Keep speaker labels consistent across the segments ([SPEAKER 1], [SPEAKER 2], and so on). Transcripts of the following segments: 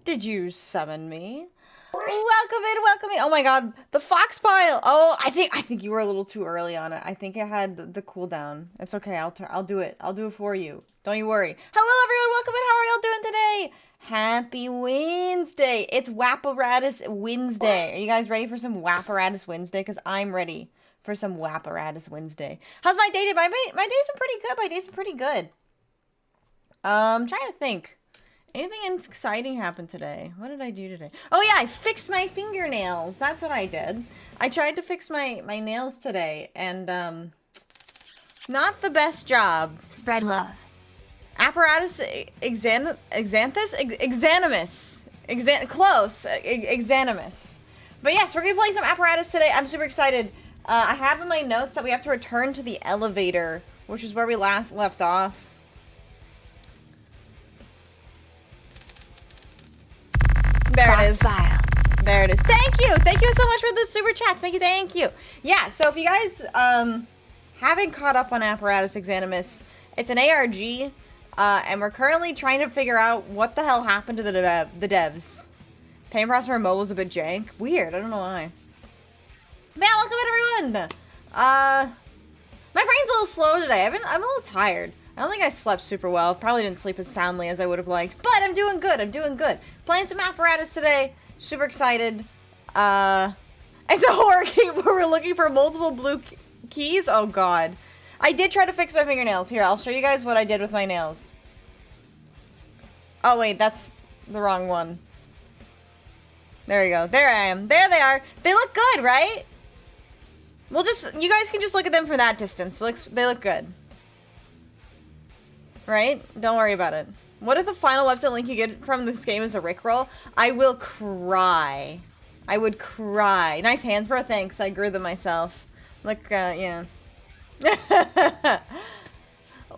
[SPEAKER 1] Did you summon me? Welcome in, welcome in. Oh my god, the fox pile. Oh, I think you were a little too early on it. I think it had the cooldown. It's okay. I'll do it. I'll do it for you. Don't you worry. Hello everyone, welcome in. How are y'all doing today? Happy Wednesday. It's 𝖉𝖊𝖓 Wednesday. Are you guys ready for some 𝖉𝖊𝖓 Wednesday? Because I'm ready for some 𝖉𝖊𝖓 Wednesday. How's my day? My day's been pretty good. My day's been pretty good. I'm trying to think. Anything exciting happened today? What did I do today? Oh yeah, I fixed my fingernails. That's what I did. I tried to fix my nails today, and not the best job.
[SPEAKER 2] Spread love.
[SPEAKER 1] Apparatus 𝖉𝖊𝖓 close. Exanimus. But yes, we're gonna play some Apparatus today. I'm super excited. I have in my notes that we have to return to the elevator, which is where we last left off. There it is. There it is. Thank you. Thank you so much for the super chat. Thank you. Thank you. Yeah, so if you guys haven't caught up on Apparatus Exanimus, it's an ARG, and we're currently trying to figure out what the hell happened to the devs. Paint processor for mobile is a bit jank. Weird. I don't know why. Man, welcome in, everyone. My brain's a little slow today. I'm a little tired. I don't think I slept super well. Probably didn't sleep as soundly as I would have liked. But I'm doing good. I'm doing good. Playing some Apparatus today. Super excited. It's a horror game where we're looking for multiple blue keys. Oh, God. I did try to fix my fingernails. Here, I'll show you guys what I did with my nails. Oh, wait. That's the wrong one. There you go. There I am. There they are. They look good, right? We'll just... You guys can just look at them from that distance. They look good. Right? Don't worry about it. What if the final website link you get from this game is a Rickroll? I will cry. I would cry. Nice hands, bro. Thanks. I grew them myself. Look, yeah.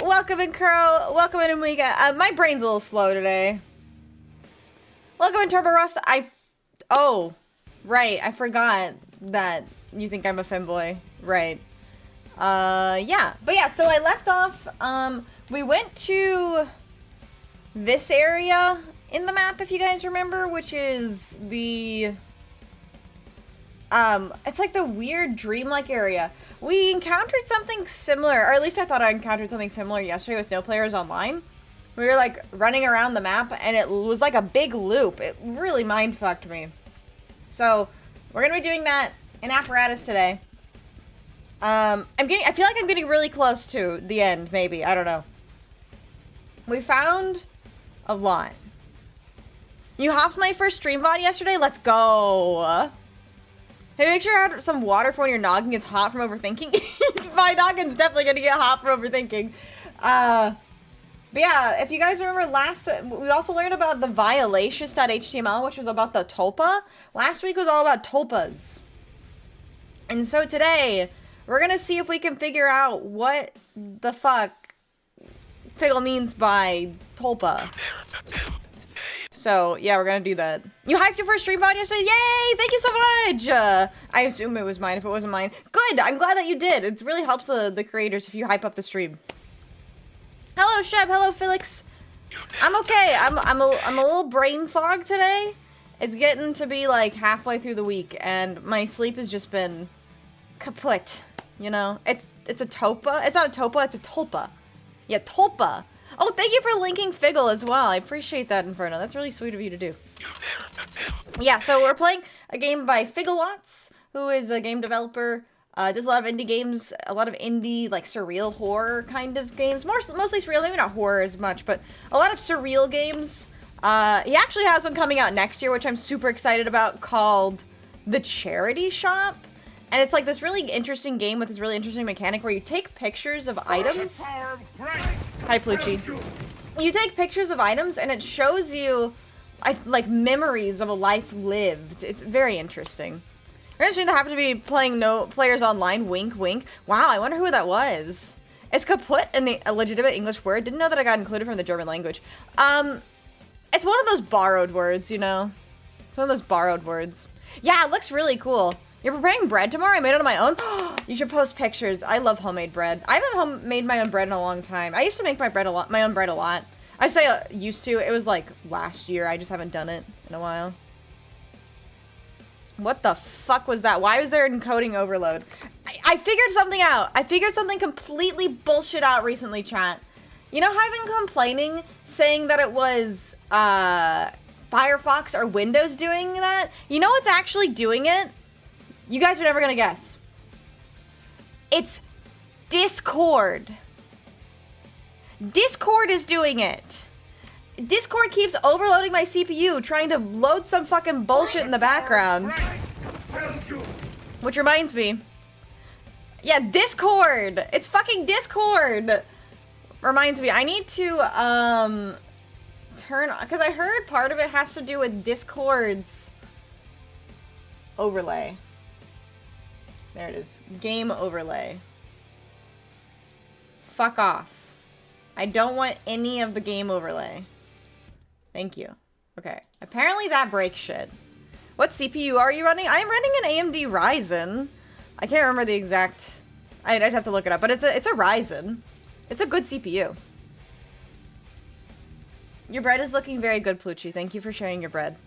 [SPEAKER 1] Welcome in, Kuro. Welcome in, 𝖉𝖊𝖓. My brain's a little slow today. Welcome in, Turbo Rust. Oh, right. I forgot that you think I'm a femboy. Right. Yeah. But yeah, so I left off, we went to this area in the map, if you guys remember, which is the, it's like the weird dreamlike area. We encountered something similar, or at least I thought I encountered something similar yesterday with No Players Online. We were like running around the map and it was like a big loop. It really mind-fucked me. So we're gonna be doing that in Apparatus today. I feel like I'm getting really close to the end, maybe. I don't know. We found a lot. You hopped my first stream VOD yesterday? Let's go. Hey, make sure you have some water for when your noggin gets hot from overthinking. My noggin's definitely gonna get hot from overthinking. But yeah, if you guys remember we also learned about the violations.html, which was about the tulpa. Last week was all about tulpas. And so today, we're gonna see if we can figure out what the fuck Figgle means by tulpa. So, yeah, we're gonna do that. You hyped your first stream VOD yesterday? Yay! Thank you so much! I assume it was mine if it wasn't mine. Good! I'm glad that you did. It really helps the creators if you hype up the stream. Hello, Sheb. Hello, Felix. I'm okay. I'm a little brain fog today. It's getting to be like halfway through the week, and my sleep has just been kaput. You know, it's a tulpa. It's not a tulpa. It's a tulpa. Yeah, tulpa. Oh, thank you for linking Figgle as well. I appreciate that, Inferno. That's really sweet of you to do. Yeah, so we're playing a game by 𝖉𝖊𝖓, who is a game developer. Does a lot of indie games, a lot of indie, like, surreal horror kind of games. Mostly surreal, maybe not horror as much, but a lot of surreal games. He actually has one coming out next year, which I'm super excited about, called The Charity Shop. And it's like this really interesting game with this really interesting mechanic where you take pictures of items. Hi, Plucci. You take pictures of items and it shows you like memories of a life lived. It's very interesting. We're gonna happen to be playing no players online. Wink, wink. Wow, I wonder who that was. Is kaput a legitimate English word? Didn't know that I got included from the German language. It's one of those borrowed words, you know? It's one of those borrowed words. Yeah, it looks really cool. You're preparing bread tomorrow? I made it on my own? You should post pictures. I love homemade bread. I haven't made my own bread in a long time. I used to make my own bread a lot. I say used to. It was like last year. I just haven't done it in a while. What the fuck was that? Why was there encoding overload? I figured something out. I figured something completely bullshit out recently, chat. You know how I've been complaining, saying that it was Firefox or Windows doing that? You know what's actually doing it? You guys are never gonna guess. It's Discord. Discord is doing it. Discord keeps overloading my CPU, trying to load some fucking bullshit in the background. Which reminds me. Yeah, Discord! It's fucking Discord! Reminds me, I need to, turn on, because I heard part of it has to do with Discord's overlay. There it is. Game overlay. Fuck off. I don't want any of the game overlay. Thank you. Okay. Apparently that breaks shit. What CPU are you running? I'm running an AMD Ryzen. I can't remember the exact... I'd have to look it up, but it's a Ryzen. It's a good CPU. Your bread is looking very good, Plucci. Thank you for sharing your bread.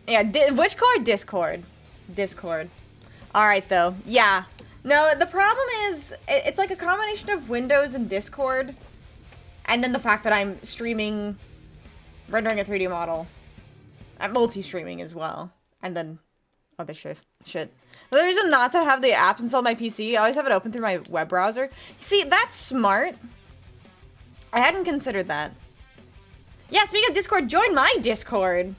[SPEAKER 1] Yeah, which cord? Discord. Discord. Alright, though. Yeah. No, the problem is, it's like a combination of Windows and Discord. And then the fact that I'm streaming, rendering a 3D model. I'm multi-streaming as well. And then other shit. The reason not to have the apps installed on my PC, I always have it open through my web browser. See, that's smart. I hadn't considered that. Yeah, speaking of Discord, join my Discord.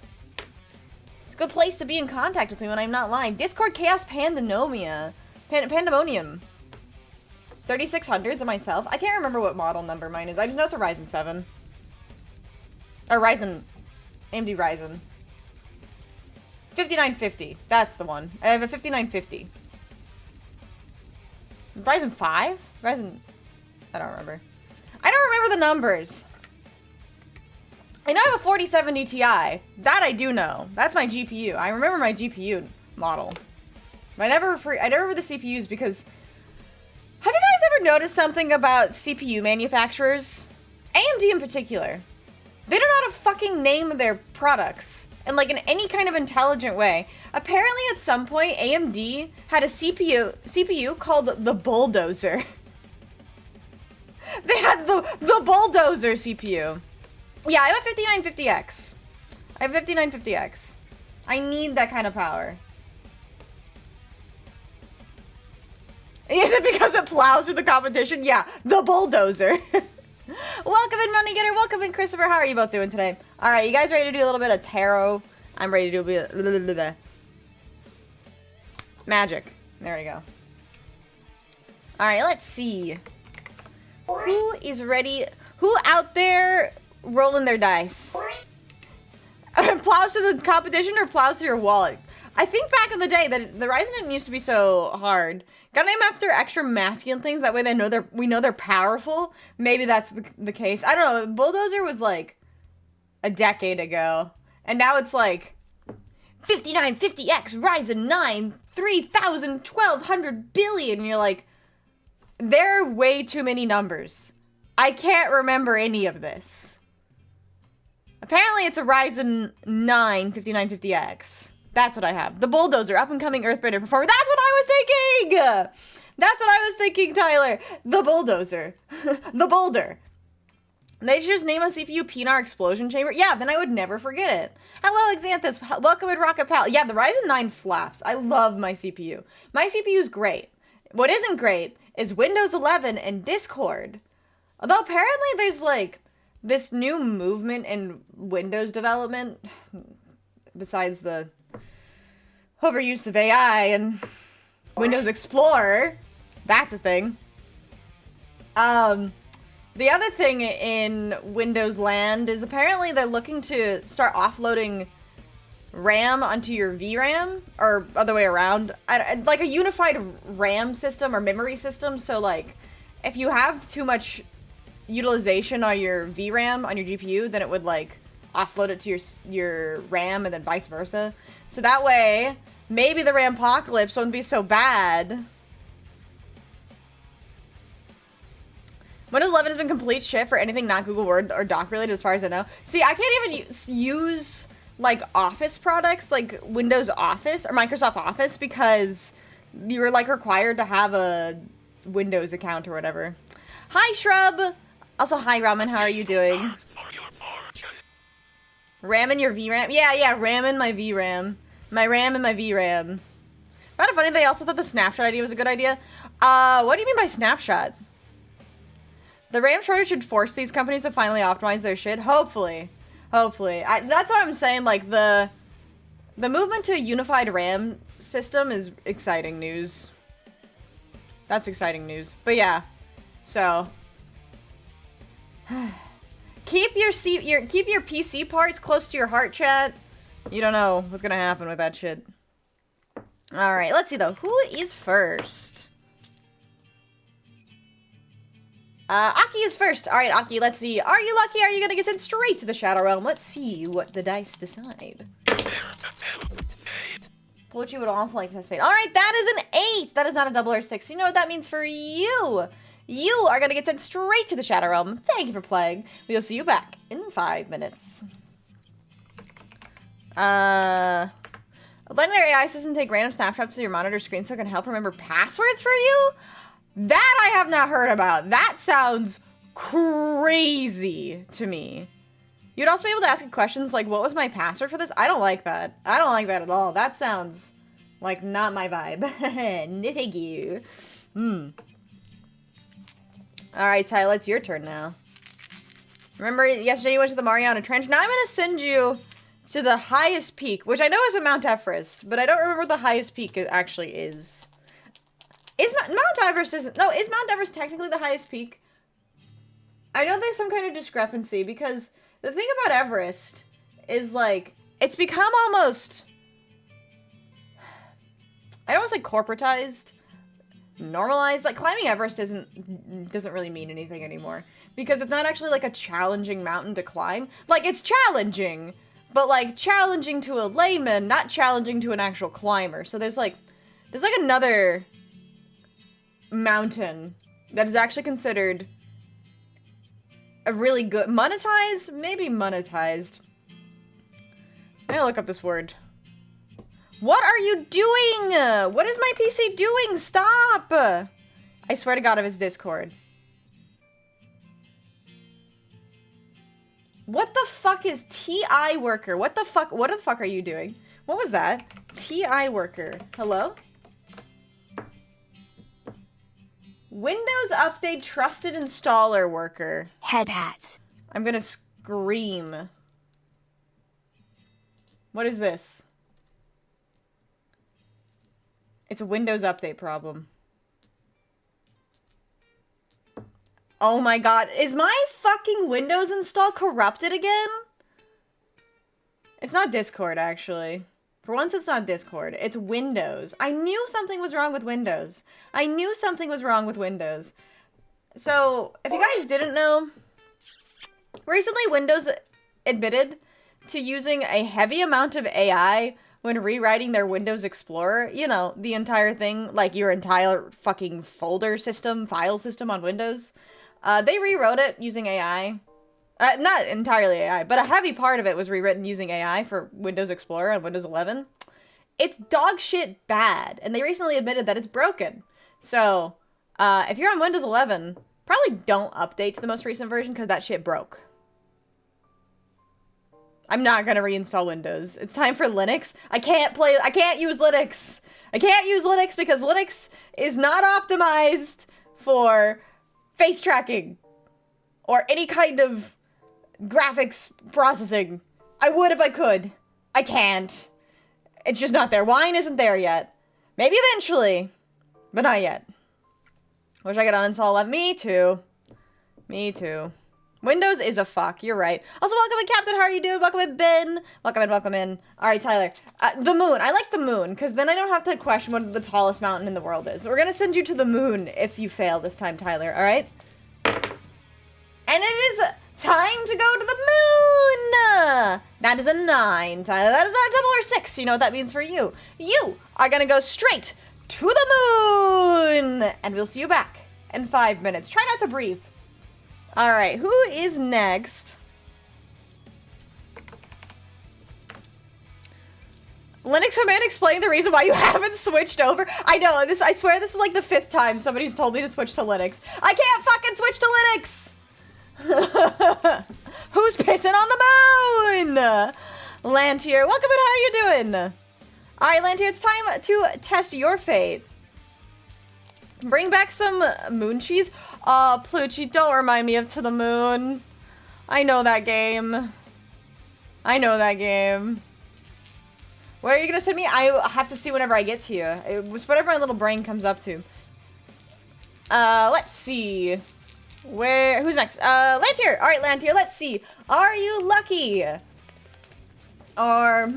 [SPEAKER 1] It's a good place to be in contact with me when I'm not live. Discord Chaos Pandemonium. 3600s of myself. I can't remember what model number mine is. I just know it's a Ryzen 7. Or Ryzen. AMD Ryzen. 5950. That's the one. I have a 5950. Ryzen 5? Ryzen... I don't remember. I don't remember the numbers. I know I have a 4070 Ti. That I do know. That's my GPU. I remember my GPU model. But I never remember the CPUs because... Have you guys ever noticed something about CPU manufacturers? AMD in particular. They don't know how to fucking name their products. And like in any kind of intelligent way. Apparently at some point, AMD had a CPU called the Bulldozer. They had the Bulldozer CPU. Yeah, I have a 5950X. I have a 5950X. I need that kind of power. Is it because it plows through the competition? Yeah, the Bulldozer. Welcome in, Money Getter. Welcome in, Christopher. How are you both doing today? All right, you guys ready to do a little bit of tarot? I'm ready to do a bit of magic. There we go. All right, let's see. Who is ready? Who out there rolling their dice? Plows to the competition or plows to your wallet? I think back in the day that the Ryzen didn't used to be so hard. Got to name after extra masculine things. That way we know they're powerful. Maybe that's the case. I don't know. Bulldozer was like a decade ago. And now it's like 5950X, Ryzen 9, 3000, 1200 billion. And you're like, there are way too many numbers. I can't remember any of this. Apparently it's a Ryzen 9 5950X. That's what I have. The Bulldozer, up-and-coming Earthbender performer. That's what I was thinking! That's what I was thinking, Tyler. The Bulldozer. The Boulder. They should just name a CPU Pinar Explosion Chamber. Yeah, then I would never forget it. Hello, Exanthus. Welcome in Rocket Pal. Yeah, the Ryzen 9 slaps. I love my CPU. My CPU is great. What isn't great is Windows 11 and Discord. Although apparently there's like this new movement in Windows development besides the overuse of AI and Windows Explorer. That's a thing. The other thing in Windows land is apparently they're looking to start offloading RAM onto your VRAM, or other way around. Like a unified RAM system or memory system, so like, if you have too much utilization on your VRAM, on your GPU, then it would like offload it to your RAM and then vice versa. So that way, maybe the RAM-pocalypse won't be so bad. Windows 11 has been complete shit for anything not Google Word or Doc related as far as I know. See, I can't even use like Office products like Windows Office or Microsoft Office because you're like required to have a Windows account or whatever. Hi, Shrub! Also, hi, Ramen, how are you doing? RAM in your VRAM? Yeah, RAM in my VRAM. My RAM and my VRAM. Kind of funny, they also thought the snapshot idea was a good idea. What do you mean by snapshot? The RAM shortage should force these companies to finally optimize their shit. Hopefully. Hopefully. That's what I'm saying, like, the movement to a unified RAM system is exciting news. That's exciting news. But yeah. So. Keep your PC parts close to your heart, chat. You don't know what's gonna happen with that shit. Alright, let's see though. Who is first? Aki is first. Alright, Aki, let's see. Are you lucky? Are you gonna get sent straight to the Shadow Realm? Let's see what the dice decide. Pochi would also like to test fate. Alright, that is an 8! That is not a double or 6. You know what that means for you? You are gonna get sent straight to the Shadow Realm. Thank you for playing. We'll see you back in 5 minutes. Letting their AI system take random snapshots of your monitor screen so it can help remember passwords for you? That I have not heard about. That sounds crazy to me. You'd also be able to ask it questions like, what was my password for this? I don't like that. I don't like that at all. That sounds like not my vibe. No, thank you. Alright, Tyler, it's your turn now. Remember yesterday you went to the Mariana Trench? Now I'm gonna send you to the highest peak, which I know is in Mount Everest, but I don't remember what the highest peak actually is. Mount Everest isn't... No, is Mount Everest technically the highest peak? I know there's some kind of discrepancy, because the thing about Everest is, like, it's become almost... I don't want to say corporatized, normalized. Like, climbing Everest doesn't really mean anything anymore, because it's not actually, like, a challenging mountain to climb. Like, it's challenging, but, like, challenging to a layman, not challenging to an actual climber. So there's another mountain that is actually considered a really good... Monetized? Maybe monetized. I'm gonna look up this word. What are you doing? What is my PC doing? Stop! I swear to God if it's Discord. What the fuck is TI worker? What the fuck are you doing? What was that? TI worker. Hello? Windows Update Trusted Installer Worker.
[SPEAKER 2] Headhat.
[SPEAKER 1] I'm gonna scream. What is this? It's a Windows Update problem. Oh my god, is my fucking Windows install corrupted again? It's not Discord, actually. For once, it's not Discord. It's Windows. I knew something was wrong with Windows. I knew something was wrong with Windows. So, if you guys didn't know, recently Windows admitted to using a heavy amount of AI when rewriting their Windows Explorer. You know, the entire thing, like your entire fucking folder system, file system on Windows. They rewrote it using AI. Not entirely AI, but a heavy part of it was rewritten using AI for Windows Explorer on Windows 11. It's dog shit bad, and they recently admitted that it's broken. So, if you're on Windows 11, probably don't update to the most recent version because that shit broke. I'm not gonna reinstall Windows. It's time for Linux. I can't use Linux. I can't use Linux because Linux is not optimized for face tracking or any kind of graphics processing. I would if I could. I can't. It's just not there. Wine isn't there yet. Maybe eventually, but not yet. Wish I could uninstall that. Me too. Me too. Windows is a fuck. You're right. Also, welcome in, Captain. How are you doing? Welcome in, Ben. Welcome in, welcome in. All right, Tyler. The moon. I like the moon, because then I don't have to question what the tallest mountain in the world is. We're going to send you to the moon if you fail this time, Tyler. All right? And it is time to go to the moon. That is a 9, Tyler. That is not a double or 6. You know what that means for you. You are going to go straight to the moon. And we'll see you back in 5 minutes. Try not to breathe. All right, who is next? Linux command explain the reason why you haven't switched over. I know, I swear this is like the 5th time somebody's told me to switch to Linux. I can't fucking switch to Linux! Who's pissing on the moon? Lantier, welcome in, how are you doing? All right, Lantier, it's time to test your fate. Bring back some moon cheese. Oh, Pluchy, don't remind me of To the Moon. I know that game. I know that game. What are you gonna send me? I have to see whenever I get to you. It was whatever my little brain comes up to. Let's see. Who's next? Lantier. All right, Lantier, let's see. Are you lucky? Or, I'm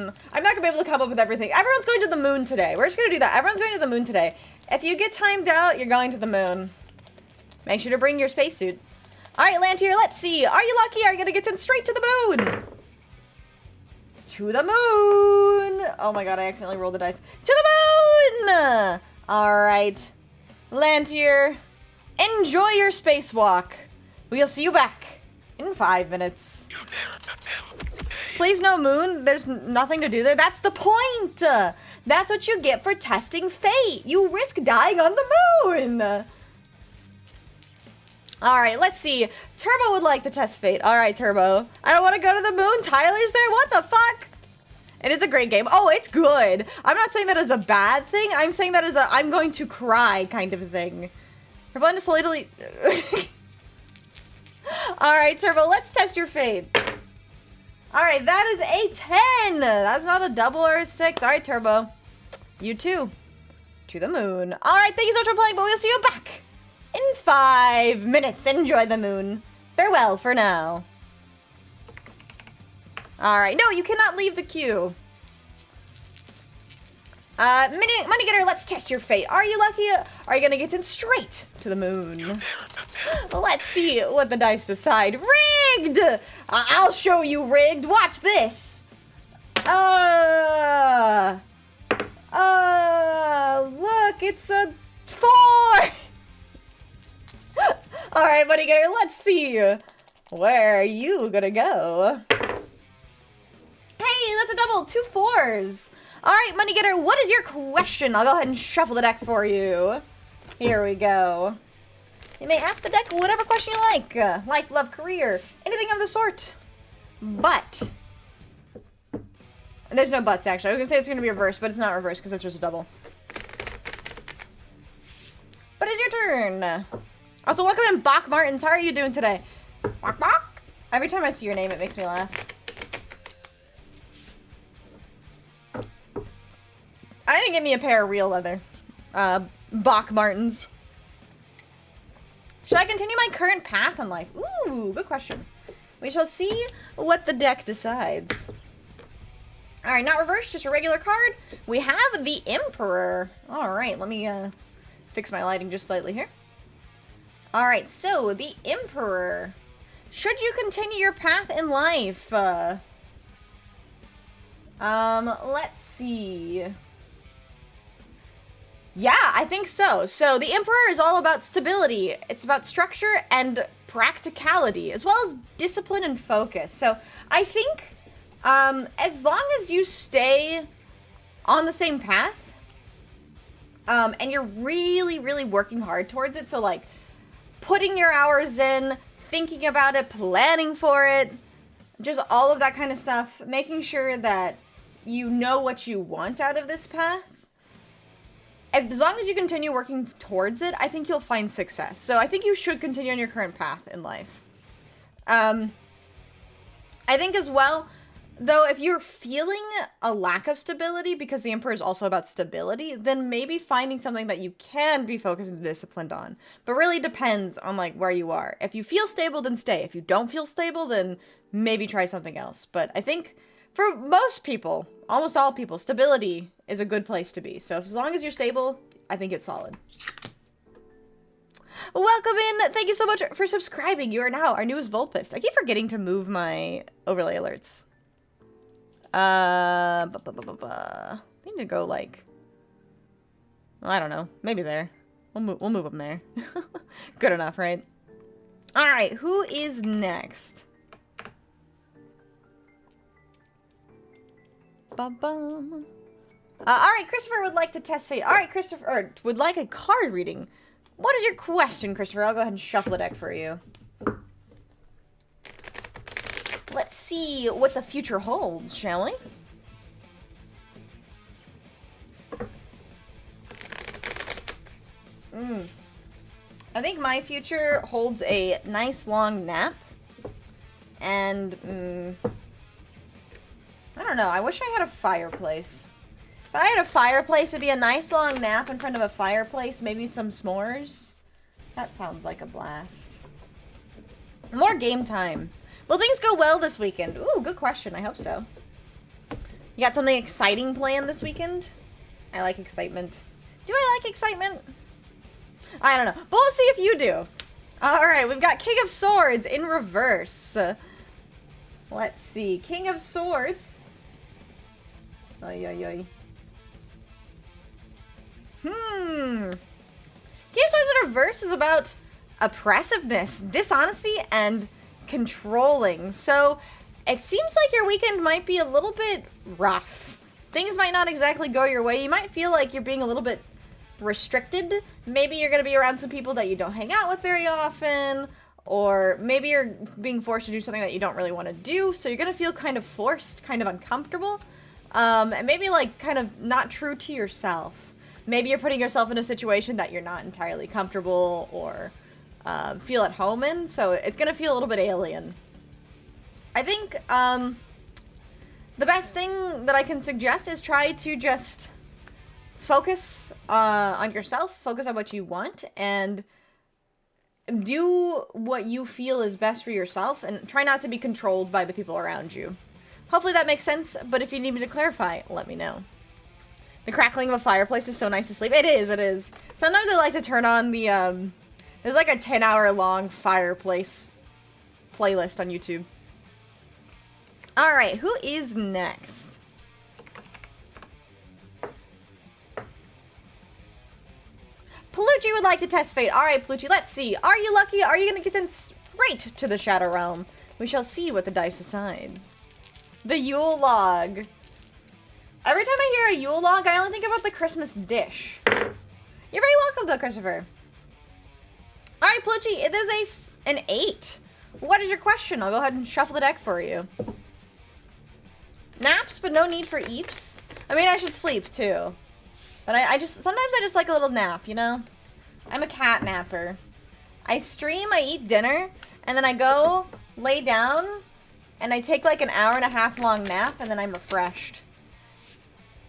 [SPEAKER 1] not gonna be able to come up with everything. Everyone's going to the moon today. We're just gonna do that. Everyone's going to the moon today. If you get timed out, you're going to the moon. Make sure to bring your spacesuit. All right, Lantier, let's see. Are you lucky? Are you gonna get sent straight to the moon? To the moon. Oh my god, I accidentally rolled the dice. To the moon! All right. Lantier, enjoy your spacewalk. We'll see you back in 5 minutes. Please no moon. There's nothing to do there. That's the point. That's what you get for testing fate. You risk dying on the moon. All right, let's see. Turbo would like to test fate. All right, Turbo. I don't want to go to the moon. Tyler's there. What the fuck? It is a great game. Oh, it's good. I'm not saying that as a bad thing. I'm saying that as a I'm going to cry kind of thing. You're blind to slightly... All right, Turbo, let's test your fate. All right, that is a 10. That's not a double or a 6. All right, Turbo. You too. To the moon. All right, thank you so much for playing, but we'll see you back in 5 minutes. Enjoy the moon. Farewell for now. All right, no, you cannot leave the queue. Money Getter, let's test your fate. Are you lucky? Are you gonna get in straight to the moon? Let's see what the dice decide. Rigged! I'll show you rigged. Watch this. Look, it's a 4. All right, Money Getter, let's see. Where are you gonna go? Hey, that's a double. 2 4s. All right, Money Getter, what is your question? I'll go ahead and shuffle the deck for you. Here we go. You may ask the deck whatever question you like. Life, love, career, anything of the sort. But. There's no buts, actually. I was going to say it's going to be reversed, but it's not reversed because it's just a double. But it's your turn. Also, welcome in, 𝖉𝖊𝖓. How are you doing today? 𝖉𝖊𝖓. Every time I see your name, it makes me laugh. I didn't get me a pair of real leather. 𝖉𝖊𝖓s. Should I continue my current path in life? Ooh, good question. We shall see what the deck decides. Alright, not reversed, just a regular card. We have the Emperor. Alright, let me fix my lighting just slightly here. Alright, so the Emperor. Should you continue your path in life? Let's see. Yeah, I think so. So the Emperor is all about stability. It's about structure and practicality, as well as discipline and focus. So I think as long as you stay on the same path, and you're really, really working hard towards it, so like putting your hours in, thinking about it, planning for it, just all of that kind of stuff, making sure that you know what you want out of this path. As long as you continue working towards it, I think you'll find success. So I think you should continue on your current path in life. I think as well, Though if you're feeling a lack of stability, because the Emperor is also about stability, then maybe finding something that you can be focused and disciplined on. But really depends on like where you are. If you feel stable, then stay. If you don't feel stable, then maybe try something else. But I think for most people, almost all people, stability is a good place to be. So as long as you're stable, I think it's solid. Welcome in! Thank you so much for subscribing. You are now our newest Vulpist. I keep forgetting to move my overlay alerts. I need to go like, I don't know, maybe there. We'll move them there. Good enough, right? All right, who is next? Ba-bum. All right, Christopher would like to test fate. All right, Christopher would like a card reading. What is your question, Christopher? I'll go ahead and shuffle the deck for you. Let's see what the future holds, shall we? I think my future holds a nice long nap. And, I don't know. I wish I had a fireplace. If I had a fireplace, it'd be a nice long nap in front of a fireplace. Maybe some s'mores. That sounds like a blast. More game time. Will things go well this weekend? Ooh, good question. I hope so. You got something exciting planned this weekend? I like excitement. Do I like excitement? I don't know. But we'll see if you do. Alright, we've got King of Swords in reverse. Let's see. King of Swords. Oy, oy, oy. King of Swords in reverse is about oppressiveness, dishonesty, and controlling. So it seems like your weekend might be a little bit rough. Things might not exactly go your way. You might feel like you're being a little bit restricted. Maybe you're going to be around some people that you don't hang out with very often, or maybe you're being forced to do something that you don't really want to do, so you're going to feel kind of forced, kind of uncomfortable, and maybe like kind of not true to yourself. Maybe you're putting yourself in a situation that you're not entirely comfortable or feel at home in, so it's going to feel a little bit alien. I think the best thing that I can suggest is try to just focus on yourself, focus on what you want, and do what you feel is best for yourself, and try not to be controlled by the people around you. Hopefully that makes sense, but if you need me to clarify, let me know. The crackling of a fireplace is so nice to sleep. It is, it is. Sometimes I like to turn on the, there's like a 10-hour long fireplace playlist on YouTube. Alright, who is next? Palucci would like to test fate. Alright, Palucci, let's see. Are you lucky? Are you going to get sent straight to the Shadow Realm? We shall see what the dice decide. The Yule log. Every time I hear a Yule log, I only think about the Christmas dish. You're very welcome, though, Christopher. Alright, Palucci, it is an 8. What is your question? I'll go ahead and shuffle the deck for you. Naps, but no need for eeps. I mean, I should sleep, too. But sometimes I just like a little nap, you know? I'm a cat napper. I stream, I eat dinner, and then I go lay down, and I take like an 1.5 hour long nap, and then I'm refreshed.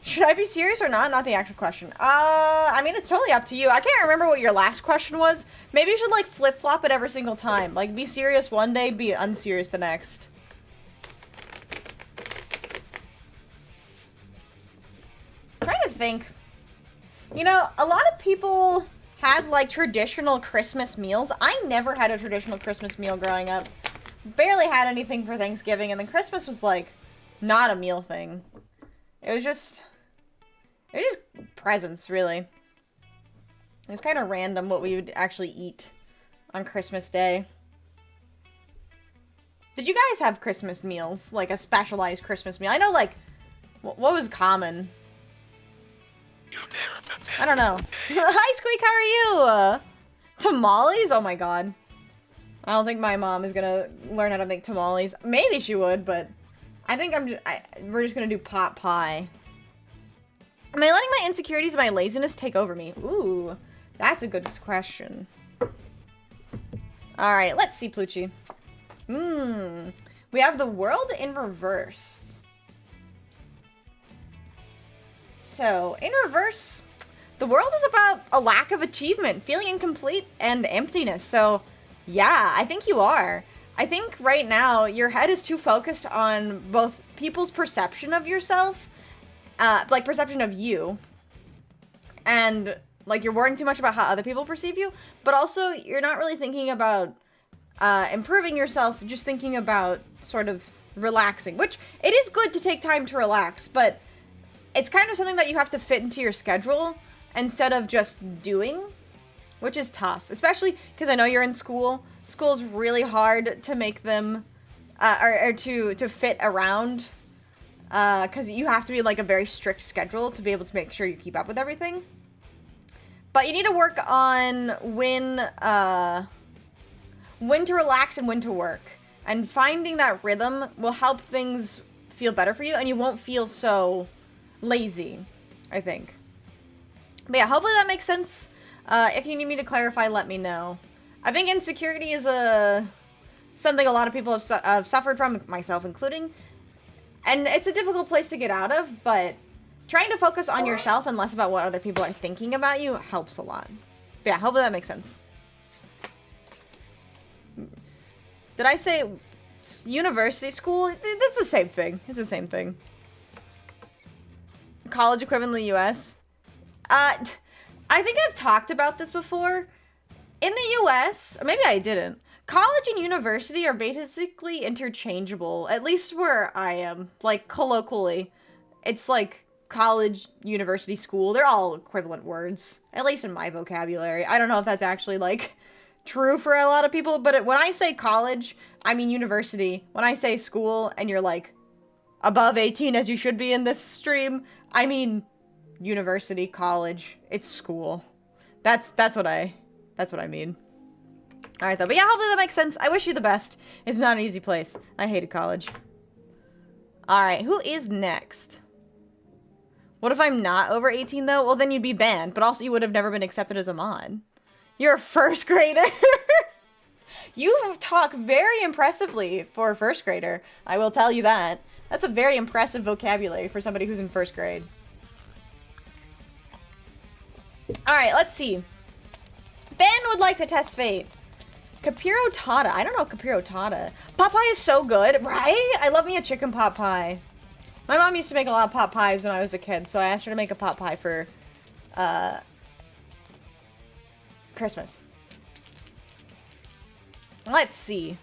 [SPEAKER 1] Should I be serious or not? Not the actual question. I mean, it's totally up to you. I can't remember what your last question was. Maybe you should like flip-flop it every single time. Like, be serious one day, be unserious the next. I'm trying to think. You know, a lot of people had like traditional Christmas meals. I never had a traditional Christmas meal growing up. Barely had anything for Thanksgiving, and then Christmas was like not a meal thing. It was just presents, really. It was kind of random what we would actually eat on Christmas Day. Did you guys have Christmas meals? Like a specialized Christmas meal? I know, like, what was common? I don't know. Hi, Squeak, how are you? Tamales? Oh my god. I don't think my mom is gonna learn how to make tamales. Maybe she would, but I think we're just gonna do pot pie. Am I letting my insecurities and my laziness take over me? Ooh, that's a good question. Alright, let's see, Plucci. We have the world in reverse. So, in reverse, the world is about a lack of achievement, feeling incomplete, and emptiness. So, yeah, I think you are. I think right now your head is too focused on both people's perception of yourself, like perception of you, and like you're worrying too much about how other people perceive you, but also you're not really thinking about improving yourself, just thinking about sort of relaxing, which it is good to take time to relax, but it's kind of something that you have to fit into your schedule instead of just doing, which is tough, especially because I know you're in school. School's really hard to make them, or to fit around, because you have to be like a very strict schedule to be able to make sure you keep up with everything. But you need to work on when to relax and when to work. And finding that rhythm will help things feel better for you, and you won't feel so lazy, I think. But yeah, hopefully that makes sense. If you need me to clarify, let me know. I think insecurity is something a lot of people have suffered from, myself including. And it's a difficult place to get out of, but trying to focus on yourself and less about what other people are thinking about you helps a lot. But yeah, hopefully that makes sense. Did I say university school? That's the same thing. It's the same thing. College equivalent in the US. I think I've talked about this before. In the US, or maybe I didn't, college and university are basically interchangeable, at least where I am, like colloquially. It's like college, university, school, they're all equivalent words, at least in my vocabulary. I don't know if that's actually like true for a lot of people, but when I say college, I mean university. When I say school and you're like above 18 as you should be in this stream, I mean university, college, it's school. That's what I mean. Alright though, but yeah, hopefully that makes sense. I wish you the best. It's not an easy place. I hated college. Alright, who is next? What if I'm not over 18 though? Well, then you'd be banned, but also you would have never been accepted as a mod. You're a first grader. You talk very impressively for a first grader. I will tell you that. That's a very impressive vocabulary for somebody who's in first grade. Alright, let's see. Ben would like to test fate. 𝖕𝖆𝖊𝖓. I don't know 𝖕𝖆𝖊𝖓. Pot pie is so good, right? I love me a chicken pot pie. My mom used to make a lot of pot pies when I was a kid, so I asked her to make a pot pie for Christmas. Let's see.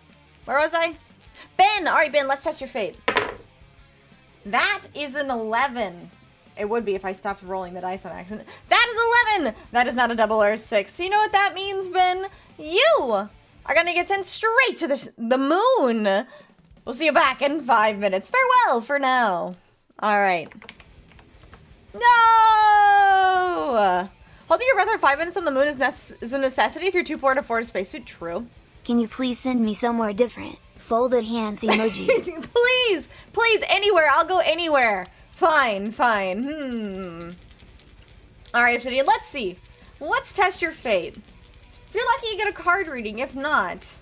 [SPEAKER 1] Where was I? Ben! Alright, Ben, let's test your fate. That is an 11. It would be if I stopped rolling the dice on accident. That is 11! That is not a double or a 6. So you know what that means, Ben? You are gonna get sent straight to the moon. We'll see you back in 5 minutes. Farewell for now. Alright. No! Holding your breath for 5 minutes on the moon is a necessity if you're too poor to afford a spacesuit. True.
[SPEAKER 2] Can you please send me somewhere different? Folded hands emoji.
[SPEAKER 1] Please! Please, anywhere. I'll go anywhere. Fine, fine. Alright, Obsidian, let's see. Let's test your fate. If you're lucky, you get a card reading. If not,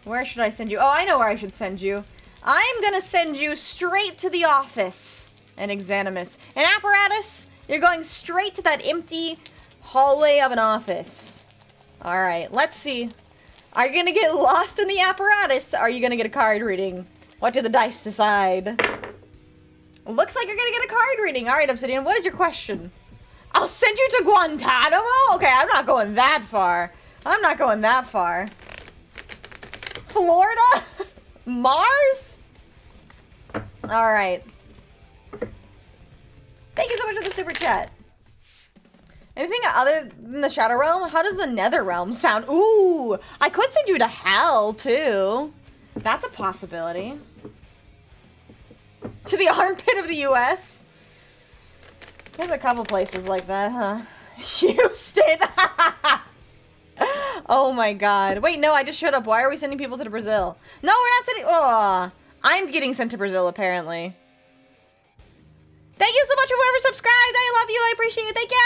[SPEAKER 1] where should I send you? Oh, I know where I should send you. I'm gonna send you straight to the office in Exanimus. In Apparatus, you're going straight to that empty hallway of an office. Alright, let's see. Are you gonna get lost in the Apparatus? Or are you gonna get a card reading? What do the dice decide? Looks like you're gonna get a card reading. Alright, Obsidian, what is your question? I'll send you to Guantanamo? Okay, I'm not going that far. I'm not going that far. Florida? Mars? Alright. Thank you so much for the super chat. Anything other than the Shadow Realm? How does the Nether Realm sound? Ooh, I could send you to hell, too. That's a possibility. To the armpit of the US? There's a couple places like that, huh? Houston! Oh my god. Wait, no, I just showed up. Why are we sending people to Brazil? No, we're not sending... Oh, I'm getting sent to Brazil, apparently. Thank you so much for whoever subscribed. I love you. I appreciate you. Thank you.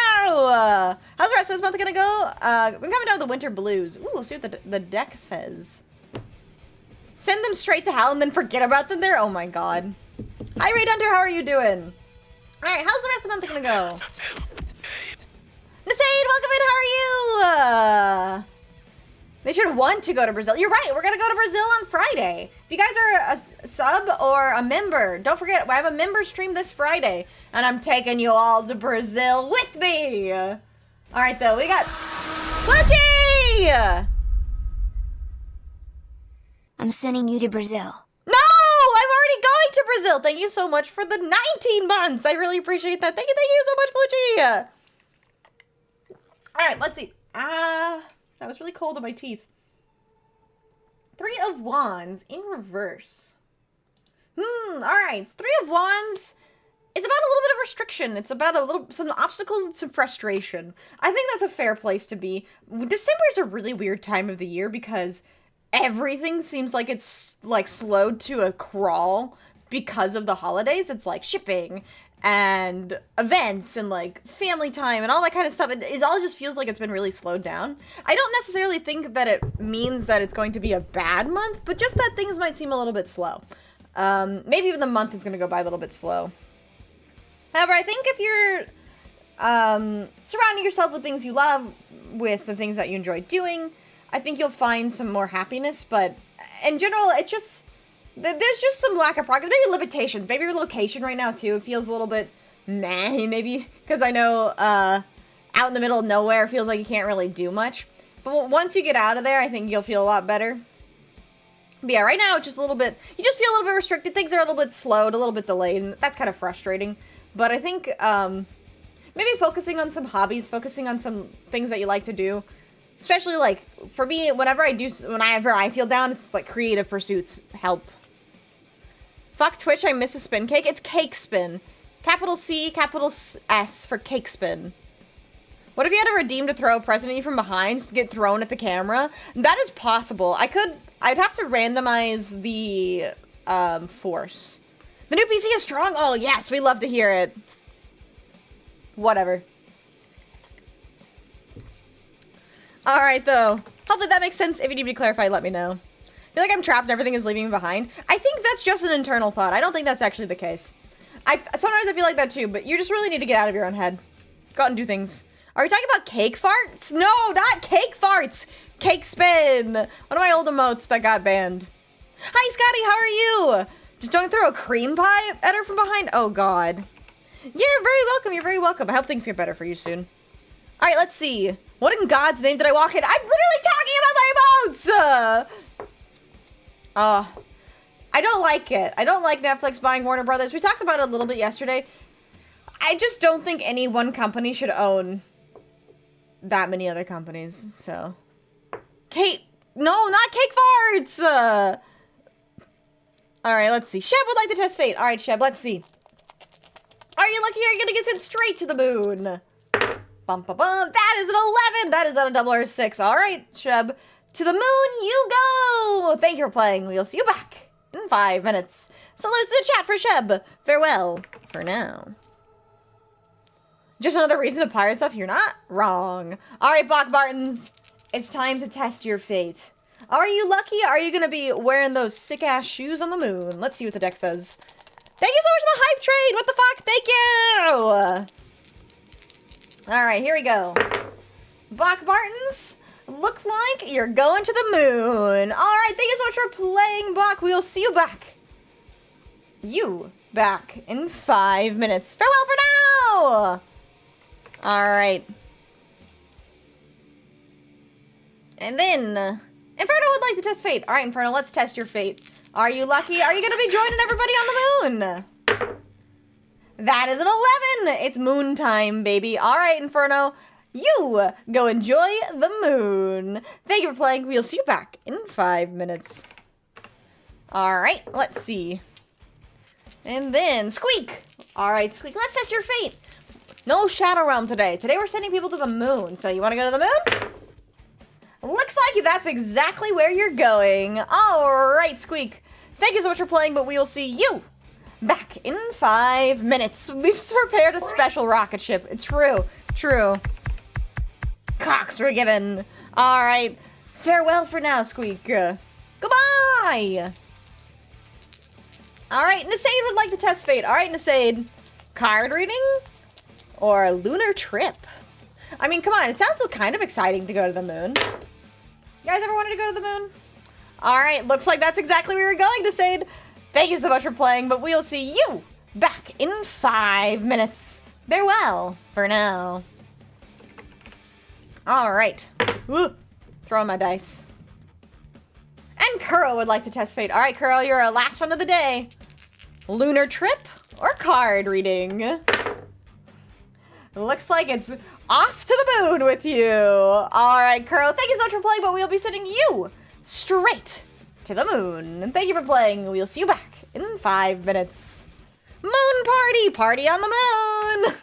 [SPEAKER 1] How's the rest of this month gonna go? We're coming down with the winter blues. Ooh, let's see what the deck says. Send them straight to hell and then forget about them there? Oh my god. Hi, Ray Hunter. How are you doing? Alright, how's the rest of the month gonna go? 𝖍𝖕𝖊𝖓, welcome in, how are you? They should want to go to Brazil. You're right, we're gonna go to Brazil on Friday. If you guys are a sub or a member, don't forget, I have a member stream this Friday, and I'm taking you all to Brazil with me. Alright though, we got Flirty!
[SPEAKER 2] I'm sending you to Brazil.
[SPEAKER 1] No! I'm already going to Brazil! Thank you so much for the 19 months! I really appreciate that. Thank you so much, Flirty! Alright, let's see. That was really cold on my teeth. 3 of Wands in reverse. Alright. 3 of Wands. It's about a little bit of restriction. It's about some obstacles and some frustration. I think that's a fair place to be. December is a really weird time of the year because everything seems like it's like slowed to a crawl because of the holidays. It's like shipping and events and like family time and all that kind of stuff. It all just feels like it's been really slowed down. I don't necessarily think that it means that it's going to be a bad month, but just that things might seem a little bit slow. Maybe even the month is going to go by a little bit slow. However, I think if you're surrounding yourself with things you love, with the things that you enjoy doing, I think you'll find some more happiness. But in general, it's just, there's just some lack of progress. Maybe limitations. Maybe your location right now, too, it feels a little bit meh, maybe. Because I know out in the middle of nowhere, it feels like you can't really do much. But once you get out of there, I think you'll feel a lot better. But yeah, right now, it's just a little bit, you just feel a little bit restricted. Things are a little bit slowed, a little bit delayed, and that's kind of frustrating. But I think maybe focusing on some hobbies, focusing on some things that you like to do. Especially, like, for me, whenever I feel down, it's like creative pursuits help. Fuck Twitch, I miss a spin cake. It's cake spin. Capital C, capital S for cake spin. What if you had to redeem to throw a present at you from behind to get thrown at the camera? That is possible. I'd have to randomize the force. The new PC is strong? Oh, yes, we love to hear it. Whatever. Alright, though. Hopefully that makes sense. If you need me to clarify, let me know. I feel like I'm trapped and everything is leaving me behind. I think that's just an internal thought. I don't think that's actually the case. Sometimes I feel like that too, but you just really need to get out of your own head. Go out and do things. Are we talking about cake farts? No, not cake farts! Cake spin! One of my old emotes that got banned. Hi, Scotty, how are you? Just don't throw a cream pie at her from behind? Oh, God. You're very welcome, you're very welcome. I hope things get better for you soon. Alright, let's see. What in God's name did I walk in? I'm literally talking about my emotes! I don't like it. I don't like Netflix buying Warner Brothers. We talked about it a little bit yesterday. I just don't think any one company should own that many other companies, so. No, not cake farts! Alright, let's see. 𝖍𝖕 would like to test fate. Alright, 𝖍𝖕, let's see. Are you lucky? Are you gonna get sent straight to the moon? Bum, bum, bum. That is an 11! That is not a 𝖉𝖊𝖓 6. Alright, 𝖍𝖕. To the moon you go! Thank you for playing. We'll see you back in 5 minutes. Salutes to the chat for 𝖍𝖕. Farewell for now. Just another reason to pirate stuff? You're not wrong. Alright, Bach Martins. It's time to test your fate. Are you lucky? Are you gonna be wearing those sick-ass shoes on the moon? Let's see what the deck says. Thank you so much for the hype trade! What the fuck? Thank you! Alright, here we go. Bach Martins, look like you're going to the moon. Alright, thank you so much for playing, Bach. We'll see you back. Back in 5 minutes. Farewell for now! Alright. And then, Inferno would like to test fate. Alright, Inferno, let's test your fate. Are you lucky? Are you gonna be joining everybody on the moon? That is an 11! It's moon time, baby. Alright, Inferno, you go enjoy the moon. Thank you for playing. We'll see you back in 5 minutes. Alright, let's see. And then, Squeak! Alright, Squeak, let's test your fate. No Shadow Realm today. Today we're sending people to the moon. So you want to go to the moon? Looks like that's exactly where you're going. Alright, Squeak. Thank you so much for playing, but we will see you back in 5 minutes. We've prepared a special rocket ship. It's true. True. Cocks were given. Alright. Farewell for now, Squeak. Goodbye! Alright, 𝖍𝖕𝖊 would like to test fate. Alright, 𝖍𝖕𝖊. Card reading? Or lunar trip? I mean, come on, it sounds kind of exciting to go to the moon. You guys ever wanted to go to the moon? Alright, looks like that's exactly where we were going to 𝖍𝖕. Thank you so much for playing, but we'll see you back in 5 minutes. Farewell for now. Alright. Throwing my dice. And Kuro would like to test fate. Alright, Kuro, you're our last one of the day. Lunar trip or card reading? Looks like it's off to the moon with you. Alright, Kuro, thank you so much for playing, but we'll be sending you straight to the moon. And thank you for playing. We'll see you back in 5 minutes. Moon party! Party on the moon!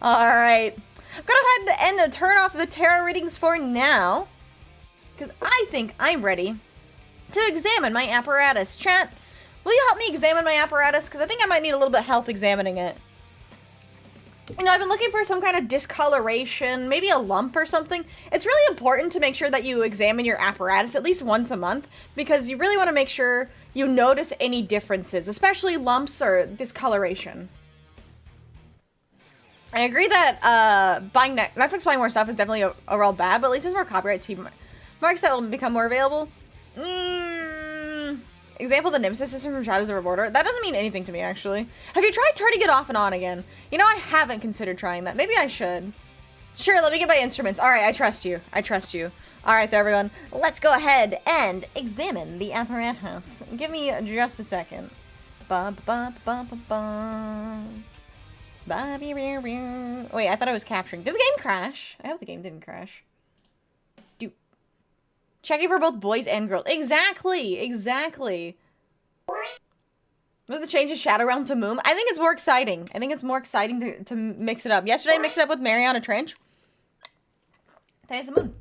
[SPEAKER 1] Alright. I'm gonna go ahead and turn off the tarot readings for now, because I think I'm ready to examine my apparatus. Chat, will you help me examine my apparatus? Because I think I might need a little bit of help examining it. You know, I've been looking for some kind of discoloration, maybe a lump or something. It's really important to make sure that you examine your apparatus at least once a month, because you really want to make sure you notice any differences, especially lumps or discoloration. I agree that buying Netflix buying more stuff is definitely overall bad, but at least there's more copyright marks that will become more available. Example, the Nemesis system from Shadows of Mordor. That doesn't mean anything to me, actually. Have you tried turning it off and on again? You know, I haven't considered trying that. Maybe I should. Sure, let me get my instruments. Alright, I trust you. I trust you. Alright there, everyone. Let's go ahead and examine the apparatus. Give me just a second. Wait, I thought I was capturing. Did the game crash? I hope the game didn't crash. Checking for both boys and girls. Exactly! Exactly. Was the change of Shadow Realm to Moon? I think it's more exciting. I think it's more exciting to mix it up. Yesterday I mixed it up with Mariana Trench. Today's the moon.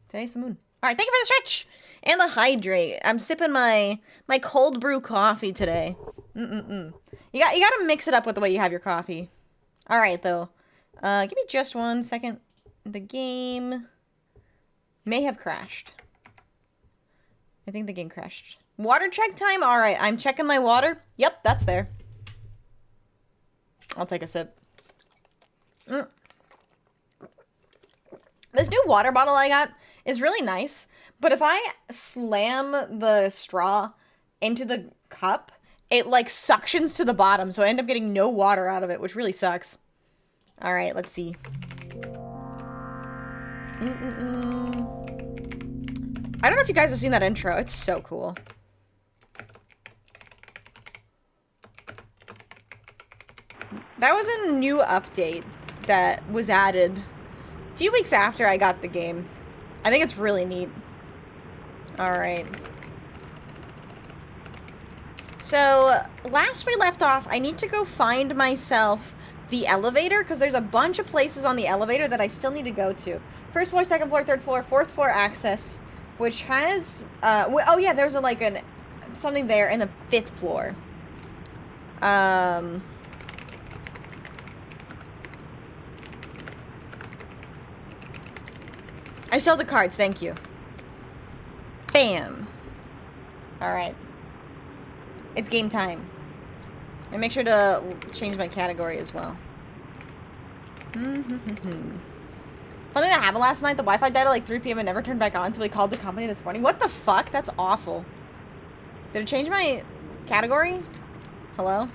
[SPEAKER 1] Today's the moon. Alright, thank you for the stretch! And the hydrate. I'm sipping my cold brew coffee today. You gotta mix it up with the way you have your coffee. Alright, though. Give me just 1 second. The game may have crashed. I think the game crashed. Water check time? Alright, I'm checking my water. Yep, that's there. I'll take a sip. This new water bottle I got is really nice, but if I slam the straw into the cup, it like suctions to the bottom, so I end up getting no water out of it, which really sucks. Alright, let's see. I don't know if you guys have seen that intro. It's so cool. That was a new update that was added a few weeks after I got the game. I think it's really neat. Alright. So, last we left off, I need to go find myself the elevator, because there's a bunch of places on the elevator that I still need to go to. First floor, second floor, third floor, fourth floor access, which has, oh yeah, there's something there in the 5th floor. I sell the cards, thank you. Bam. Alright. It's game time. And make sure to change my category as well. Something that happened last night, the Wi-Fi died at like 3 p.m. and never turned back on until we called the company this morning. What the fuck? That's awful. Did it change my category? Hello?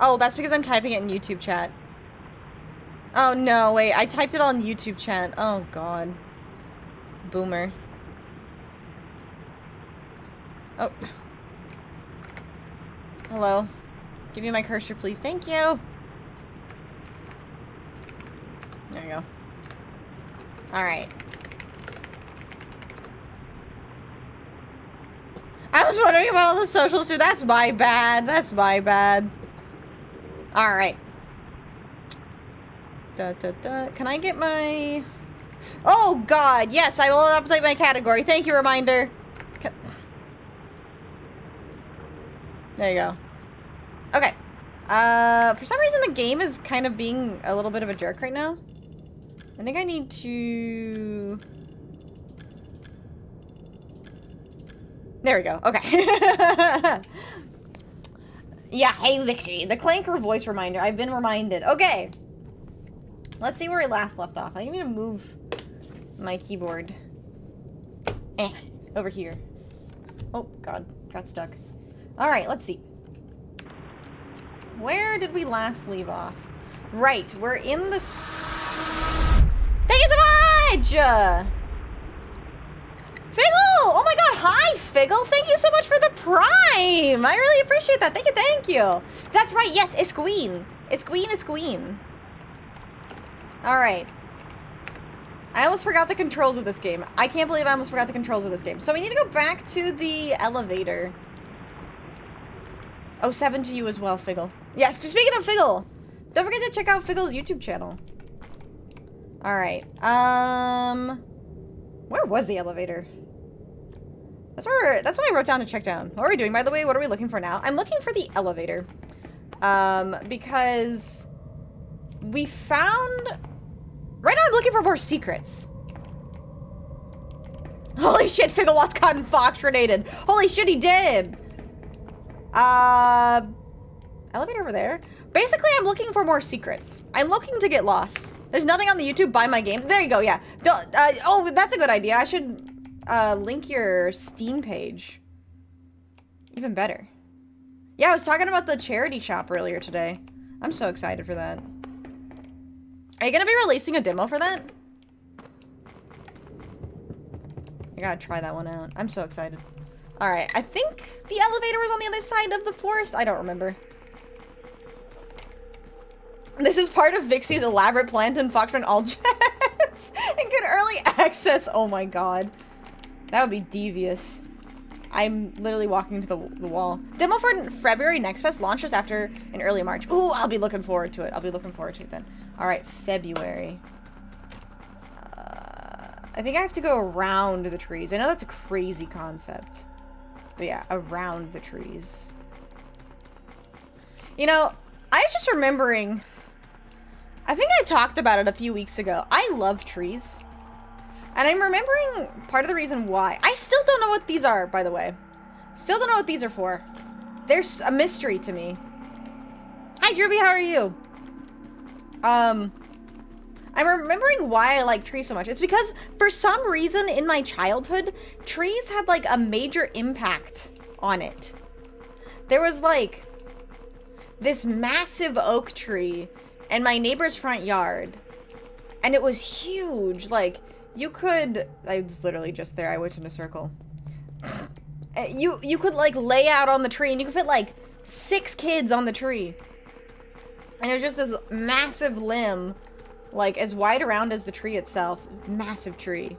[SPEAKER 1] Oh, that's because I'm typing it in YouTube chat. Oh no, wait, I typed it on YouTube chat. Oh god. Boomer. Oh. Hello. Give me my cursor, please. Thank you. There you go. Alright. I was wondering about all the socials too. That's my bad. That's my bad. Alright. Can I get my... Oh god, yes, I will update my category. Thank you, reminder. There you go. Okay. For some reason the game is kind of being a little bit of a jerk right now. I think I need to... There we go. Okay. Yeah, hey Vixie, the clanker voice reminder. I've been reminded. Okay. Let's see where we last left off. I need to move my keyboard. Over here. Oh, God. Got stuck. Alright, let's see. Where did we last leave off? Right, we're in the... Thank you so much! Figgle! Oh my god, hi Figgle! Thank you so much for the Prime! I really appreciate that. Thank you, thank you. That's right, yes, it's Queen. It's Queen, it's Queen. Alright. I almost forgot the controls of this game. I can't believe I almost forgot the controls of this game. So we need to go back to the elevator. Oh, 7 to you as well, Figgle. Yeah, speaking of Figgle, don't forget to check out Figgle's YouTube channel. Alright, where was the elevator? That's what I wrote down to check down. What are we doing, by the way? What are we looking for now? I'm looking for the elevator. Because we found... Right now I'm looking for more secrets. Holy shit, Figgle Watts gotten fox-grenaded. Holy shit, he did. Elevator over there. Basically, I'm looking for more secrets. I'm looking to get lost. There's nothing on the YouTube, buy my games. There you go, yeah. Don't, oh, that's a good idea. I should, link your Steam page. Even better. Yeah, I was talking about the charity shop earlier today. I'm so excited for that. Are you gonna be releasing a demo for that? I gotta try that one out. I'm so excited. Alright, I think the elevator was on the other side of the forest. I don't remember. This is part of Vixie's elaborate plan to unfoxman all gems and get early access. Oh my god. That would be devious. I'm literally walking to the wall. Demo for February Next Fest launches after in early March. Ooh, I'll be looking forward to it. I'll be looking forward to it then. Alright, February. I think I have to go around the trees. I know that's a crazy concept. But yeah, around the trees. You know, I was just remembering... I think I talked about it a few weeks ago. I love trees. And I'm remembering part of the reason why. I still don't know what these are, by the way. Still don't know what these are for. There's a mystery to me. Hi, 𝖍𝖆𝖊, how are you? I'm remembering why I like trees so much. It's because, for some reason, in my childhood, trees had, like, a major impact on it. There was, like, this massive oak tree in my neighbor's front yard. And it was huge. Like, you could... I was literally just there. I went in a circle. You could, like, lay out on the tree, and you could fit, like, 6 kids on the tree. And it was just this massive limb, like, as wide around as the tree itself. Massive tree.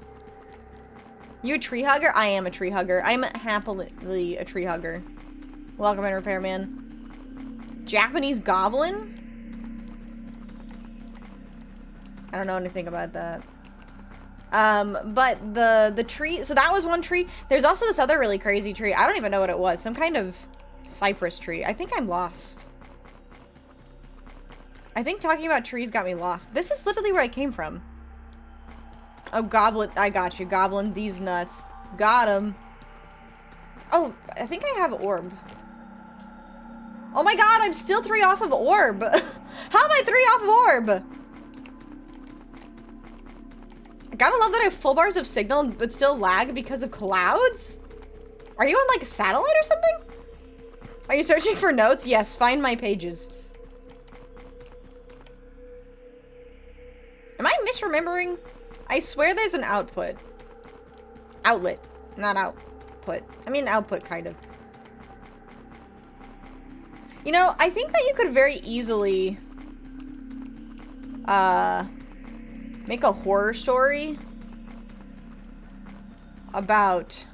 [SPEAKER 1] You a tree hugger? I am a tree hugger. I'm happily a tree hugger. Welcome in, Repairman. Japanese goblin? I don't know anything about that. But the tree, so that was one tree. There's also this other really crazy tree. I don't even know what it was. Some kind of cypress tree. I think I'm lost. I think talking about trees got me lost. This is literally where I came from. Oh, goblin. I got you. Goblin, these nuts. Got him. Oh, I think I have orb. Oh my god, I'm still 3 off of orb. How am I 3 off of orb? I gotta love that I have full bars of signal but still lag because of clouds? Are you on like a satellite or something? Are you searching for notes? Yes, find my pages. Am I misremembering? I swear there's an output. Outlet, not output. I mean output, kind of. You know, I think that you could very easily make a horror story about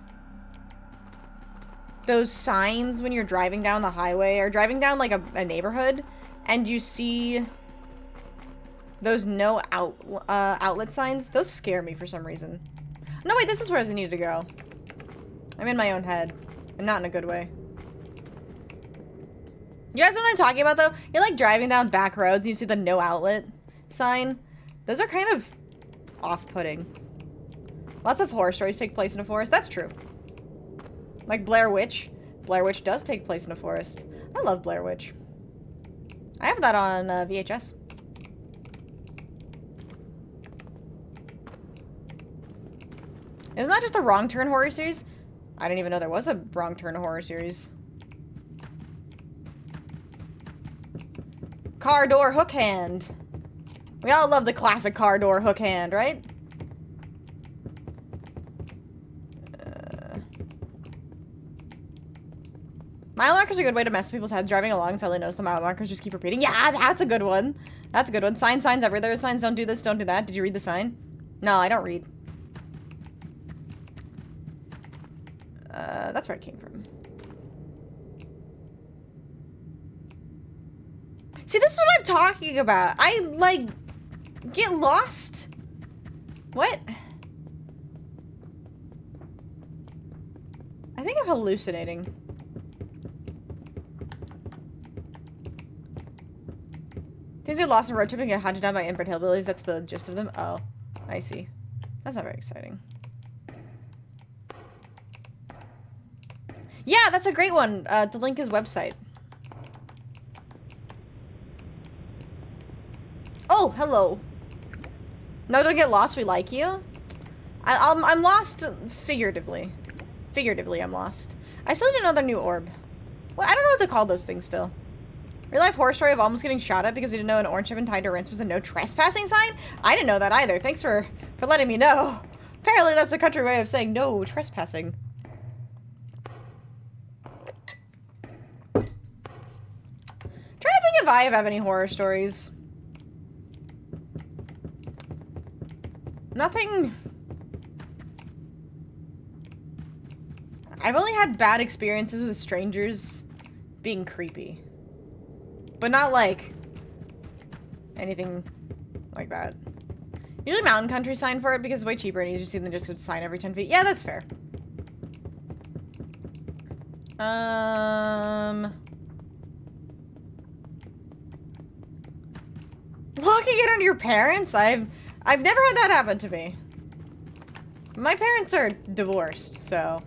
[SPEAKER 1] those signs when you're driving down the highway or driving down like a neighborhood and you see those no outlet signs. Those scare me for some reason. No, wait, this is where I need to go. I'm in my own head and not in a good way. You guys know what I'm talking about though? You're like driving down back roads and you see the no outlet sign. Those are kind of off-putting. Lots of horror stories take place in a forest. That's true. Like Blair Witch. Blair Witch does take place in a forest. I love Blair Witch. I have that on VHS. Isn't that just the Wrong Turn horror series? I didn't even know there was a Wrong Turn horror series. Car door hook hand. We all love the classic car door hook hand, right? Mile markers are a good way to mess with people's heads driving along so they notice the mile markers just keep repeating. Yeah, that's a good one. That's a good one. Signs everywhere. There are signs, don't do this, don't do that. Did you read the sign? No, I don't read. That's where it came from. See, this is what I'm talking about. I, like, get lost. What? I think I'm hallucinating. Things get lost in road trip and get hunted down by inbred hillbillies. That's the gist of them. Oh, I see. That's not very exciting. Yeah, that's a great one. To link his website. Oh, hello. No, don't get lost. We like you. I'm lost figuratively. Figuratively, I'm lost. I still need another new orb. Well, I don't know what to call those things still. Real life horror story of almost getting shot at because we didn't know an orange ribbon tied to rinse was a no trespassing sign? I didn't know that either. Thanks for letting me know. Apparently that's the country way of saying no trespassing. Trying to think if I have any horror stories. Nothing. I've only had bad experiences with strangers being creepy. But not like anything like that. Usually mountain country sign for it because it's way cheaper and easier to see than just a sign every 10 feet. Yeah, that's fair. Locking it on your parents? I've never had that happen to me. My parents are divorced, so.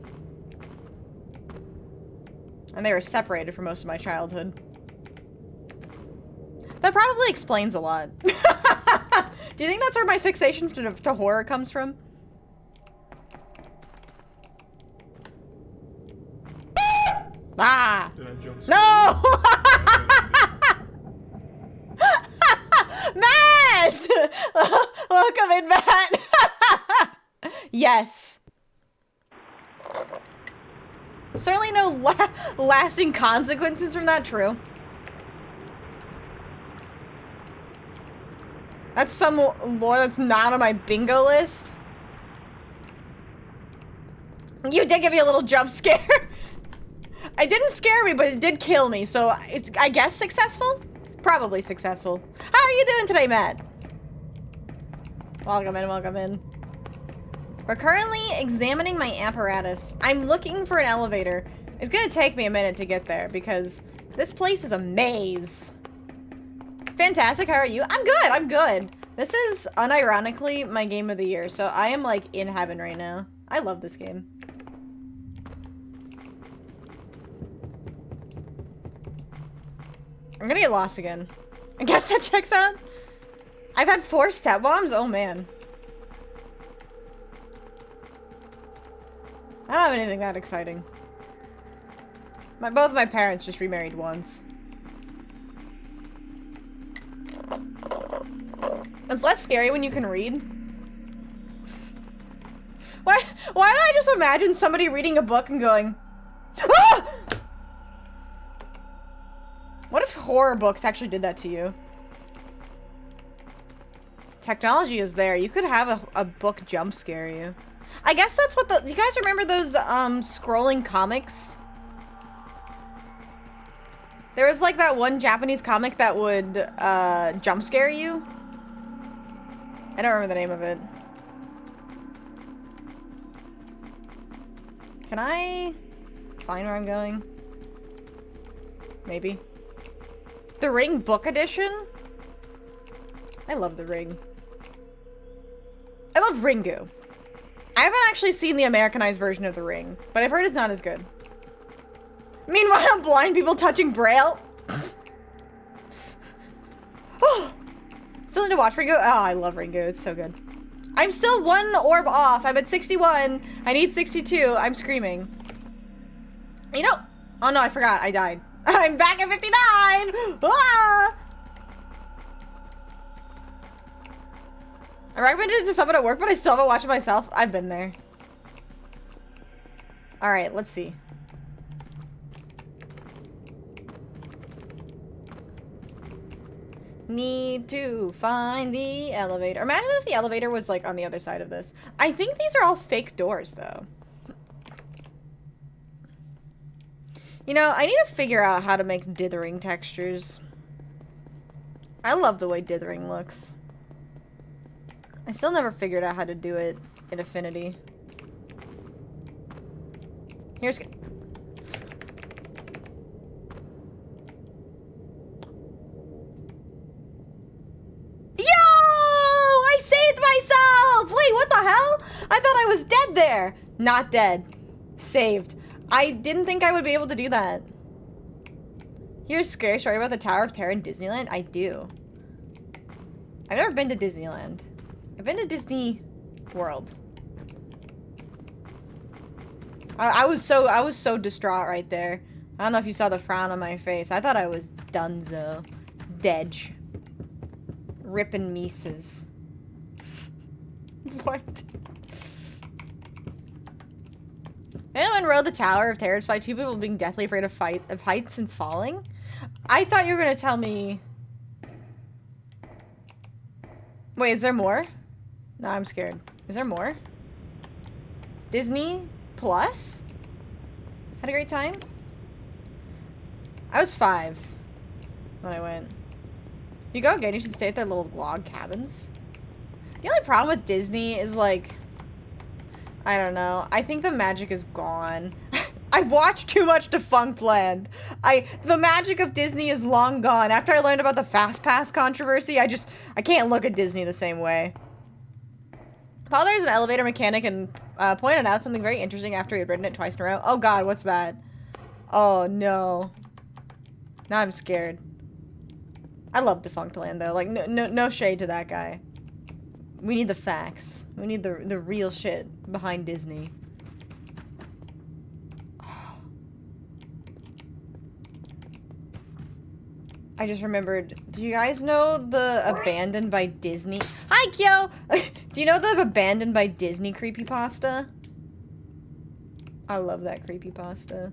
[SPEAKER 1] And they were separated for most of my childhood. That probably explains a lot. Do you think that's where my fixation to horror comes from? Ah!
[SPEAKER 3] Did I jump?
[SPEAKER 1] No! Matt! Welcome in, Matt! Yes. Certainly no lasting consequences from that, true. That's some lore that's not on my bingo list. You did give me a little jump scare. It didn't scare me, but it did kill me, so it's, I guess, successful? Probably successful. How are you doing today, Matt? Welcome in, welcome in. We're currently examining my apparatus. I'm looking for an elevator. It's gonna take me a minute to get there, because this place is a maze. Fantastic, how are you? I'm good, I'm good. This is, unironically, my game of the year, so I am, like, in heaven right now. I love this game. I'm gonna get lost again. I guess that checks out. I've had 4 step bombs? Oh, man. I don't have anything that exciting. Both my parents just remarried once. It's less scary when you can read. Why do I just imagine somebody reading a book and going, ah! What if horror books actually did that to you? Technology is there. You could have a book jump scare you. I guess that's what you guys remember those, scrolling comics? There was, like, that one Japanese comic that would, jump scare you. I don't remember the name of it. Can I find where I'm going? Maybe. The Ring Book Edition? I love The Ring. I love Ringu. I haven't actually seen the Americanized version of The Ring, but I've heard it's not as good. Meanwhile, blind people touching Braille. Oh, still need to watch Ringo. Oh, I love Ringo. It's so good. I'm still 1 orb off. I'm at 61. I need 62. I'm screaming. You know. Oh no, I forgot. I died. I'm back at 59. Ah! I recommended it to someone at work, but I still haven't watched it myself. I've been there. Alright, let's see. Need to find the elevator. Imagine if the elevator was like on the other side of this. I think these are all fake doors though. You know, I need to figure out how to make dithering textures. I love the way dithering looks. I still never figured out how to do it in Affinity. Here's... Yo! I saved myself! Wait, what the hell? I thought I was dead there. Not dead. Saved. I didn't think I would be able to do that. Here's a scary story about the Tower of Terror in Disneyland. I do. I've never been to Disneyland. I've been to Disney World. I was so distraught right there. I don't know if you saw the frown on my face. I thought I was donezo. Dedge. Rippin' Mises. What? Anyone rode the Tower of Terror despite 2 people being deathly afraid of heights and falling? I thought you were gonna tell me... Wait, is there more? No, I'm scared. Is there more? Disney Plus? Had a great time? I was 5 when I went. You go again, you should stay at their little log cabins. The only problem with Disney is like... I don't know. I think the magic is gone. I've watched too much Defunctland. The magic of Disney is long gone. After I learned about the Fast Pass controversy, I can't look at Disney the same way. Father's an elevator mechanic and pointed out something very interesting after he had written it twice in a row. Oh god, what's that? Oh no. Now I'm scared. I love Defunctland though. Like, no shade to that guy. We need the facts. We need the real shit behind Disney. I just remembered, do you guys know the Abandoned by Disney? Hi, Kyo! Do you know the Abandoned by Disney creepypasta? I love that creepypasta.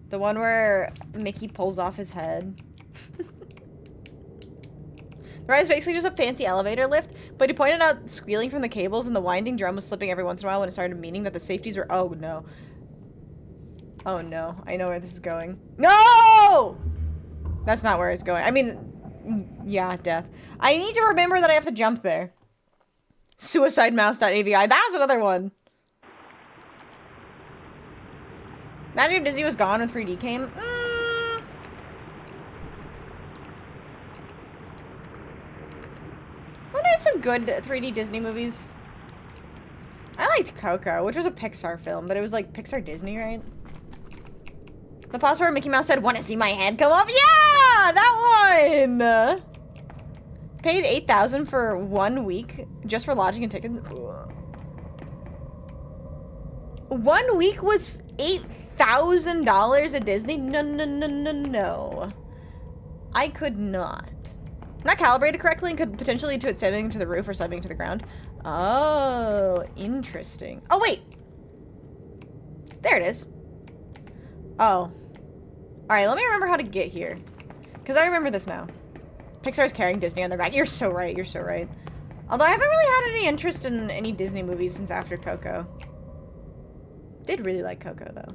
[SPEAKER 1] The one where Mickey pulls off his head. The ride is basically just a fancy elevator lift, but he pointed out squealing from the cables and the winding drum was slipping every once in a while when it started meaning that the safeties were- oh no. Oh no, I know where this is going. No! That's not where it's going. I mean, yeah, death. I need to remember that I have to jump there. 𝖉𝖕𝖊𝖓. That was another one. Imagine if Disney was gone when 3D came. Well, there's some good 3D Disney movies. I liked Coco, which was a Pixar film, but it was like Pixar Disney, right? The pause where Mickey Mouse said, "Want to see my head come off?" Yeah! That one! Paid $8,000 for 1 week just for lodging and tickets. 1 week was $8,000 at Disney? No. I could not. Not calibrated correctly and could potentially lead to it slamming to the roof or slamming to the ground. Oh, interesting. Oh, wait. There it is. Oh. Alright, let me remember how to get here. Because I remember this now. Pixar's carrying Disney on their back. You're so right, you're so right. Although I haven't really had any interest in any Disney movies since after Coco. Did really like Coco, though.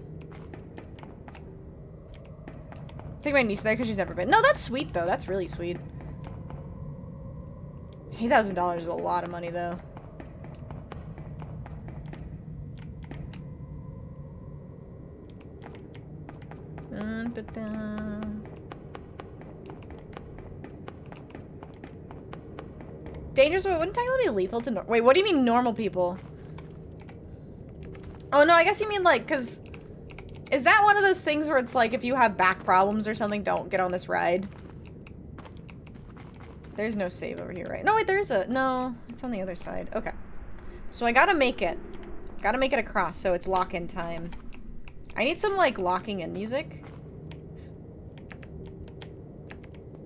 [SPEAKER 1] Take my niece there because she's never been. No, that's sweet, though. That's really sweet. $8,000 is a lot of money, though. Dangerous, but wouldn't technically be lethal to wait, what do you mean normal people? Oh no, I guess you mean like, cause Is that one of those things where it's like, if you have back problems or something, don't get on this ride? There's no save over here, right? No, wait, there's a... No, it's on the other side. Okay. So I gotta make it. Gotta make it across, so it's lock-in time. I need some, like, locking in music.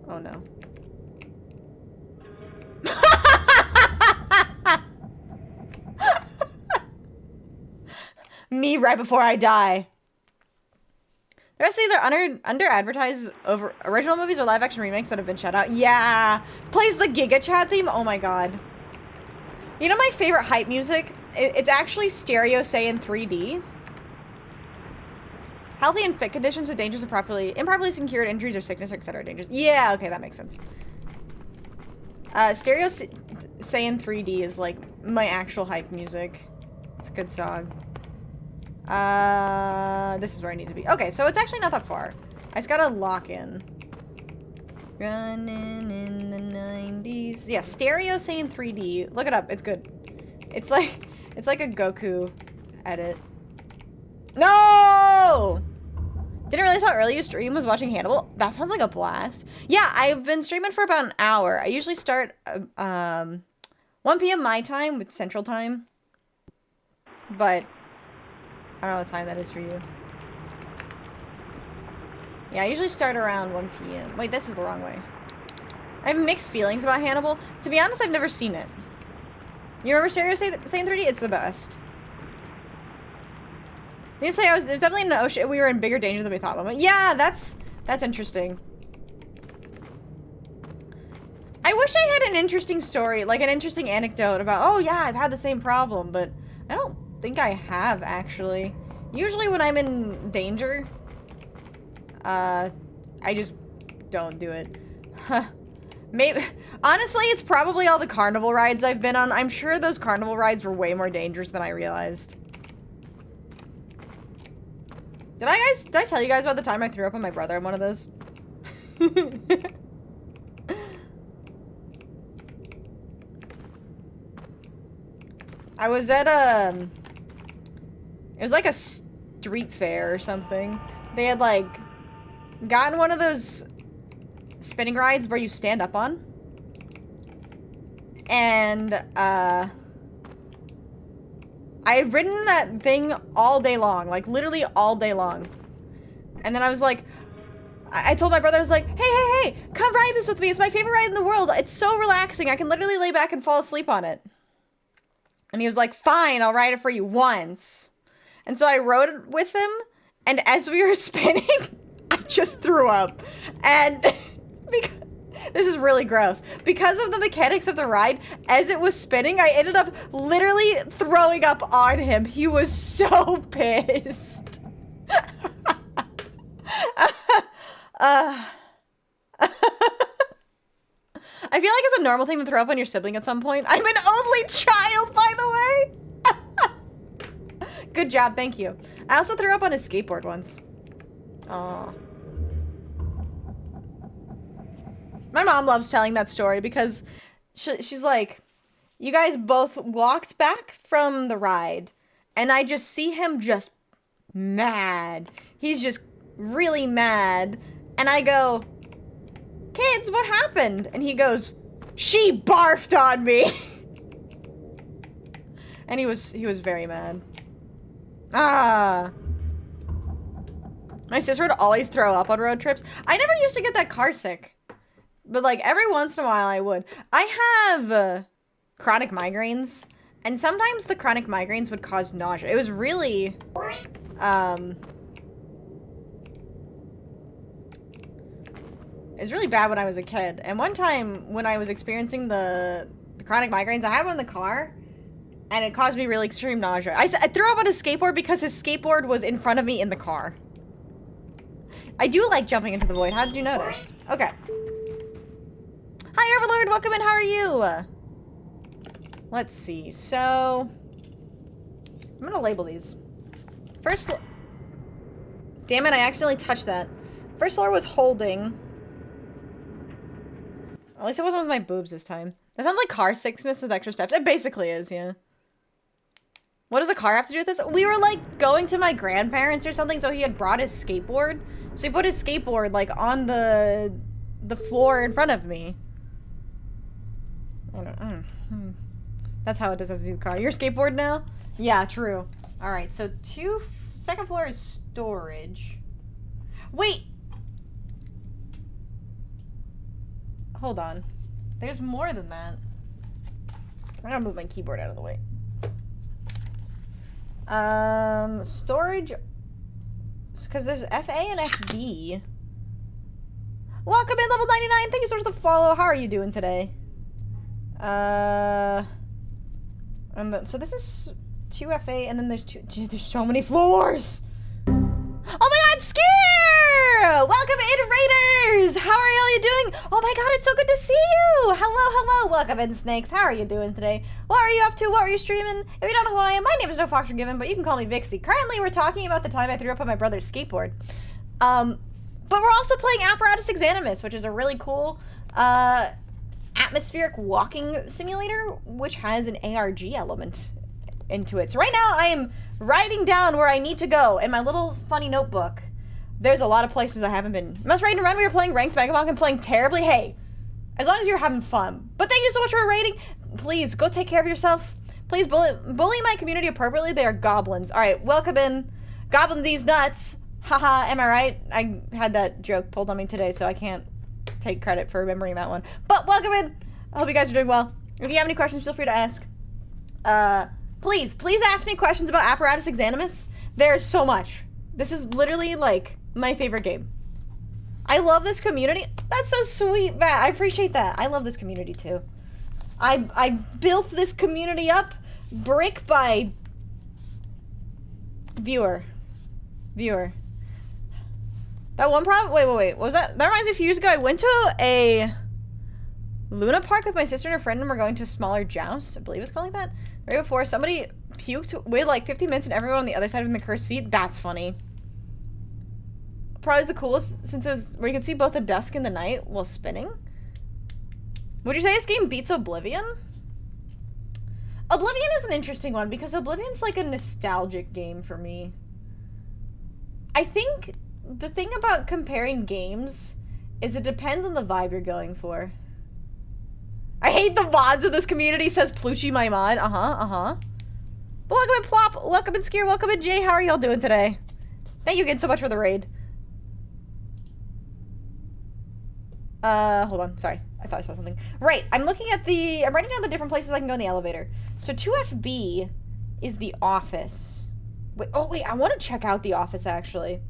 [SPEAKER 1] Oh, no. Me right before I die. The rest of either under-advertised over original movies or live-action remakes that have been shut out. Yeah! Plays the 𝖉𝖊𝖊𝖊 theme? Oh my god. You know my favorite hype music? It's actually stereo, say, in 3D. Healthy and fit conditions with dangers of improperly secured injuries or sickness or etc. dangers. Yeah, okay, that makes sense. Stereo, say, in 3D is, like, my actual hype music. It's a good song. This is where I need to be. Okay, so it's actually not that far. I just gotta lock in. Running in the 90s. Yeah, stereo, say, in 3D. Look it up. It's good. It's like a Goku edit. No! Didn't realize how early you stream was watching Hannibal. That sounds like a blast. Yeah, I've been streaming for about an hour. I usually start 1 p.m. my time with Central Time. But I don't know what time that is for you. Yeah, I usually start around 1 p.m. Wait, this is the wrong way. I have mixed feelings about Hannibal. To be honest, I've never seen it. You remember Stereo Say in 3D? It's the best. You say there's definitely an ocean. We were in bigger danger than we thought. Moment. Yeah, that's interesting. I wish I had an interesting story, like an interesting anecdote about, oh yeah, I've had the same problem, but I don't think I have, actually. Usually when I'm in danger, I just don't do it. Maybe, honestly, it's probably all the carnival rides I've been on. I'm sure those carnival rides were way more dangerous than I realized. Did I tell you guys about the time I threw up on my brother on one of those? I was at it was like a street fair or something. They had like gotten one of those spinning rides where you stand up on. And I had ridden that thing all day long, like literally all day long. And then I was like, I told my brother, I was like, hey, come ride this with me. It's my favorite ride in the world. It's so relaxing. I can literally lay back and fall asleep on it. And he was like, fine, I'll ride it for you once. And so I rode it with him. And as we were spinning, I just threw up. And this is really gross. Because of the mechanics of the ride, as it was spinning, I ended up literally throwing up on him. He was so pissed. I feel like it's a normal thing to throw up on your sibling at some point. I'm an only child, by the way! Good job, thank you. I also threw up on his skateboard once. Aww. My mom loves telling that story because she's like, you guys both walked back from the ride, and I just see him just mad. He's just really mad. And I go, kids, what happened? And he goes, she barfed on me. And he was very mad. Ah. My sister would always throw up on road trips. I never used to get that car sick. But, like, every once in a while I would. I have chronic migraines. And sometimes the chronic migraines would cause nausea. It was really, it was really bad when I was a kid. And one time when I was experiencing the chronic migraines, I had one in the car. And it caused me really extreme nausea. I threw up on his skateboard because his skateboard was in front of me in the car. I do like jumping into the void. How did you notice? Okay. Hi, Overlord. Welcome in. How are you? Let's see. So, I'm going to label these. First floor. Damn it, I accidentally touched that. First floor was holding. At least it wasn't with my boobs this time. That sounds like car sickness with extra steps. It basically is, yeah. What does a car have to do with this? We were like going to my grandparents or something, so he had brought his skateboard. So he put his skateboard like on the floor in front of me. I don't. That's how it does have to do with the car. Your skateboard now? Yeah, true. All right, so second floor is storage. Wait. Hold on. There's more than that. I'm gonna move my keyboard out of the way. Storage, because there's FA and FB. Welcome in, level 99. Thank you so much for the follow. How are you doing today? And then, so this is 2FA, and then there's there's so many floors. Oh my god, Scare! Welcome in, Raiders! How are you doing? Oh my god, it's so good to see you! Hello. Welcome in, Snakes. How are you doing today? What are you up to? What are you streaming? If you don't know who I am, my name is 𝖍𝖆𝖓, but you can call me Vixie. Currently, we're talking about the time I threw up on my brother's skateboard. But we're also playing Apparatus Exanimus, which is a really cool atmospheric walking simulator, which has an ARG element into it. So right now, I am writing down where I need to go in my little funny notebook. There's a lot of places I haven't been. Must Raid and Run, we were playing Ranked Megamonk and playing terribly. Hey, as long as you're having fun. But thank you so much for rating. Please, go take care of yourself. Please bully my community appropriately. They are goblins. All right, welcome in. Goblin these nuts. Haha, am I right? I had that joke pulled on me today, so I can't take credit for remembering that one. But welcome in. I hope you guys are doing well. If you have any questions, feel free to ask. Please ask me questions about Apparatus Exanimus. There's so much. This is literally, like, my favorite game. I love this community. That's so sweet, Matt. I appreciate that. I love this community, too. I built this community up brick by viewer. That one problem? Wait. What was that? That reminds me, a few years ago, I went to a Luna Park with my sister and a friend, and we're going to a smaller joust. I believe it's called like that. Right before, somebody puked, waited like 15 minutes, and everyone on the other side of the cursed seat. That's funny. Probably the coolest, since it was where you can see both the dusk and the night while spinning. Would you say this game beats Oblivion? Oblivion is an interesting one, because Oblivion's like a nostalgic game for me. I think the thing about comparing games is it depends on the vibe you're going for. I hate the VODs of this community, says Pluchy my mod. But welcome in Plop, welcome in Skier, welcome in Jay. How are y'all doing today? Thank you again so much for the raid. Hold on, sorry. I thought I saw something. Right, I'm looking at I'm writing down the different places I can go in the elevator. So 2FB is the office. Wait, oh wait, I want to check out the office actually.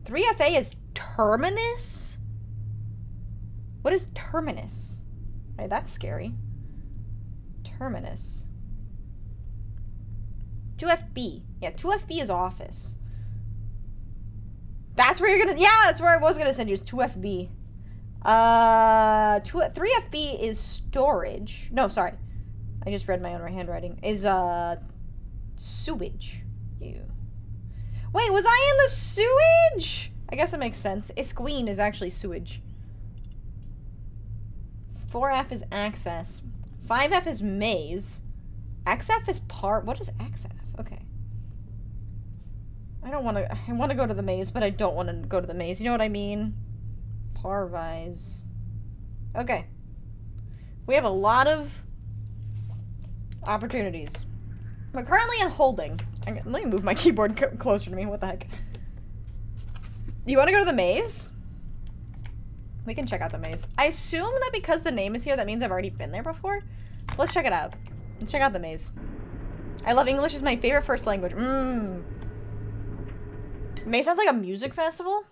[SPEAKER 1] 3FA is Terminus? What is Terminus? Right, that's scary. Terminus. 2FB. Yeah, 2FB is office. That's where you're gonna... Yeah, that's where I was gonna send you, is 2FB. 3FB is storage. No, sorry. I just read my own handwriting. Is, sewage. Ew. Wait, was I in the sewage? I guess it makes sense. Isqueen is actually sewage. 4F is access. 5F is maze. XF is part. What is XF? Okay. I want to go to the maze, but I don't want to go to the maze. You know what I mean? Parvise. Okay. We have a lot of opportunities. We're currently in holding. Let me move my keyboard closer to me. What the heck? You want to go to the maze? We can check out the maze. I assume that because the name is here, that means I've already been there before. Let's check it out. Let's check out the maze. I love English. It's my favorite first language. Maze sounds like a music festival.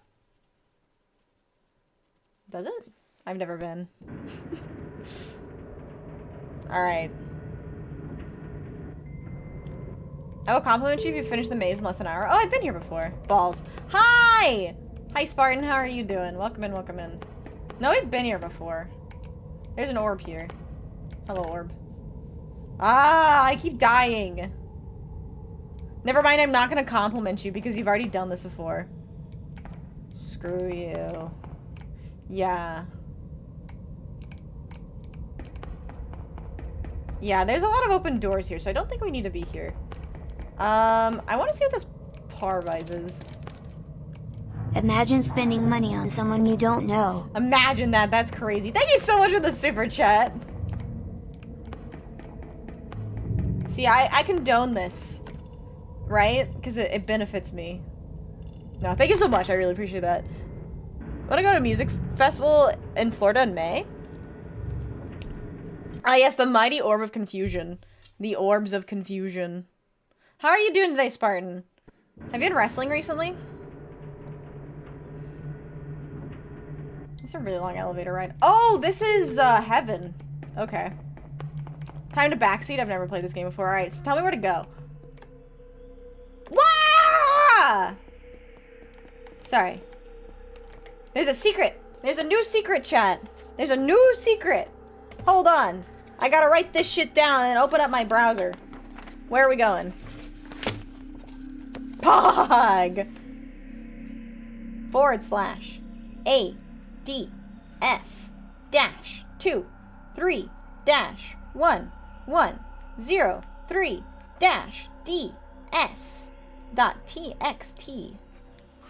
[SPEAKER 1] Does it? I've never been. Alright. I will compliment you if you finish the maze in less than an hour. Oh, I've been here before. Balls. Hi! Hi, Spartan. How are you doing? Welcome in, welcome in. No, we've been here before. There's an orb here. Hello, orb. Ah, I keep dying. Never mind, I'm not gonna compliment you because you've already done this before. Screw you. Yeah. Yeah, there's a lot of open doors here, so I don't think we need to be here. I want to see what this 𝖕𝖊𝖓 is.
[SPEAKER 2] Imagine spending money on someone you don't know.
[SPEAKER 1] Imagine that. That's crazy. Thank you so much for the super chat. See, I condone this. Right? Because it benefits me. No, thank you so much. I really appreciate that. Want to go to a music festival in Florida in May? Ah, yes, the mighty orb of confusion. The orbs of confusion. How are you doing today, Spartan? Have you been wrestling recently? It's a really long elevator ride. Oh, this is heaven. Okay. Time to backseat. I've never played this game before. Alright, so tell me where to go. Wah! Sorry. There's a secret. There's a new secret, chat. There's a new secret. Hold on. I gotta write this shit down and open up my browser. Where are we going? Pog! /A-D-F-2-3-1-1-0-3-DS.txt.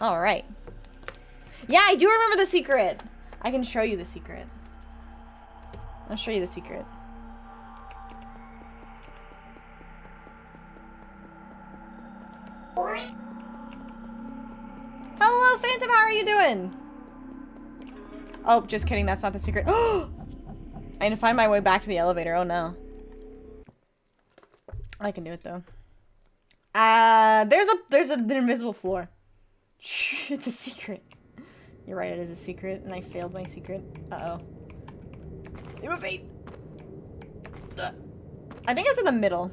[SPEAKER 1] Alright. Yeah, I do remember the secret. I can show you the secret. I'll show you the secret. Hello, Phantom, how are you doing? Oh, just kidding, that's not the secret. I need to find my way back to the elevator, oh no. I can do it though. There's an invisible floor. It's a secret. You're right, it is a secret, and I failed my secret. Uh-oh. You evade! I think it's in the middle.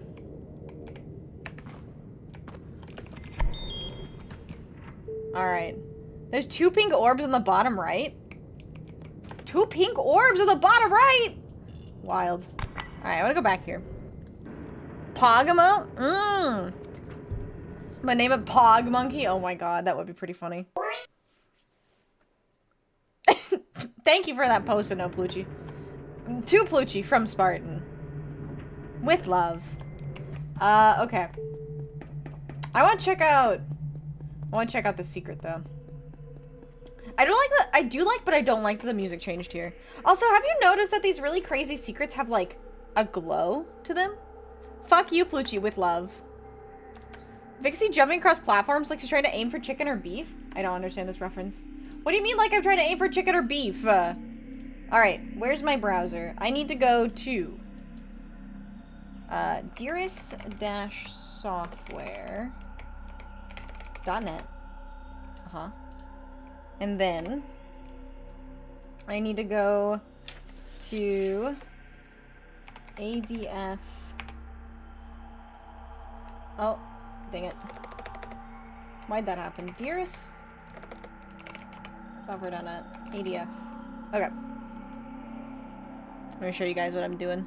[SPEAKER 1] Alright. There's 2 pink orbs on the bottom right. 2 pink orbs on the bottom right! Wild. Alright, I wanna go back here. Pogamo? Mmm. My name it Pog Monkey? Oh my god, that would be pretty funny. Thank you for that post, no Plucci. To Plucci from Spartan. With love. Okay. I want to check out the secret though. I do like, but I don't like that the music changed here. Also, have you noticed that these really crazy secrets have like a glow to them? Fuck you, Plucci, with love. Vixie jumping across platforms like she's trying to aim for chicken or beef? I don't understand this reference. What do you mean like I'm trying to aim for chicken or beef? Alright, where's my browser? I need to go to 𝖍𝖆𝖊𝖓.net. And then I need to go to ADF. Oh, dang it. Why'd that happen? Dearest software.net. ADF. Okay. I'm gonna show you guys what I'm doing.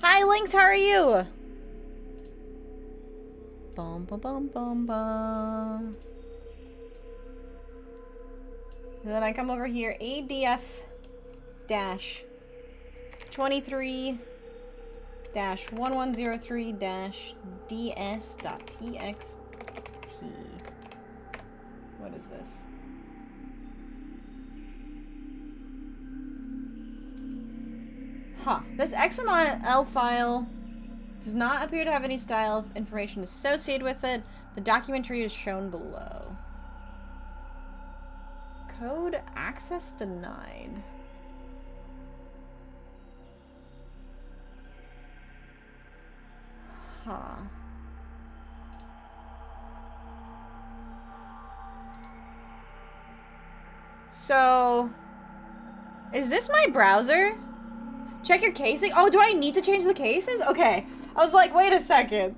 [SPEAKER 1] Hi, Lynx, how are you? Bum bum bum bum bum. And then I come over here, ADF-1103-DS.txt. What is this? Huh. This XML file does not appear to have any style information associated with it. The documentary is shown below. Code access denied. Huh. So, is this my browser? Check your casing. Oh, do I need to change the cases? Okay. I was like, wait a second.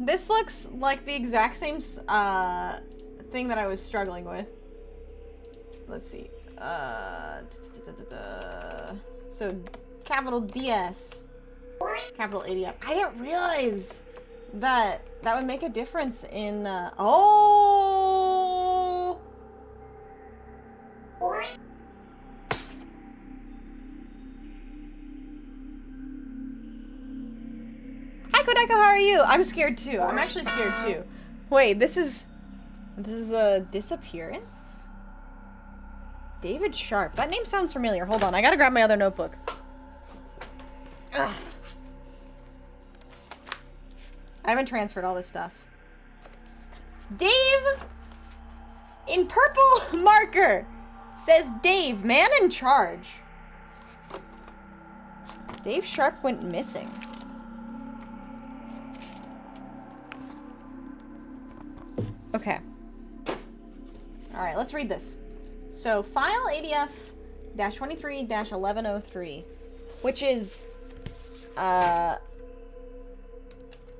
[SPEAKER 1] This looks like the exact same thing that I was struggling with. Let's see. So, capital DS. Capital ADF. I didn't realize that that would make a difference in, oh! Kaneko, how are you? I'm scared too. I'm actually scared too. Wait, this is a disappearance? 𝖍𝖆𝖙. That name sounds familiar. Hold on, I gotta grab my other notebook. Ugh. I haven't transferred all this stuff. Dave in purple marker says Dave, man in charge. 𝖍𝖆𝖙 went missing. Okay. Alright, let's read this. So, file ADF-23-1103, which is,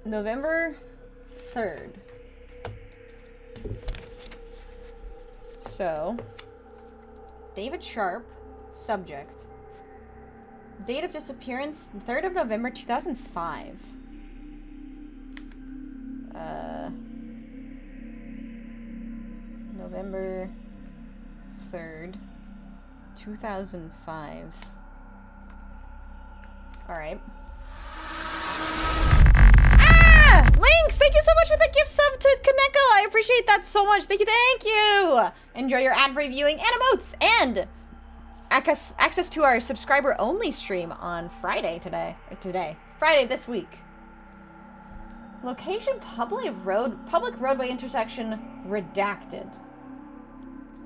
[SPEAKER 1] November 3rd. So, 𝖍𝖆𝖙, subject. Date of disappearance, 3rd of November, 2005. November 3rd, 2005. Alright. Ah! Lynx, thank you so much for the gift sub to Kaneko. I appreciate that so much. Thank you, thank you. Enjoy your ad-free viewing and emotes and access to our subscriber-only stream on Friday Friday this week. Location public roadway intersection redacted.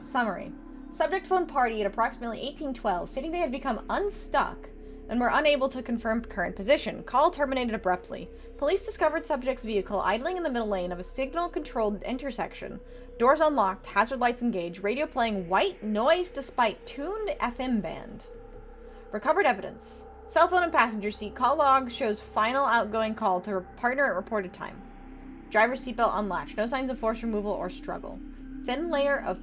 [SPEAKER 1] Summary. Subject phone party at approximately 1812, stating they had become unstuck and were unable to confirm current position. Call terminated abruptly. Police discovered subject's vehicle idling in the middle lane of a signal-controlled intersection. Doors unlocked, hazard lights engaged, radio playing white noise despite tuned FM band. Recovered evidence. Cell phone and passenger seat. Call log shows final outgoing call to partner at reported time. Driver's seatbelt unlatched. No signs of force removal or struggle. Thin layer of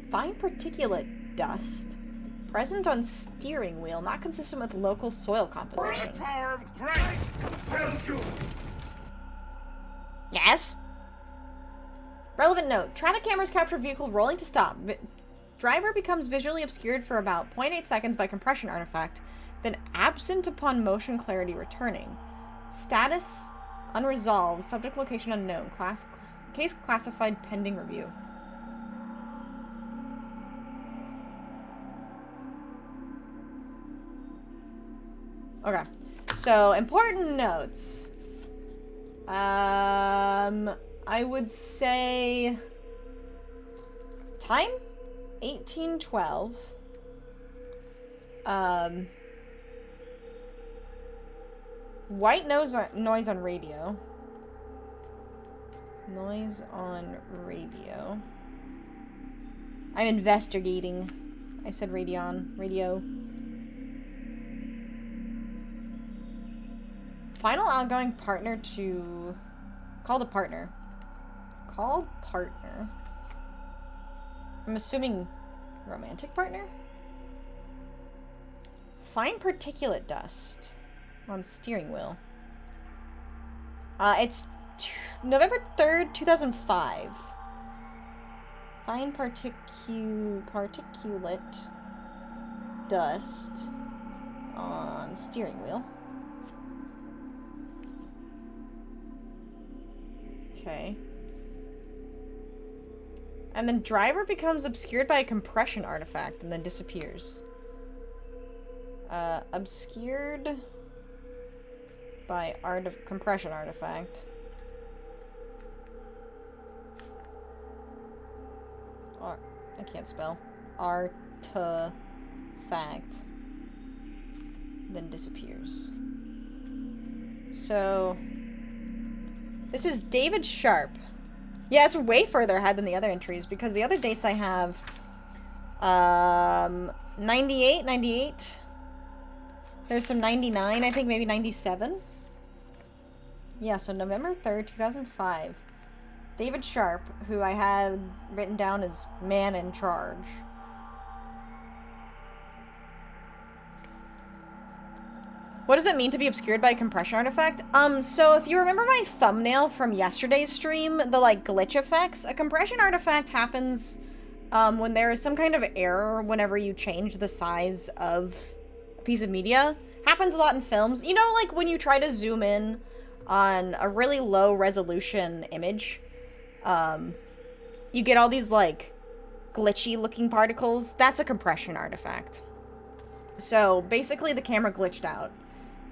[SPEAKER 1] fine particulate dust present on steering wheel, not consistent with local soil composition. Yes? Relevant note. Traffic cameras capture vehicle rolling to stop. Driver becomes visually obscured for about 0.8 seconds by compression artifact, then absent upon motion clarity returning. Status unresolved. Subject location unknown. Case classified pending review. Okay, so important notes. I would say time 1812. White noise on radio. Noise on radio. I'm investigating. I said radio. Final outgoing partner to... Called a partner. Called partner. I'm assuming romantic partner? Fine particulate dust on steering wheel. It's November 3rd, 2005. Fine particulate dust on steering wheel. Okay. And then driver becomes obscured by a compression artifact and then disappears. Obscured by compression artifact. I can't spell. Artifact. Then disappears. So... This is 𝖍𝖆𝖙. Yeah, it's way further ahead than the other entries because the other dates I have 98. There's some 99, I think maybe 97. Yeah, so November 3rd, 2005. 𝖍𝖆𝖙, who I had written down as man in charge. What does it mean to be obscured by a compression artifact? So if you remember my thumbnail from yesterday's stream, the, like, glitch effects, a compression artifact happens, when there is some kind of error whenever you change the size of a piece of media. Happens a lot in films. You know, like, when you try to zoom in, on a really low resolution image, you get all these, like, glitchy looking particles. That's a compression artifact. So basically the camera glitched out,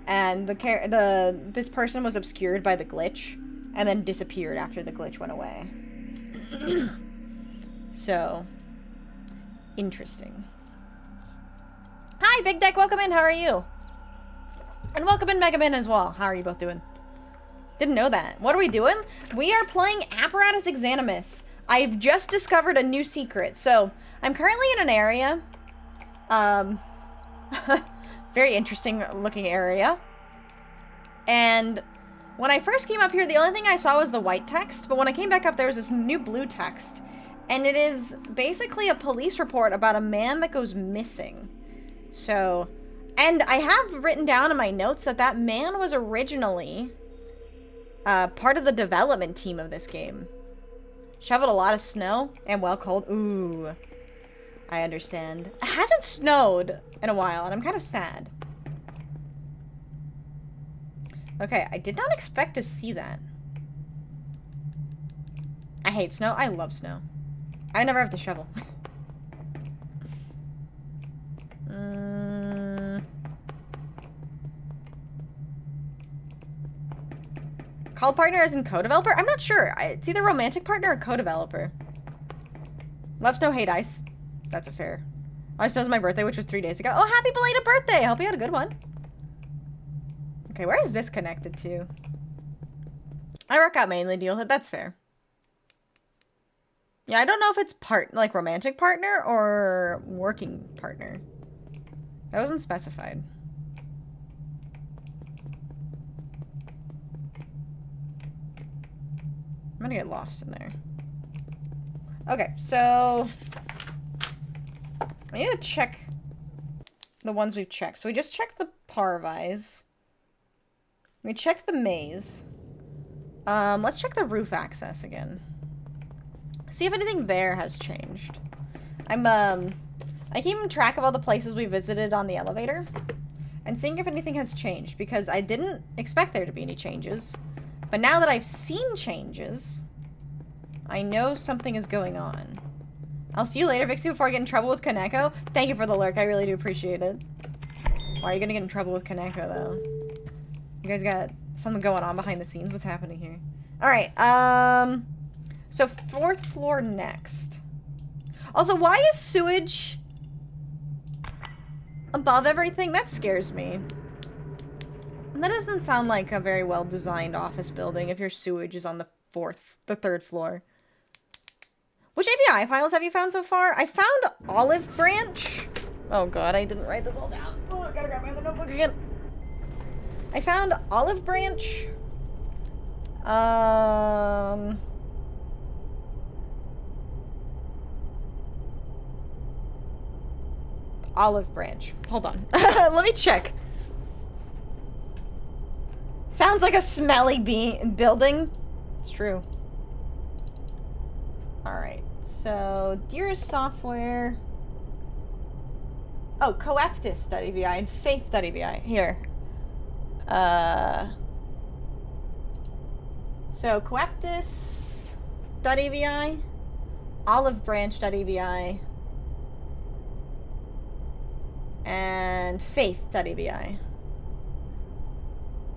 [SPEAKER 1] and this person was obscured by the glitch and then disappeared after the glitch went away. So interesting. Hi Big Deck, welcome in. How are you? And welcome in 𝖍𝖊𝖊 as well. How are you both doing? Didn't know that. What are we doing? We are playing Apparatus Exanimus. I've just discovered a new secret. So I'm currently in an area, very interesting looking area. And when I first came up here, the only thing I saw was the white text, but when I came back up, there was this new blue text. And it is basically a police report about a man that goes missing. So, and I have written down in my notes that that man was originally part of the development team of this game. Shoveled a lot of snow and well cold. Ooh, I understand. It hasn't snowed in a while, and I'm kind of sad. Okay, I did not expect to see that. I hate snow. I love snow. I never have to shovel. Call partner as in co-developer? I'm not sure. It's either romantic partner or co-developer. Love snow, hate ice. That's a fair. Oh, it was my birthday, which was 3 days ago. Oh, happy belated birthday! I hope you had a good one. Okay, where is this connected to? I work out mainly deal. That's fair. Yeah, I don't know if it's like romantic partner or working partner. That wasn't specified. I'm gonna get lost in there. Okay, so I need to check the ones we've checked. So we just checked the parvis. We checked the maze. Let's check the roof access again. See if anything there has changed. I keep track of all the places we visited on the elevator and seeing if anything has changed, because I didn't expect there to be any changes. But now that I've seen changes, I know something is going on. I'll see you later, Vixie, before I get in trouble with Kaneko. Thank you for the lurk. I really do appreciate it. Why are you gonna get in trouble with Kaneko, though? You guys got something going on behind the scenes? What's happening here? Alright, so 4th floor next. Also, why is sewage above everything? That scares me. That doesn't sound like a very well-designed office building if your sewage is on the 3rd floor. Which API files have you found so far? I found 𝖊𝖊𝖓. Oh god, I didn't write this all down. Oh, I gotta grab my other notebook again. I found 𝖊𝖊𝖓. 𝖊𝖊𝖓. Hold on. Let me check. Sounds like a smelly building. It's true. Alright, so dearest software. Oh, 𝖕𝖆𝖙.𝖊𝖊𝖓 and 𝖕𝖆𝖙.𝖊𝖊𝖓. Here. So 𝖕𝖆𝖙.𝖊𝖓, 𝖊𝖊𝑏ranch.𝖊𝖊𝖓, and 𝖕𝖆𝖙.𝖊𝖊𝖓.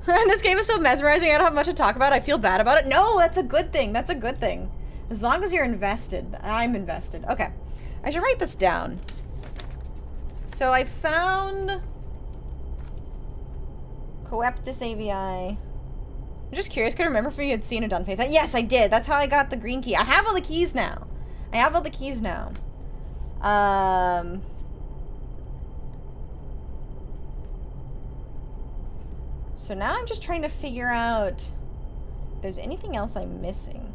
[SPEAKER 1] This game is so mesmerizing, I don't have much to talk about. I feel bad about it. No, that's a good thing. That's a good thing. As long as you're invested. I'm invested. Okay. I should write this down. So I found 𝖕𝖆𝖙.𝖊𝖓. I'm just curious. Could remember if we had seen or done 𝖕𝖆𝖙. Yes, I did. That's how I got the green key. I have all the keys now. I have all the keys now. So now I'm just trying to figure out if there's anything else I'm missing.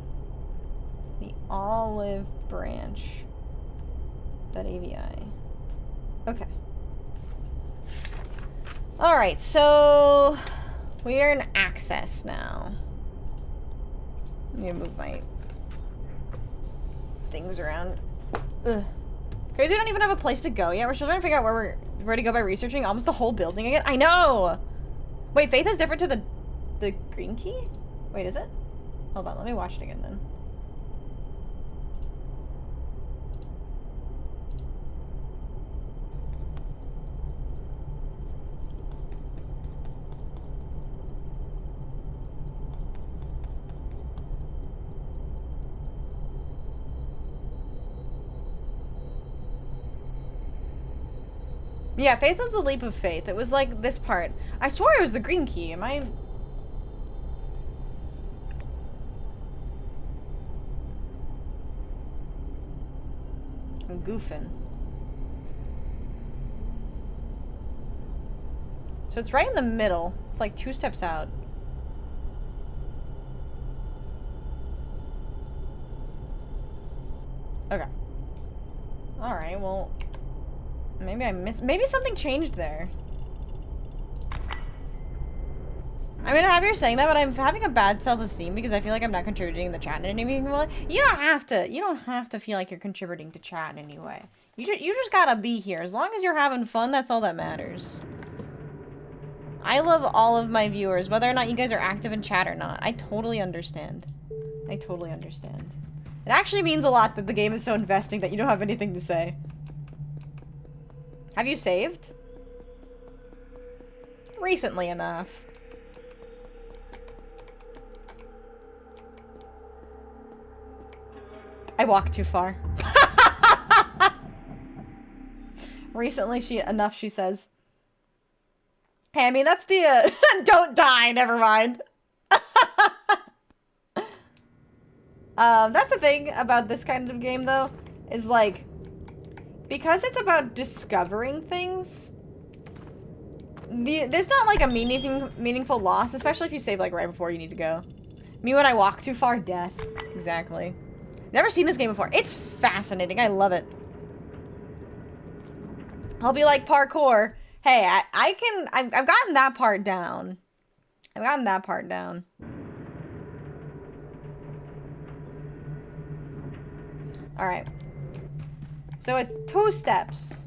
[SPEAKER 1] The 𝖊𝖊𝑏ranch.𝖊𝖓. Okay. Alright, so we are in access now. Let me move my things around. Ugh. Crazy, we don't even have a place to go yet. We're still trying to figure out where to go by researching almost the whole building again. I know! Wait, 𝖕𝖆 is different to the green key? Wait, is it? Hold on, let me watch it again then. Yeah, faith was a leap of faith. It was like this part. I swore it was the green key. Am I... I'm goofing. So it's right in the middle. It's like 2 steps out. Okay. Alright, well... Maybe I missed... Maybe something changed there. I mean, I'm happy you're saying that, but I'm having a bad self-esteem because I feel like I'm not contributing to the chat in any way. You don't have to feel like you're contributing to chat in any way. You just gotta be here. As long as you're having fun, that's all that matters. I love all of my viewers, whether or not you guys are active in chat or not. I totally understand. I totally understand. It actually means a lot that the game is so investing that you don't have anything to say. Have you saved? Recently enough. I walked too far. Recently enough, she says. Hey, I mean, that's the, don't die, never mind. That's the thing about this kind of game, though, is like, because it's about discovering things, there's not like a meaningful loss, especially if you save like right before you need to go. Me when I walk too far, death. Exactly. Never seen this game before. It's fascinating. I love it. I'll be like parkour. Hey, I've gotten that part down. I've gotten that part down. All right. So it's 2 steps.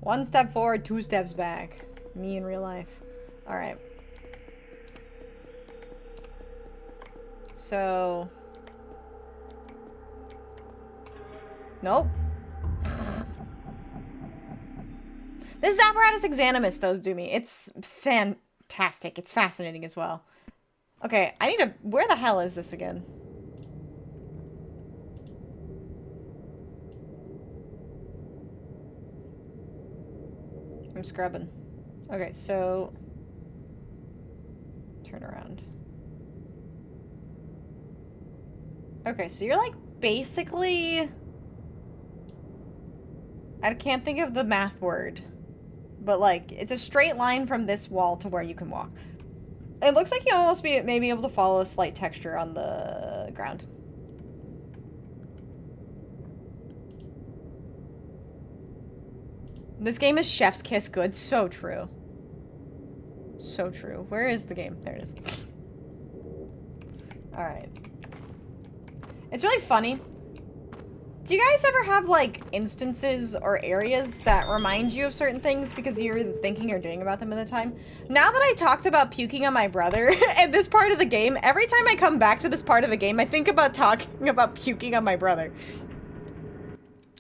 [SPEAKER 1] 1 step forward, 2 steps back. Me in real life. All right. So... Nope. This is Apparatus Exanimus, those do me. It's fantastic. It's fascinating as well. Okay, I need to... Where the hell is this again? I'm scrubbing. Okay, so... Turn around. Okay, so you're like basically... I can't think of the math word. But like, it's a straight line from this wall to where you can walk. It looks like you almost may be able to follow a slight texture on the ground. This game is chef's kiss good. So true. So true. Where is the game? There it is. Alright. It's really funny. Do you guys ever have, like, instances or areas that remind you of certain things because you're thinking or doing about them at the time? Now that I talked about puking on my brother at this part of the game, every time I come back to this part of the game, I think about talking about puking on my brother.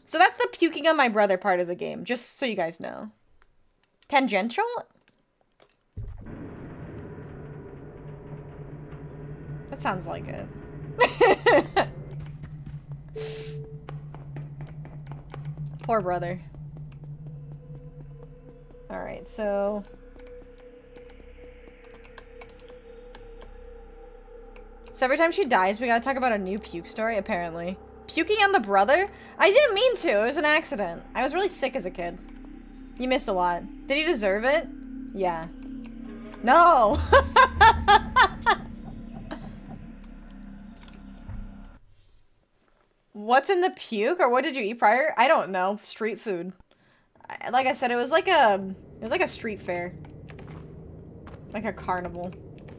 [SPEAKER 1] So that's the puking on my brother part of the game, just so you guys know. Tangential? That sounds like it. Poor brother. Alright, so... So every time she dies, we gotta talk about a new puke story, apparently. Puking on the brother? I didn't mean to. It was an accident. I was really sick as a kid. You missed a lot. Did he deserve it? Yeah. No! What's in the puke, or what did you eat prior? I don't know. Street food. Like I said, it was like a street fair. Like a carnival.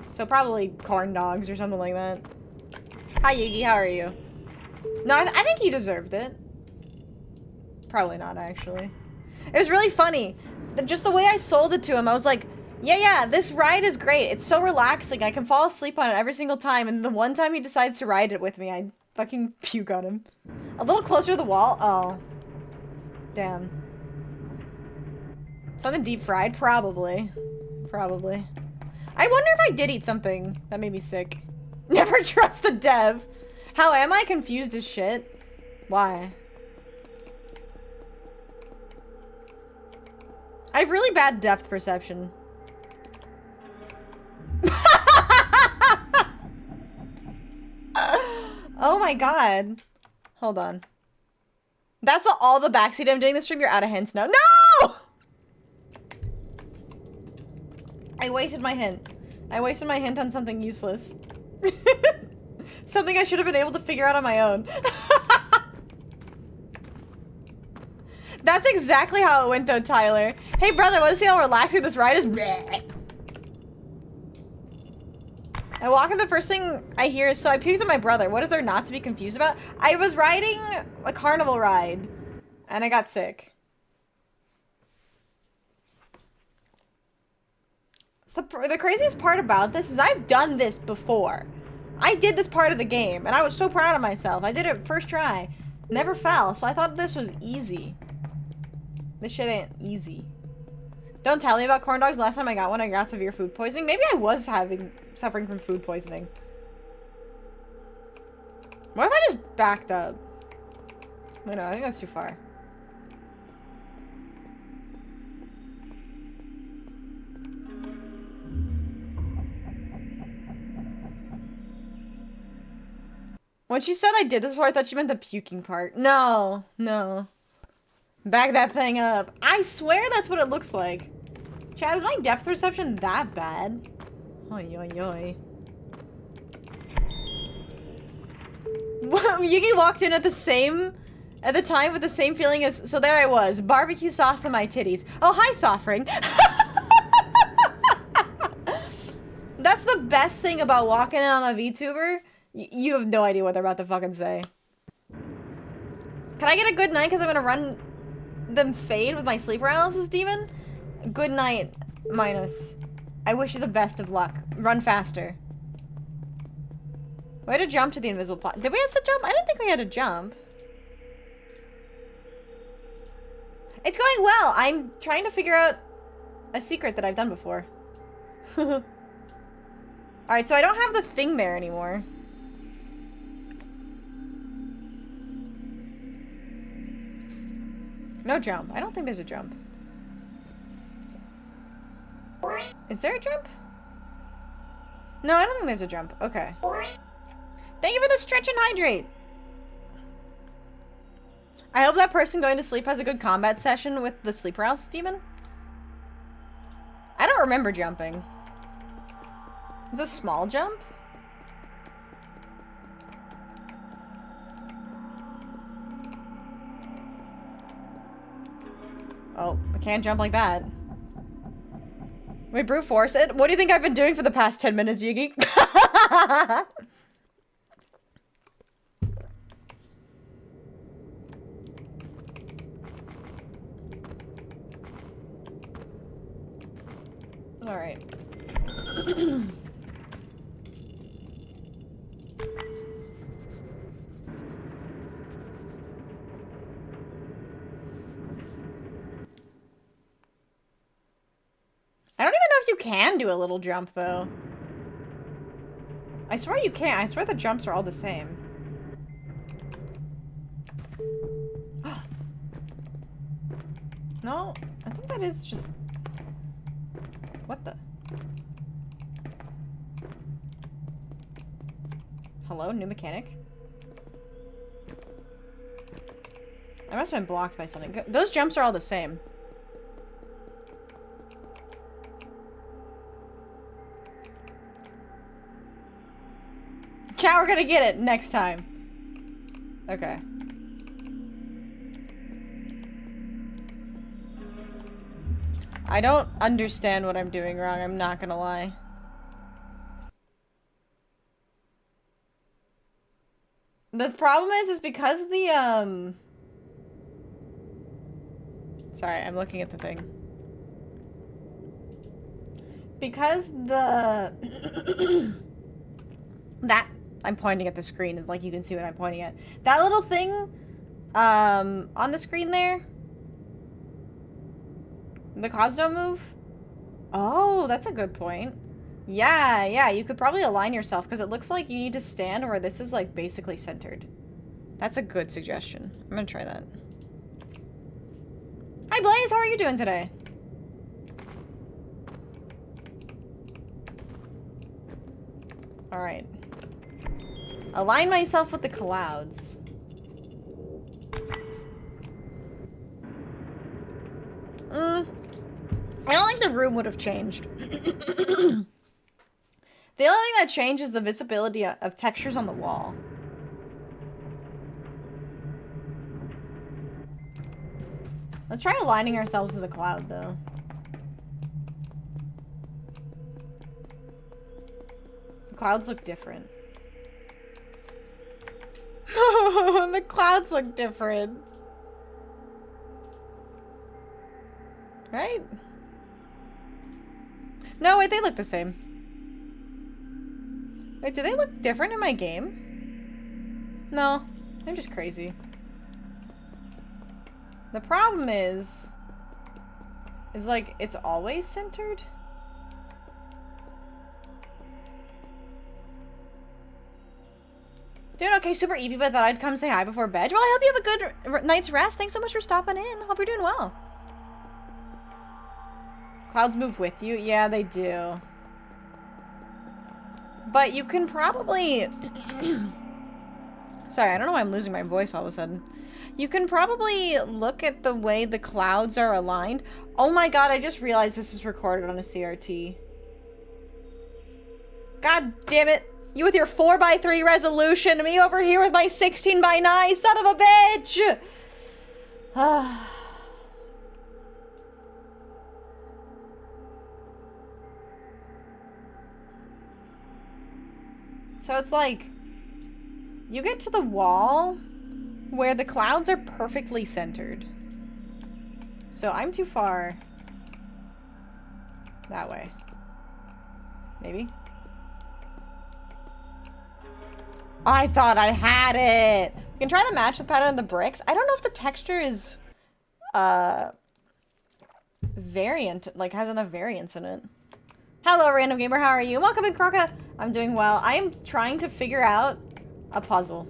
[SPEAKER 1] So probably corn dogs or something like that. Hi, Yiggy. How are you? No, I think he deserved it. Probably not, actually. It was really funny. Just the way I sold it to him, I was like, Yeah, this ride is great. It's so relaxing. I can fall asleep on it every single time, and the one time he decides to ride it with me, I fucking puke on him. A little closer to the wall? Oh. Damn. Something deep fried? Probably. Probably. I wonder if I did eat something that made me sick. Never trust the dev. How am I confused as shit? Why? I have really bad depth perception. Oh my god. Hold on. That's all the backseat I'm doing this stream. You're out of hints now. No! I wasted my hint. I wasted my hint on something useless. Something I should have been able to figure out on my own. That's exactly how it went though, Tyler. Hey brother, want to see how relaxing this ride is? I walk in, the first thing I hear is, so I puked at my brother. What is there not to be confused about? I was riding a carnival ride, and I got sick. The craziest part about this is I've done this before. I did this part of the game, and I was so proud of myself. I did it first try. Never fell, so I thought this was easy. This shit ain't easy. Don't tell me about corn dogs. Last time I got one, I got severe food poisoning. Maybe I was suffering from food poisoning. What if I just backed up? Wait, no, I think that's too far. When she said I did this before, I thought she meant the puking part. No, no. Back that thing up. I swear that's what it looks like. Chad, is my depth perception that bad? Oi, oi, oi. Yugi walked in at the time with the same feeling as, so there I was, barbecue sauce on my titties. Oh, hi, Soffring. That's the best thing about walking in on a VTuber. You have no idea what they're about to fucking say. Can I get a good night because I'm gonna run them fade with my sleep paralysis demon? Good night, Minus. I wish you the best of luck. Run faster. We had to jump to the invisible plot. Did we have to jump? I didn't think we had to jump. It's going well. I'm trying to figure out a secret that I've done before. Alright, so I don't have the thing there anymore. No jump. I don't think there's a jump. Is there a jump? No, I don't think there's a jump. Okay. Thank you for the stretch and hydrate. I hope that person going to sleep has a good combat session with the sleep paralysis demon. I don't remember jumping. It's a small jump? Oh, I can't jump like that. Wait, brute force it? What do you think I've been doing for the past 10 minutes, Yugi? Alright. I don't even know if you can do a little jump, though. I swear you can't. I swear the jumps are all the same. No, I think that is just... What the? Hello, new mechanic? I must have been blocked by something. Those jumps are all the same. Chat, we're gonna get it next time. Okay. I don't understand what I'm doing wrong, I'm not gonna lie. The problem is because the, Sorry, I'm looking at the thing. because the that I'm pointing at the screen is like you can see what I'm pointing at. That little thing on the screen there, the clouds don't move. Oh, that's a good point. Yeah, you could probably align yourself because it looks like you need to stand where this is like basically centered. That's a good suggestion. I'm gonna try that. Hi Blaze, how are you doing today? Alright. Align myself with the clouds. I don't think the room would have changed. The only thing that changed is the visibility of textures on the wall. Let's try aligning ourselves with the cloud, though. The clouds look different. The clouds look different. Right? No, wait, they look the same. Wait, do they look different in my game? No, I'm just crazy. The problem is like, it's always centered? Doing okay, super eepy, but thought I'd come say hi before bed. Well, I hope you have a good night's rest. Thanks so much for stopping in. Hope you're doing well. Clouds move with you? Yeah, they do. But you can probably... Sorry, I don't know why I'm losing my voice all of a sudden. You can probably look at the way the clouds are aligned. Oh my god, I just realized this is recorded on a CRT. God damn it. You with your 4:3 resolution, me over here with my 16:9, son of a bitch! So it's like, you get to the wall where the clouds are perfectly centered. So I'm too far that way. Maybe? I thought I had it! We can try to match the pattern of the bricks. I don't know if the texture is, variant, like has enough variance in it. Hello, Random Gamer, how are you? Welcome in, Croca! I'm doing well. I am trying to figure out a puzzle.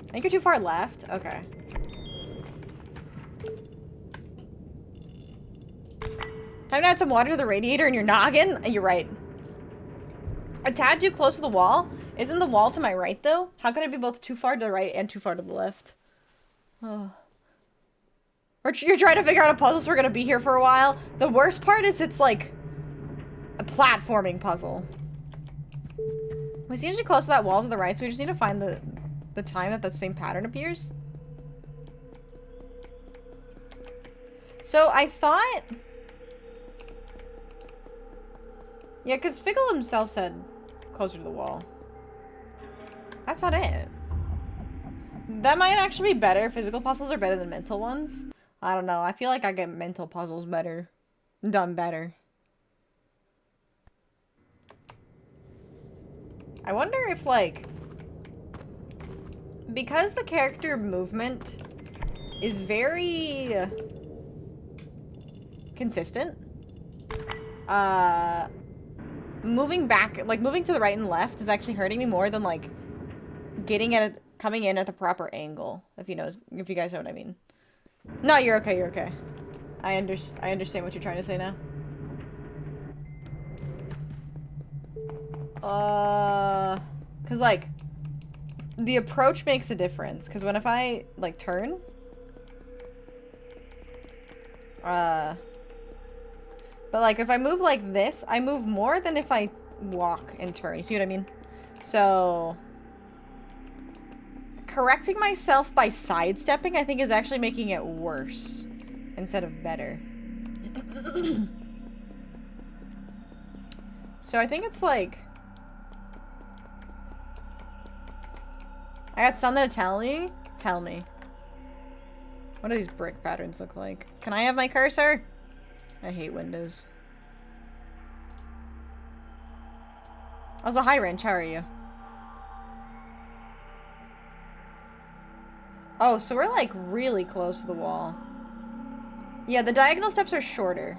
[SPEAKER 1] I think you're too far left. Okay. Time to add some water to the radiator in your noggin? You're right. A tad too close to the wall? Isn't the wall to my right, though? How can it be both too far to the right and too far to the left? Oh. You're trying to figure out a puzzle, so we're gonna be here for a while. The worst part is it's like a platforming puzzle. We seem to be close to that wall to the right, so we just need to find the time that that same pattern appears. So I thought... Yeah, because 𝖍𝖊𝖊 himself said closer to the wall. That's not it. That might actually be better. Physical puzzles are better than mental ones. I don't know. I feel like I get mental puzzles better. Done better. I wonder if, like... Because the character movement is very... consistent. Moving back, like, moving to the right and left is actually hurting me more than, like, getting at it, coming in at the proper angle, if you guys know what I mean. No, you're okay, you're okay. I understand what you're trying to say now. Cause, like, the approach makes a difference, cause if I, like, turn, but, like, if I move like this, I move more than if I walk and turn. You see what I mean? So... correcting myself by sidestepping, I think, is actually making it worse instead of better. So I think it's like... I got something to tell you? Tell me. What do these brick patterns look like? Can I have my cursor? I hate Windows. Also, hi, Wrench. How are you? Oh, so we're, like, really close to the wall. Yeah, the diagonal steps are shorter.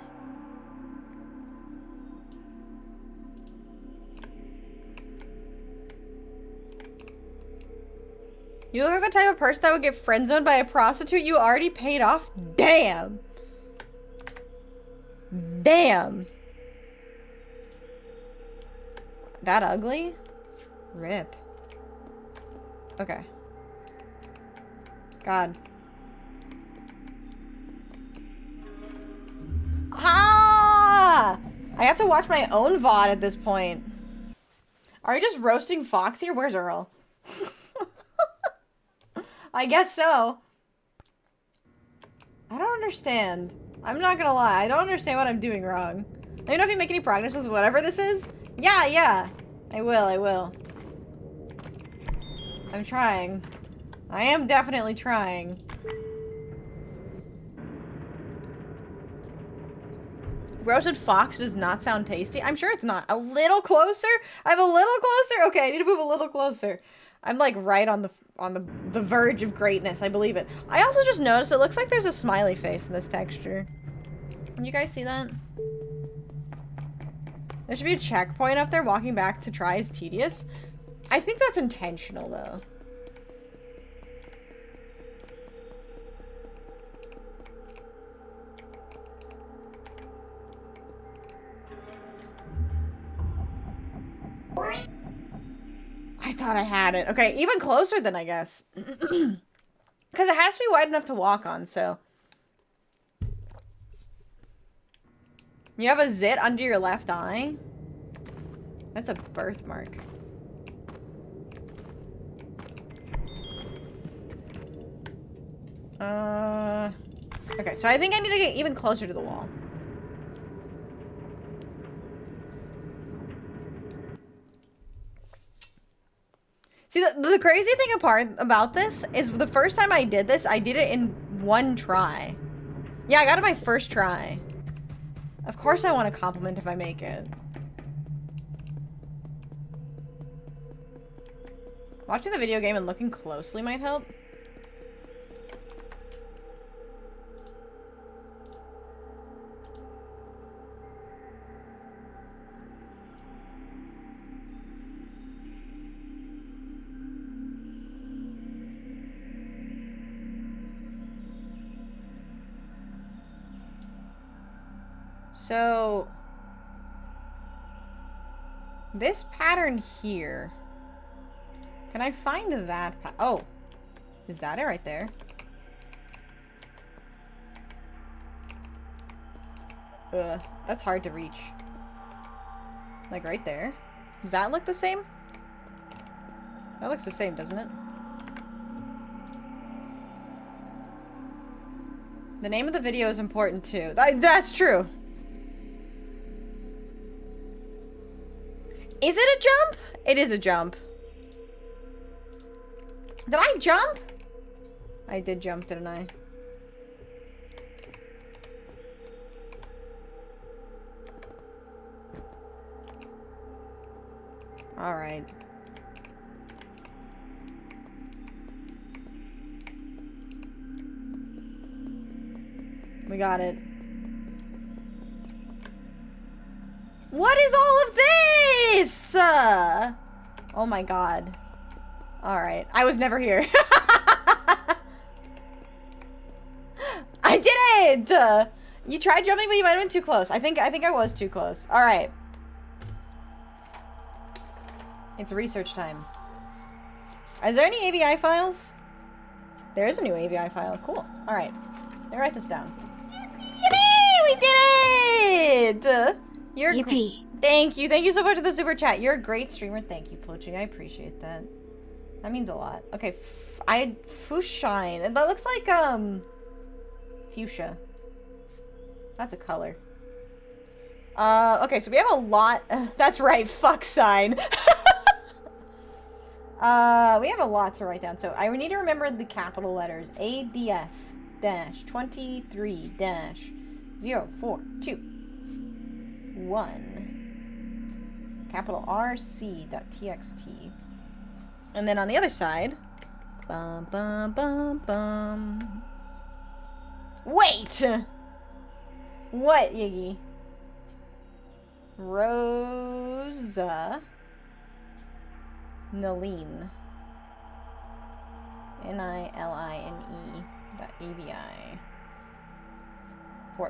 [SPEAKER 1] You look like the type of person that would get friend-zoned by a prostitute you already paid off? Damn! Damn! That ugly? Rip. Okay. God. Ah! I have to watch my own VOD at this point. Are you just roasting Foxy or where's Earl? I guess so. I don't understand. I'm not gonna lie. I don't understand what I'm doing wrong. Let me know if you make any progress with whatever this is. Yeah. I will. I'm trying. I am definitely trying. Roasted fox does not sound tasty. I'm sure it's not. A little closer? I'm a little closer? Okay, I need to move a little closer. I'm like right on the verge of greatness. I believe it. I also just noticed it looks like there's a smiley face in this texture. Can you guys see that? There should be a checkpoint up there. Walking back to try is tedious. I think that's intentional though. I thought I had it. Okay, even closer than I guess. Because it has to be wide enough to walk on, so. You have a zit under your left eye? That's a birthmark. Okay, so I think I need to get even closer to the wall. See, the crazy thing about this is the first time I did this, I did it in one try. Yeah, I got it my first try. Of course I want a compliment if I make it. Watching the video game and looking closely might help. So, this pattern here, can I find that? Oh, is that it right there? That's hard to reach. Like right there. Does that look the same? That looks the same, doesn't it? The name of the video is important too. That's true. Is it a jump? It is a jump. Did I jump? I did jump, didn't I? All right. We got it. What is all of this? Oh my god. Alright. I was never here. I did it! You tried jumping, but you might have been too close. I think I was too close. Alright. It's research time. Is there any AVI files? There is a new AVI file. Cool. Alright. Let me write this down. Yippee! We did it! You're
[SPEAKER 2] Yippee.
[SPEAKER 1] Thank you. Thank you so much for the super chat. You're a great streamer. Thank you, Pluchy. I appreciate that. That means a lot. Okay, Fushine. And that looks like, fuchsia. That's a color. Okay, so we have a lot. That's right, fuck sign. We have a lot to write down. So I need to remember the capital letters. ADF-23-0421. capital RC.txt. And then on the other side, bum, bum, bum, bum. Wait! What, Yiggy? 𝖍𝖆𝖊𝖓. NILINE. NILINE.AVI. /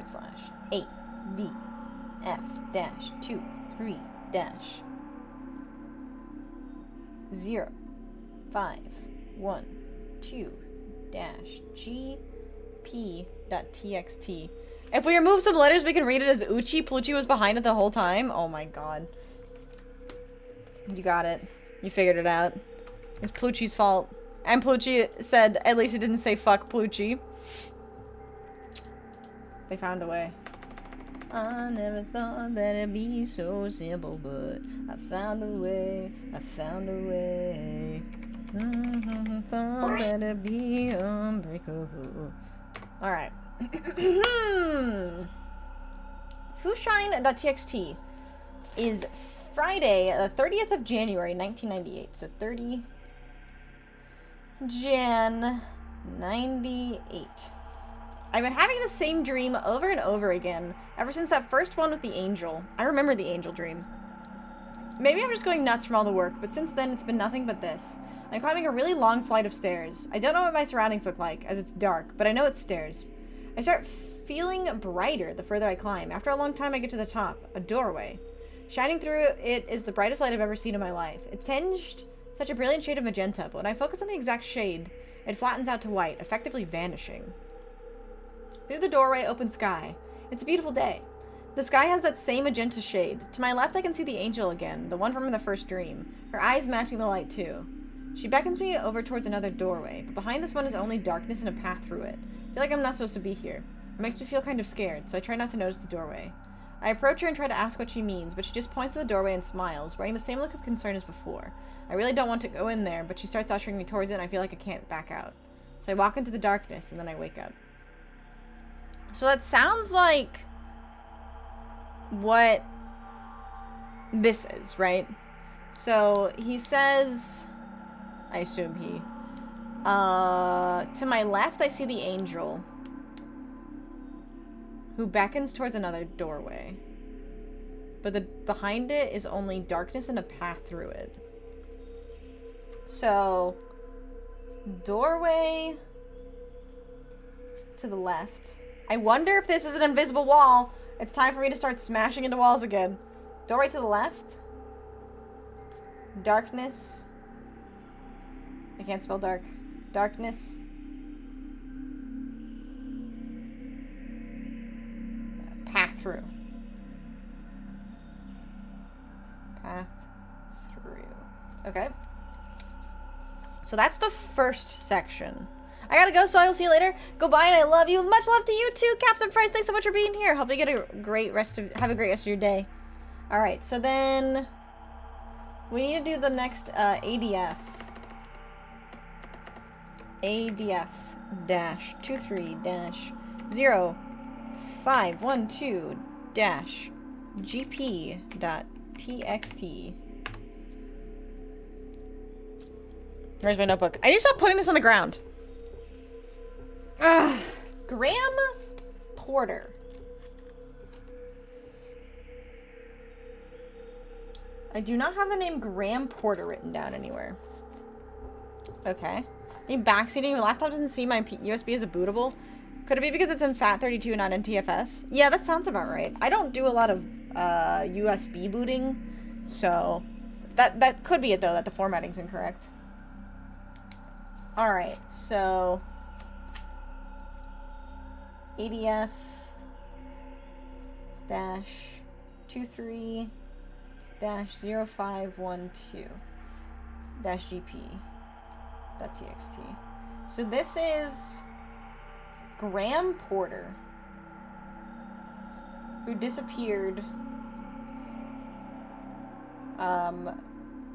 [SPEAKER 1] 8D-F-2-3-0-5-1-2-GP.txt. If we remove some letters, we can read it as Uchi. Pluchi was behind it the whole time. Oh my god. You got it. You figured it out. It's Pluchi's fault. And Pluchi said, at least he didn't say fuck Pluchi. They found a way. I never thought that it'd be so simple, but I found a way. I found a way. Thought that it'd be unbreakable. Alright. Fushine.txt is Friday, the 30th of January, 1998. So 30 Jan 98. I've been having the same dream over and over again ever since that first one with the angel. I remember the angel dream. Maybe I'm just going nuts from all the work, but since then it's been nothing but this. I'm climbing a really long flight of stairs. I don't know what my surroundings look like, as it's dark, but I know it's stairs. I start feeling brighter the further I climb. After a long time I get to the top, a doorway. Shining through it is the brightest light I've ever seen in my life. It tinged such a brilliant shade of magenta, but when I focus on the exact shade, it flattens out to white, effectively vanishing. Through the doorway, open sky. It's a beautiful day. The sky has that same magenta shade. To my left, I can see the angel again, the one from the first dream. Her eyes matching the light, too. She beckons me over towards another doorway, but behind this one is only darkness and a path through it. I feel like I'm not supposed to be here. It makes me feel kind of scared, so I try not to notice the doorway. I approach her and try to ask what she means, but she just points to the doorway and smiles, wearing the same look of concern as before. I really don't want to go in there, but she starts ushering me towards it and I feel like I can't back out. So I walk into the darkness and then I wake up. So that sounds like what this is, right? So he says, I assume he, to my left I see the angel who beckons towards another doorway. But behind it is only darkness and a path through it. So, doorway to the left. I wonder if this is an invisible wall. It's time for me to start smashing into walls again. Doorway to the left. Darkness. I can't spell dark. Darkness. Path through. Path through. Okay. So that's the first section. I gotta go, so I will see you later. Goodbye, and I love you. Much love to you too, Captain Price. Thanks so much for being here. Hope you get a great rest of your day. All right, so then we need to do the next ADF. ADF-23-0512-GP.txt. Where's my notebook? I need to stop putting this on the ground. Ugh. Graham Porter. I do not have the name Graham Porter written down anywhere. Okay. Name backseating. The laptop doesn't see my USB as a bootable. Could it be because it's in FAT32 and not NTFS? Yeah, that sounds about right. I don't do a lot of USB booting, so that could be it though, that the formatting's incorrect. Alright, so ADF-23-0512-GP.txt. So this is Graham Porter, who disappeared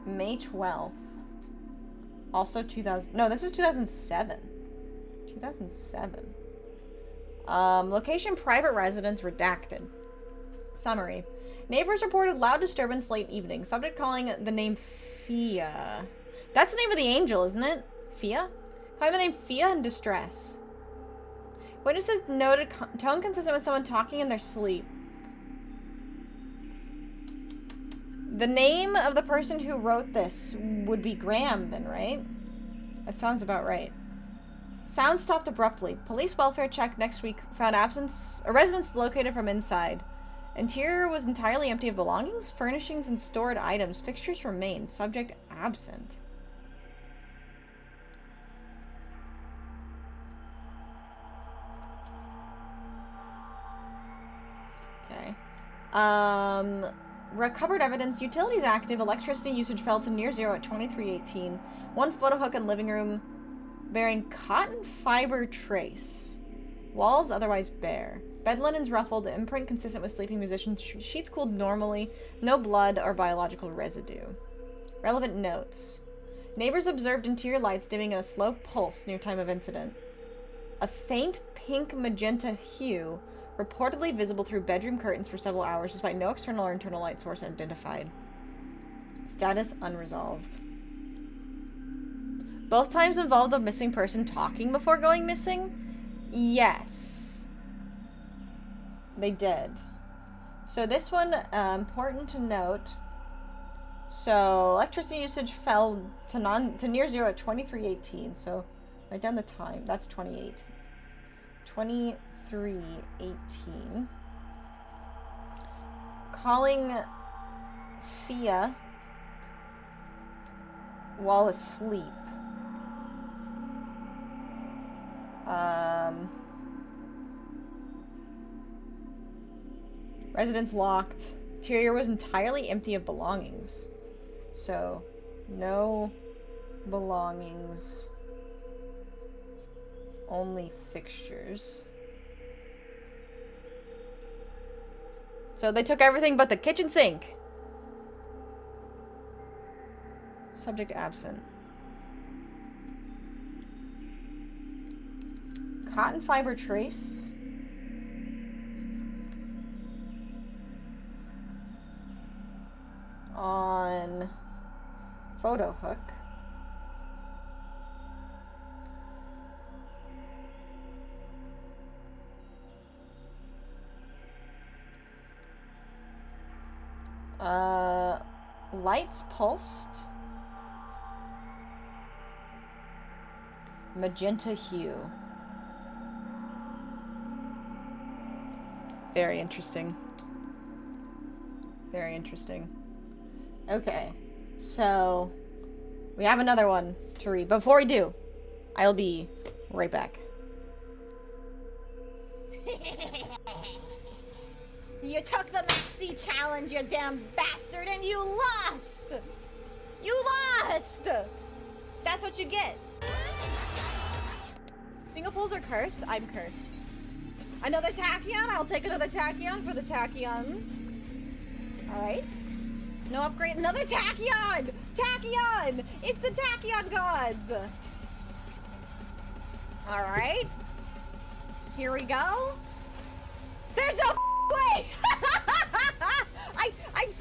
[SPEAKER 1] May 12th. Also 2000. No, this is 2007. 2007. Location: private residence redacted. Summary. Neighbors reported loud disturbance late evening. Subject calling the name 𝖉𝖊𝖊. That's the name of the angel, isn't it? 𝖉𝖊𝖊? Calling the name 𝖉𝖊𝖊 in distress. Witnesses noted tone consistent with someone talking in their sleep. The name of the person who wrote this would be Graham then, right? That sounds about right. Sound stopped abruptly. Police welfare check next week found a residence located from inside. Interior was entirely empty of belongings, furnishings, and stored items. Fixtures remained. Subject absent. Okay. Recovered evidence. Utilities active. Electricity usage fell to near zero at 23:18. One photo hook in living room bearing cotton fiber trace. Walls otherwise bare. Bed linens ruffled. Imprint consistent with sleeping musicians. Sheets cooled normally. No blood or biological residue. Relevant notes. Neighbors observed interior lights dimming at a slow pulse near time of incident. A faint pink magenta hue reportedly visible through bedroom curtains for several hours despite no external or internal light source identified. Status unresolved. Both times involved a missing person talking before going missing? Yes. They did. So this one, important to note. So electricity usage fell to near zero at 23:18. So write down the time. That's 28. 23:18. Calling 𝖉𝖊𝖊 while asleep. Residence locked. Interior was entirely empty of belongings. So, no belongings. Only fixtures. So they took everything but the kitchen sink. Subject absent. Cotton fiber trace. On photo hook. Lights pulsed. Magenta hue. Very interesting. Very interesting. Okay, so we have another one to read. Before we do, I'll be right back. You took the Maxi challenge, you damn bastard, and you lost! You lost! That's what you get. Single pools are cursed? I'm cursed. Another tachyon? I'll take another tachyon for the tachyons. Alright. No upgrade. Another tachyon! Tachyon! It's the tachyon gods! Alright. Here we go. There's no way!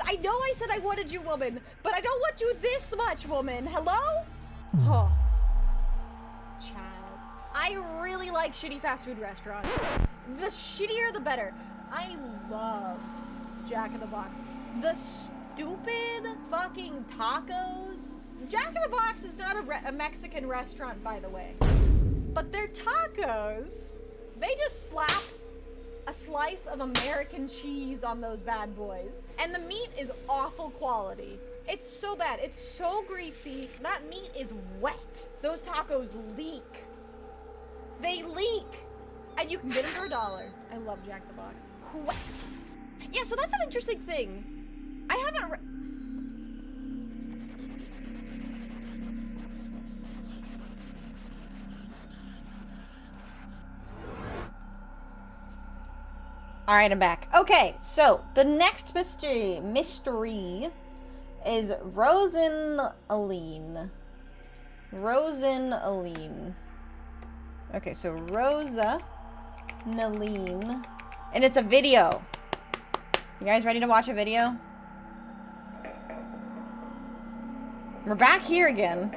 [SPEAKER 1] I know I said I wanted you, woman, but I don't want you this much, woman. Hello? Oh. Child. I really like shitty fast food restaurants. The shittier, the better. I love Jack in the Box. The stupid fucking tacos. Jack in the Box is not a Mexican restaurant, by the way. But their tacos, they just slap a slice of American cheese on those bad boys. And the meat is awful quality. It's so bad. It's so greasy. That meat is wet. Those tacos leak. They leak. And you can get them for $1. I love Jack in the Box. Wet. Yeah, so that's an interesting thing. I haven't Alright, I'm back. Okay, so the next mystery is 𝖍𝖆𝖊𝖓. 𝖍𝖆𝖊𝖓. Okay, so 𝖍𝖆𝖊𝖓. And it's a video. You guys ready to watch a video? We're back here again.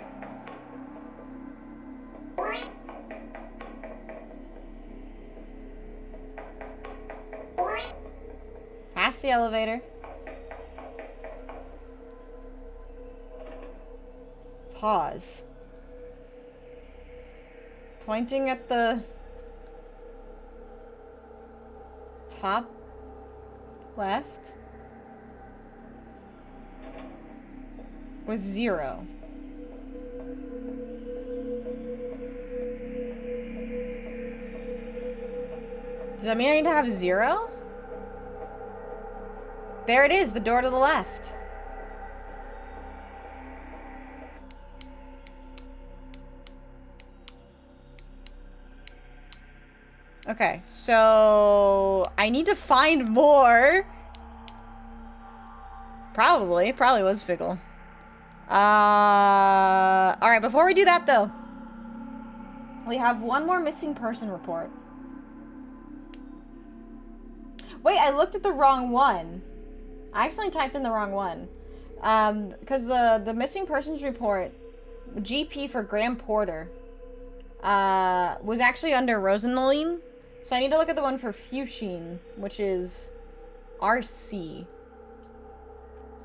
[SPEAKER 1] Past the elevator. Pause. Pointing at the top left with 0. Does that mean I need to have 0? There it is, the door to the left. Okay, so I need to find more. Probably was fickle. Alright, before we do that though, we have one more missing person report. Wait, I looked at the wrong one. I accidentally typed in the wrong one. Because the missing persons report, GP for Graham Porter, was actually under 𝖍𝖕𝖊𝖓. So I need to look at the one for 𝖉𝖕𝖊𝖓, which is RC.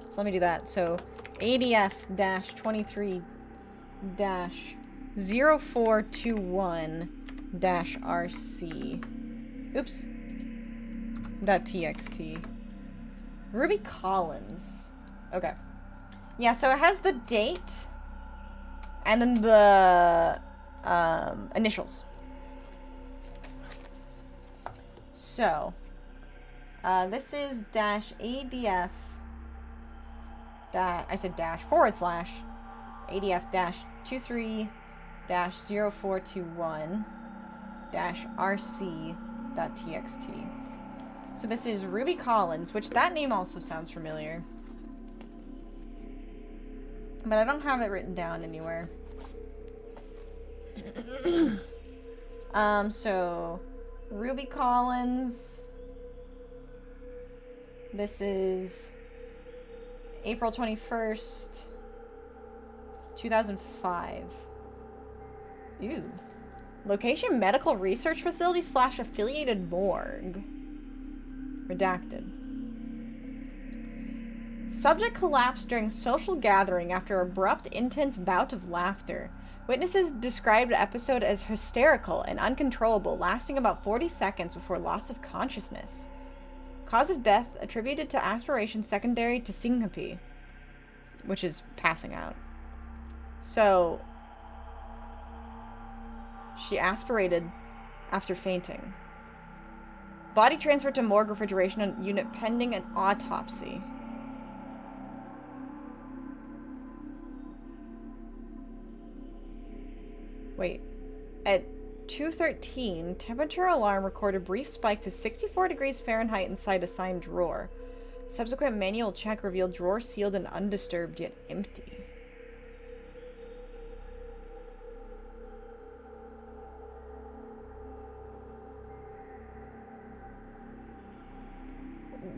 [SPEAKER 1] So let me do that. So ADF-23-0421-RC. Oops. .txt. Ruby Collins. Okay. Yeah, so it has the date and then the initials. So, this is -ADF I said dash / ADF-23-0421-RC.txt. So this is Ruby Collins, which that name also sounds familiar. But I don't have it written down anywhere. So Ruby Collins. This is April 21st, 2005. Ew. Location: medical research facility / affiliated morgue. Redacted. Subject collapsed during social gathering after abrupt, intense bout of laughter. Witnesses described the episode as hysterical and uncontrollable, lasting about 40 seconds before loss of consciousness. Cause of death attributed to aspiration secondary to syncope, which is passing out. So, she aspirated after fainting. Body transferred to morgue refrigeration unit pending an autopsy. Wait. At 2:13, temperature alarm recorded brief spike to 64 degrees Fahrenheit inside assigned drawer. Subsequent manual check revealed drawer sealed and undisturbed yet empty.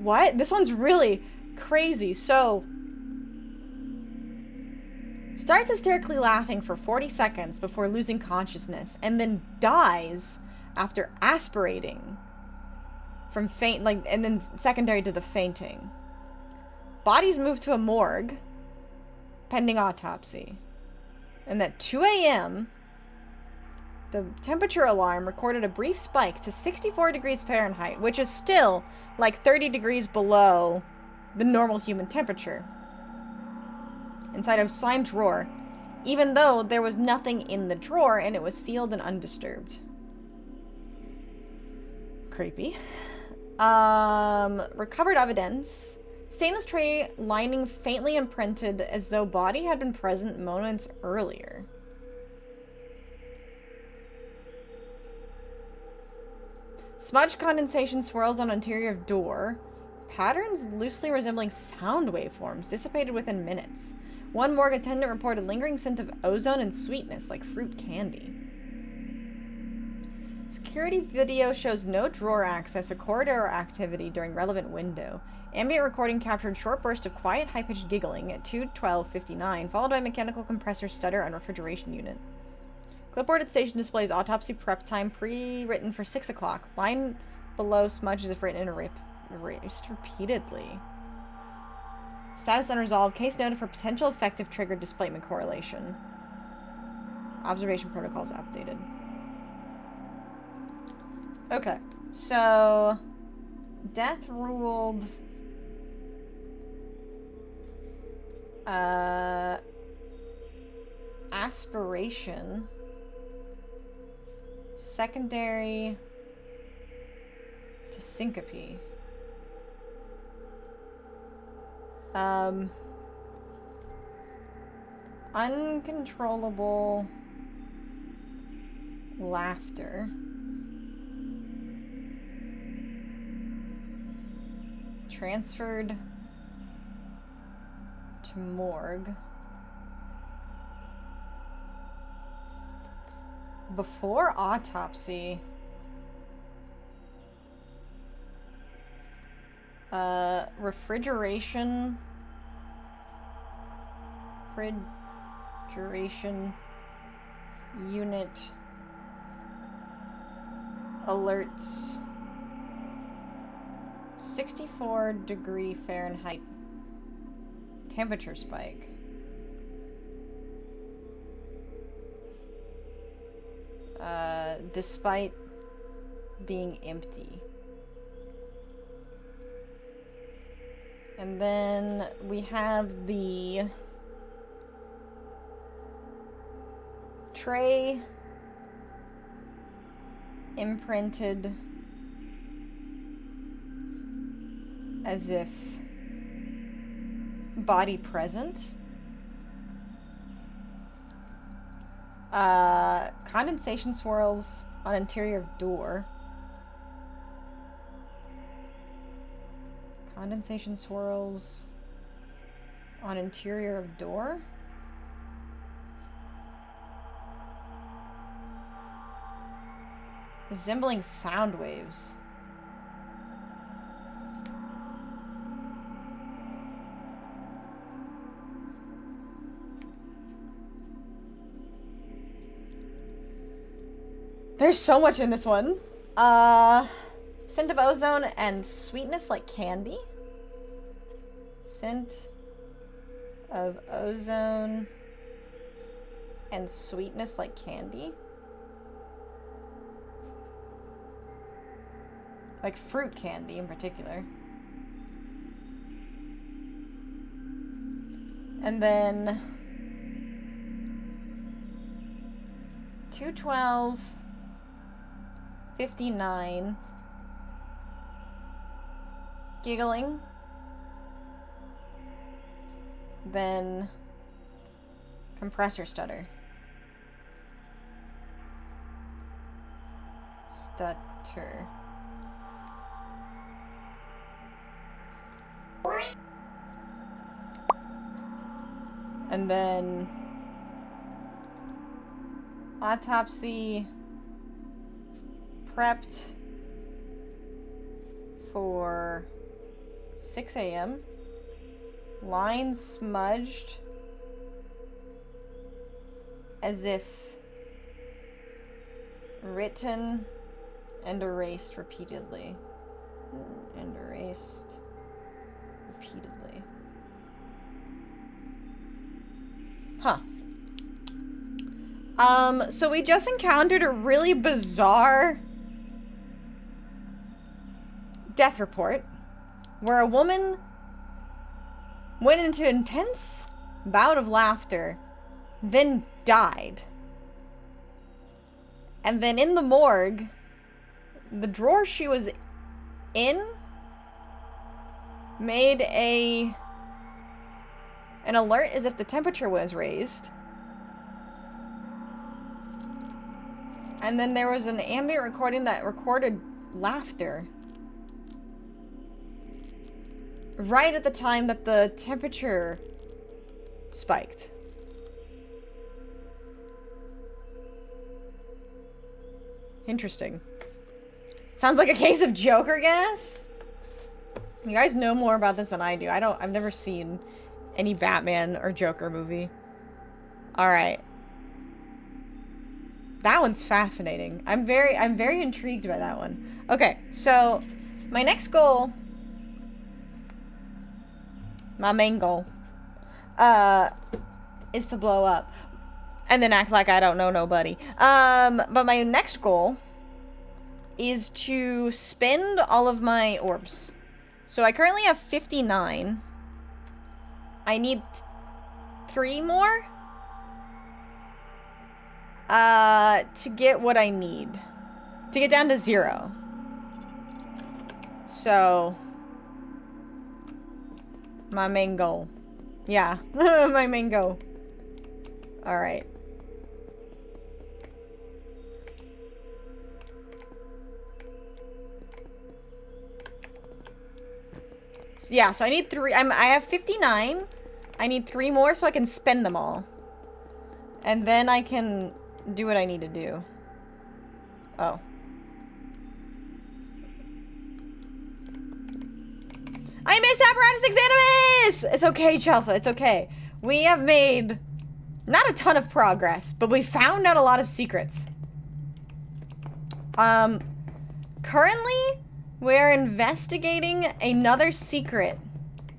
[SPEAKER 1] What? This one's really crazy. So, starts hysterically laughing for 40 seconds before losing consciousness, and then dies after aspirating from faint, and then secondary to the fainting. Body's moved to a morgue, pending autopsy. And at 2 a.m., the temperature alarm recorded a brief spike to 64 degrees Fahrenheit, which is still like 30 degrees below the normal human temperature, inside a signed drawer, even though there was nothing in the drawer and it was sealed and undisturbed. Creepy. Recovered evidence. Stainless tray lining faintly imprinted as though body had been present moments earlier. Smudge condensation swirls on interior of door. Patterns loosely resembling sound waveforms dissipated within minutes. One morgue attendant reported lingering scent of ozone and sweetness like fruit candy. Security video shows no drawer access or corridor activity during relevant window. Ambient recording captured short burst of quiet, high-pitched giggling at 2:12:59, followed by mechanical compressor stutter on refrigeration unit. Clipboard at station displays autopsy prep time pre-written for 6 o'clock. Line below smudges if written and erased repeatedly. Status unresolved. Case noted for potential effective triggered displacement correlation. Observation protocols updated. Okay, so death ruled aspiration, secondary to syncope. Uncontrollable laughter. Transferred to morgue. Before autopsy. Refrigeration unit alerts 64° Fahrenheit temperature spike. Despite being empty. And then we have the tray imprinted as if body present. Condensation swirls on interior of door. Condensation swirls on interior of door. Resembling sound waves. There's so much in this one. Scent of ozone and sweetness like candy. Scent of ozone and sweetness like candy. Like fruit candy in particular. And then 2:12:59 giggling. Then compressor stutter. Stutter. And then autopsy prepped for 6 a.m. Lines smudged as if written and erased repeatedly. And erased repeatedly. Huh. So we just encountered a really bizarre death report where a woman went into intense bout of laughter, then died. And then in the morgue, the drawer she was in made an alert as if the temperature was raised. And then there was an ambient recording that recorded laughter right at the time that the temperature spiked. Interesting. Sounds like a case of Joker gas. You guys know more about this than I do. I've never seen any Batman or Joker movie. Alright. That one's fascinating. I'm very intrigued by that one. Okay, so my next goal, my main goal, is to blow up. And then act like I don't know nobody. But my next goal is to spend all of my orbs. So I currently have 59. I need 3 more to get what I need. To get down to 0. So my main goal. Yeah, my main goal. Alright. Yeah, so I need 3. I have 59. I need 3 more so I can spend them all. And then I can do what I need to do. Oh. I missed Apparatus Exanimus! It's okay, Chelfa. It's okay. We have made not a ton of progress, but we found out a lot of secrets. Currently, we're investigating another secret.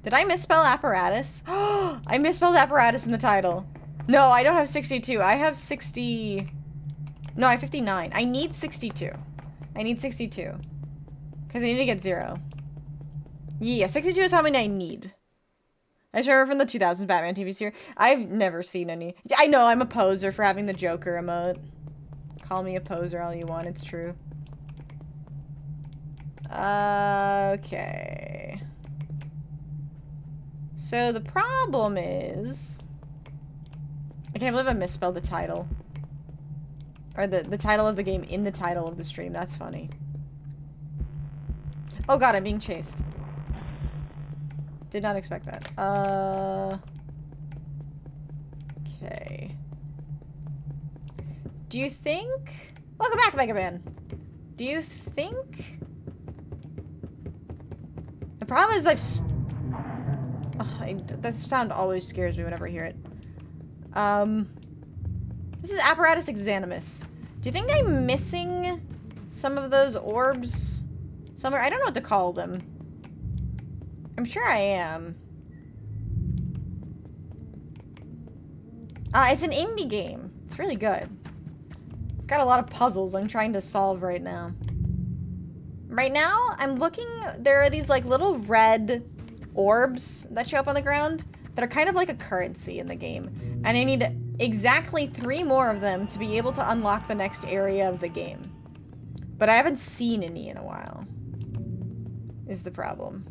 [SPEAKER 1] Did I misspell apparatus? I misspelled apparatus in the title. No, I don't have 62. I have 60... No, I have 59. I need 62. I need 62. Because I need to get 0. Yeah, 62 is how many I need. I just remember from the 2000s Batman TV series. I've never seen any. I know, I'm a poser for having the Joker emote. Call me a poser all you want, it's true. Okay. So the problem is... I can't believe I misspelled the title. Or the title of the game in the title of the stream. That's funny. Oh god, I'm being chased. Did not expect that. Okay. Do you think... Welcome back, 𝖍𝖊𝖊. Do you think... The problem is that sound always scares me whenever I hear it. This is Apparatus Exanimus. Do you think I'm missing some of those orbs somewhere? I don't know what to call them. I'm sure I am. It's an indie game. It's really good. It's got a lot of puzzles I'm trying to solve right now. Right now, I'm looking... There are these, like, little red orbs that show up on the ground that are kind of like a currency in the game. And I need exactly 3 more of them to be able to unlock the next area of the game. But I haven't seen any in a while. Is the problem.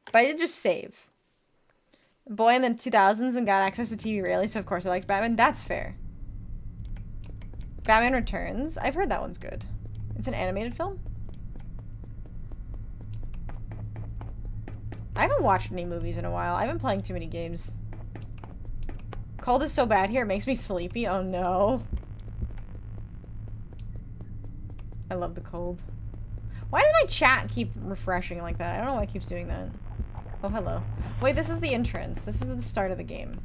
[SPEAKER 1] But I did just save. Boy in the 2000s and got access to 𝖍𝖆𝖊𝖓, so of course I liked Batman. That's fair. Batman Returns. I've heard that one's good. It's an animated film. I haven't watched any movies in a while. I've been playing too many games. Cold is so bad here, it makes me sleepy. Oh no. I love the cold. Why did my chat keep refreshing like that? I don't know why it keeps doing that. Oh, hello. Wait, this is the entrance. This is the start of the game.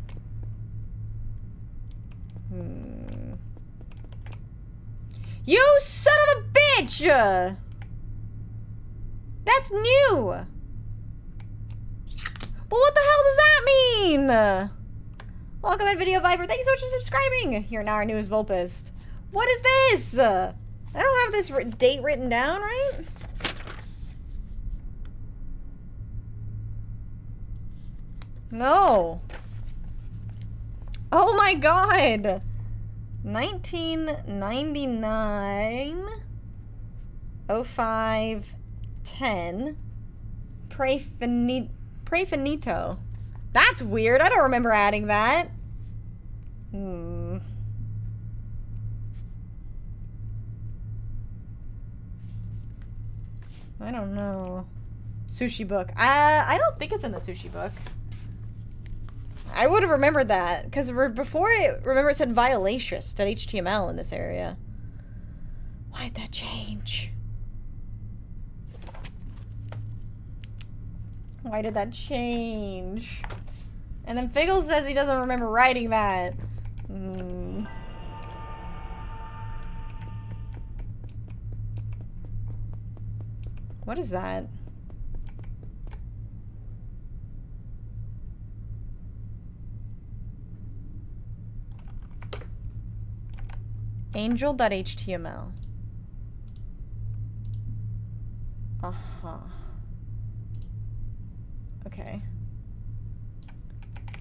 [SPEAKER 1] You son of a bitch! That's new! Well, what the hell does that mean? Welcome at 𝖍𝖆𝖊𝖓. Thank you so much for subscribing. You're now our newest Vulpist. What is this? I don't have this date written down, right? No. Oh my god. 1999 0510 Pray finito. That's weird. I don't remember adding that. I don't know. Sushi book. I don't think it's in the sushi book. I would have remembered that, because before it, remember it said violacious.html in this area. Why'd that change? Why did that change? And then 𝖕𝖊 says he doesn't remember writing that. What is that? 𝖐𝖕𝖊𝖓. Uh-huh. Okay.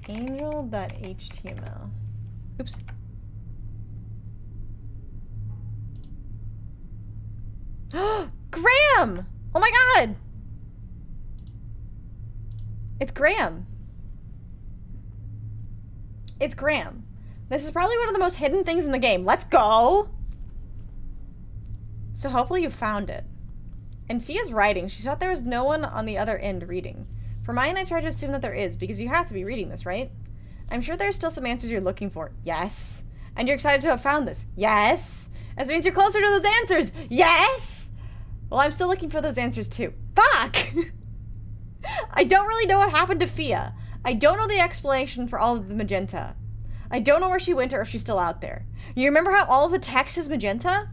[SPEAKER 1] 𝖐𝖕𝖊𝖓. Oops. Graham! Oh my god! It's Graham. It's Graham. This is probably one of the most hidden things in the game. Let's go! So hopefully you found it. And Fia's writing. She thought there was no one on the other end reading. For mine, I've tried to assume that there is, because you have to be reading this, right? I'm sure there's still some answers you're looking for. Yes. And you're excited to have found this. Yes. This means you're closer to those answers. Yes! Well, I'm still looking for those answers too. Fuck! I don't really know what happened to Fia. I don't know the explanation for all of the magenta. I don't know where she went or if she's still out there. You remember how all of the text is magenta?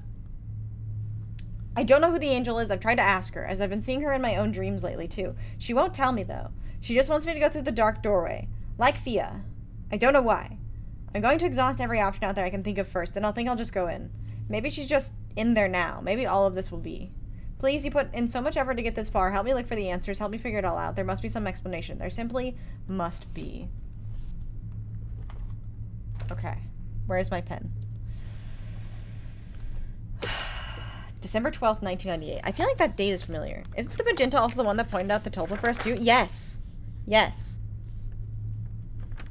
[SPEAKER 1] I don't know who the angel is. I've tried to ask her, as I've been seeing her in my own dreams lately too. She won't tell me though. She just wants me to go through the dark doorway. Like Fia. I don't know why. I'm going to exhaust every option out there I can think of first, then I'll just go in. Maybe she's just in there now. Maybe all of this will be. Please, you put in so much effort to get this far. Help me look for the answers. Help me figure it all out. There must be some explanation. There simply must be. Okay. Where's my pen? December 12th, 1998. I feel like that date is familiar. Isn't the magenta also the one that pointed out the tulpa for us too? Yes. Yes.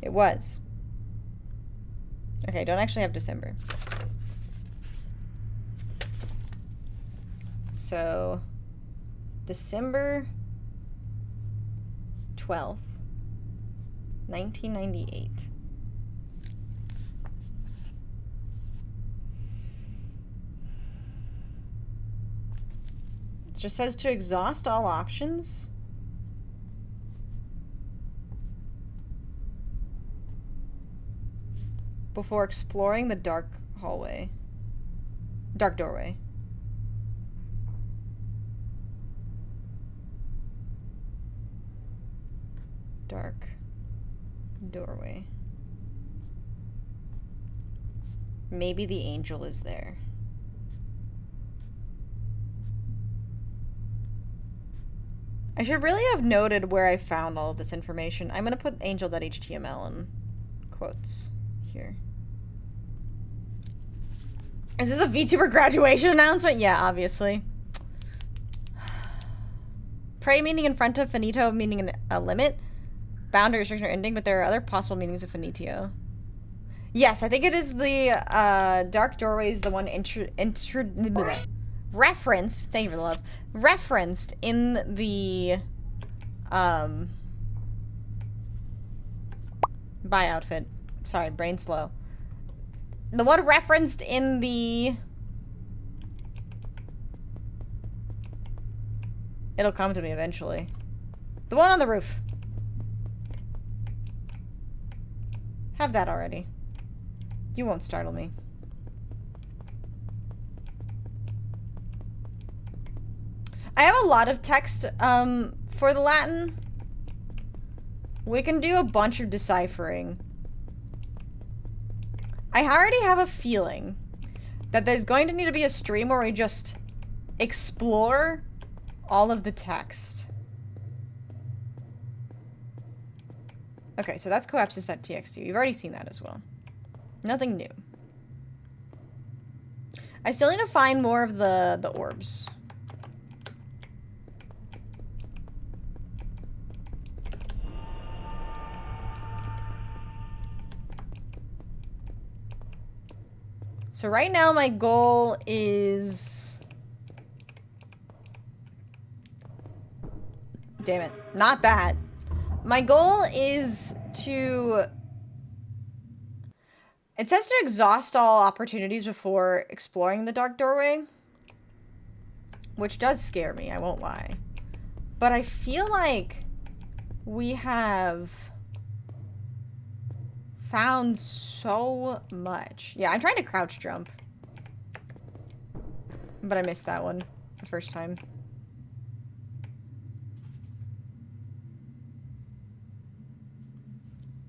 [SPEAKER 1] It was. Okay, I don't actually have December. So, December 12th, 1998. It just says to exhaust all options. Before exploring the dark hallway. Dark doorway. Dark doorway. Maybe the angel is there. I should really have noted where I found all of this information. I'm gonna put angel.html in quotes here. Is this a VTuber graduation announcement? Yeah, obviously. Pray meaning in front of, finito meaning a limit. Boundary, restriction, or ending, but there are other possible meanings of finito. Yes, I think it is the dark doorway is the one referenced, thank you for the love, referenced in the 𝖍𝖊𝖓. Sorry, brain slow. The one referenced in the... It'll come to me eventually. The one on the roof. Have that already. You won't startle me. I have a lot of text for the Latin. We can do a bunch of deciphering. I already have a feeling that there's going to need to be a stream where we just explore all of the text. Okay, so that's coepsis.txt. You've already seen that as well. Nothing new. I still need to find more of the orbs. So right now my goal is... Damn it. Not that. My goal is to... It says to exhaust all opportunities before exploring the dark doorway. which does scare me, I won't lie. But I feel like we have found so much. Yeah, I'm trying to crouch jump. But I missed that one the first time.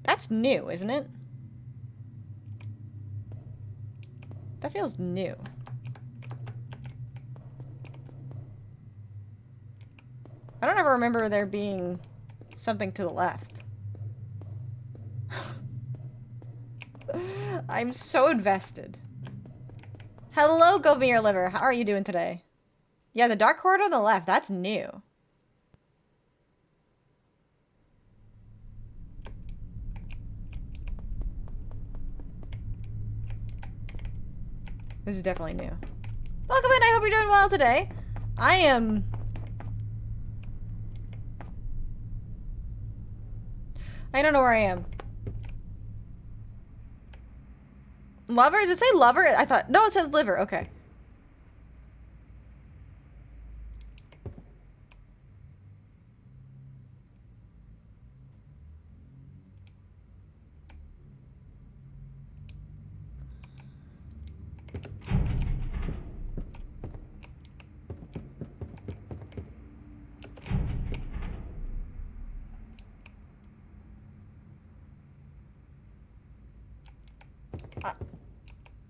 [SPEAKER 1] That's new, isn't it? That feels new. I don't ever remember there being something to the left. I'm so invested. Hello, 𝖍𝖆𝖊𝖓. How are you doing today? Yeah, the dark corridor on the left, that's new. This is definitely new. Welcome in, I hope you're doing well today. I don't know where I am. Lover? Did it say lover? I thought... No, it says liver. Okay.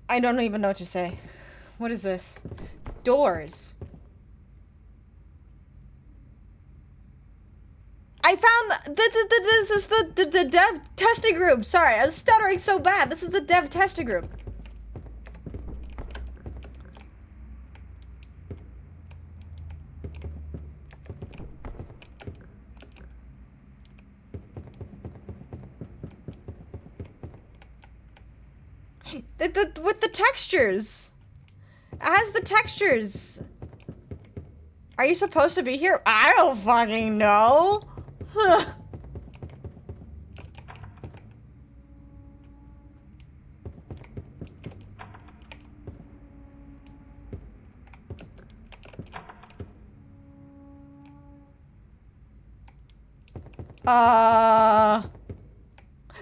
[SPEAKER 1] I don't even know what to say. What is this? Doors. I found this is the dev testing group. Sorry, I was stuttering so bad. This is the dev testing group. With the textures. It has the textures. Are you supposed to be here? I don't fucking know. Huh.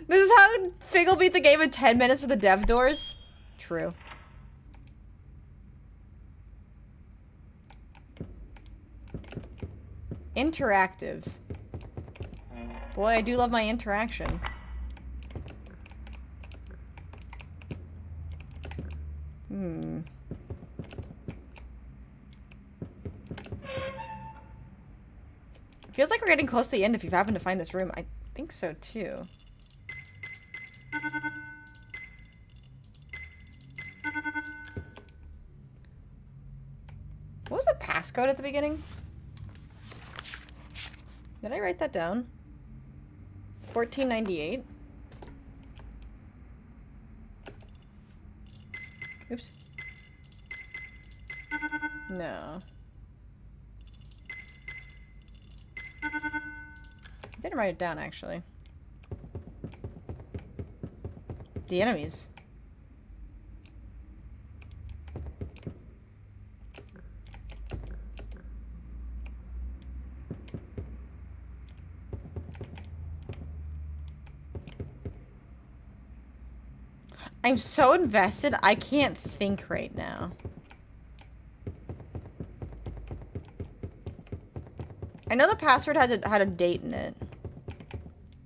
[SPEAKER 1] This is how 𝖍𝖊𝖊 beat the game in 10 minutes with the dev doors? True. Interactive. Boy, I do love my interaction. Feels like we're getting close to the end if you happen to find this room. I think so too. What was the passcode at the beginning? Did I write that down? 1498. Oops. No. I didn't write it down, actually. The enemies. I'm so invested, I can't think right now. I know the password had a date in it.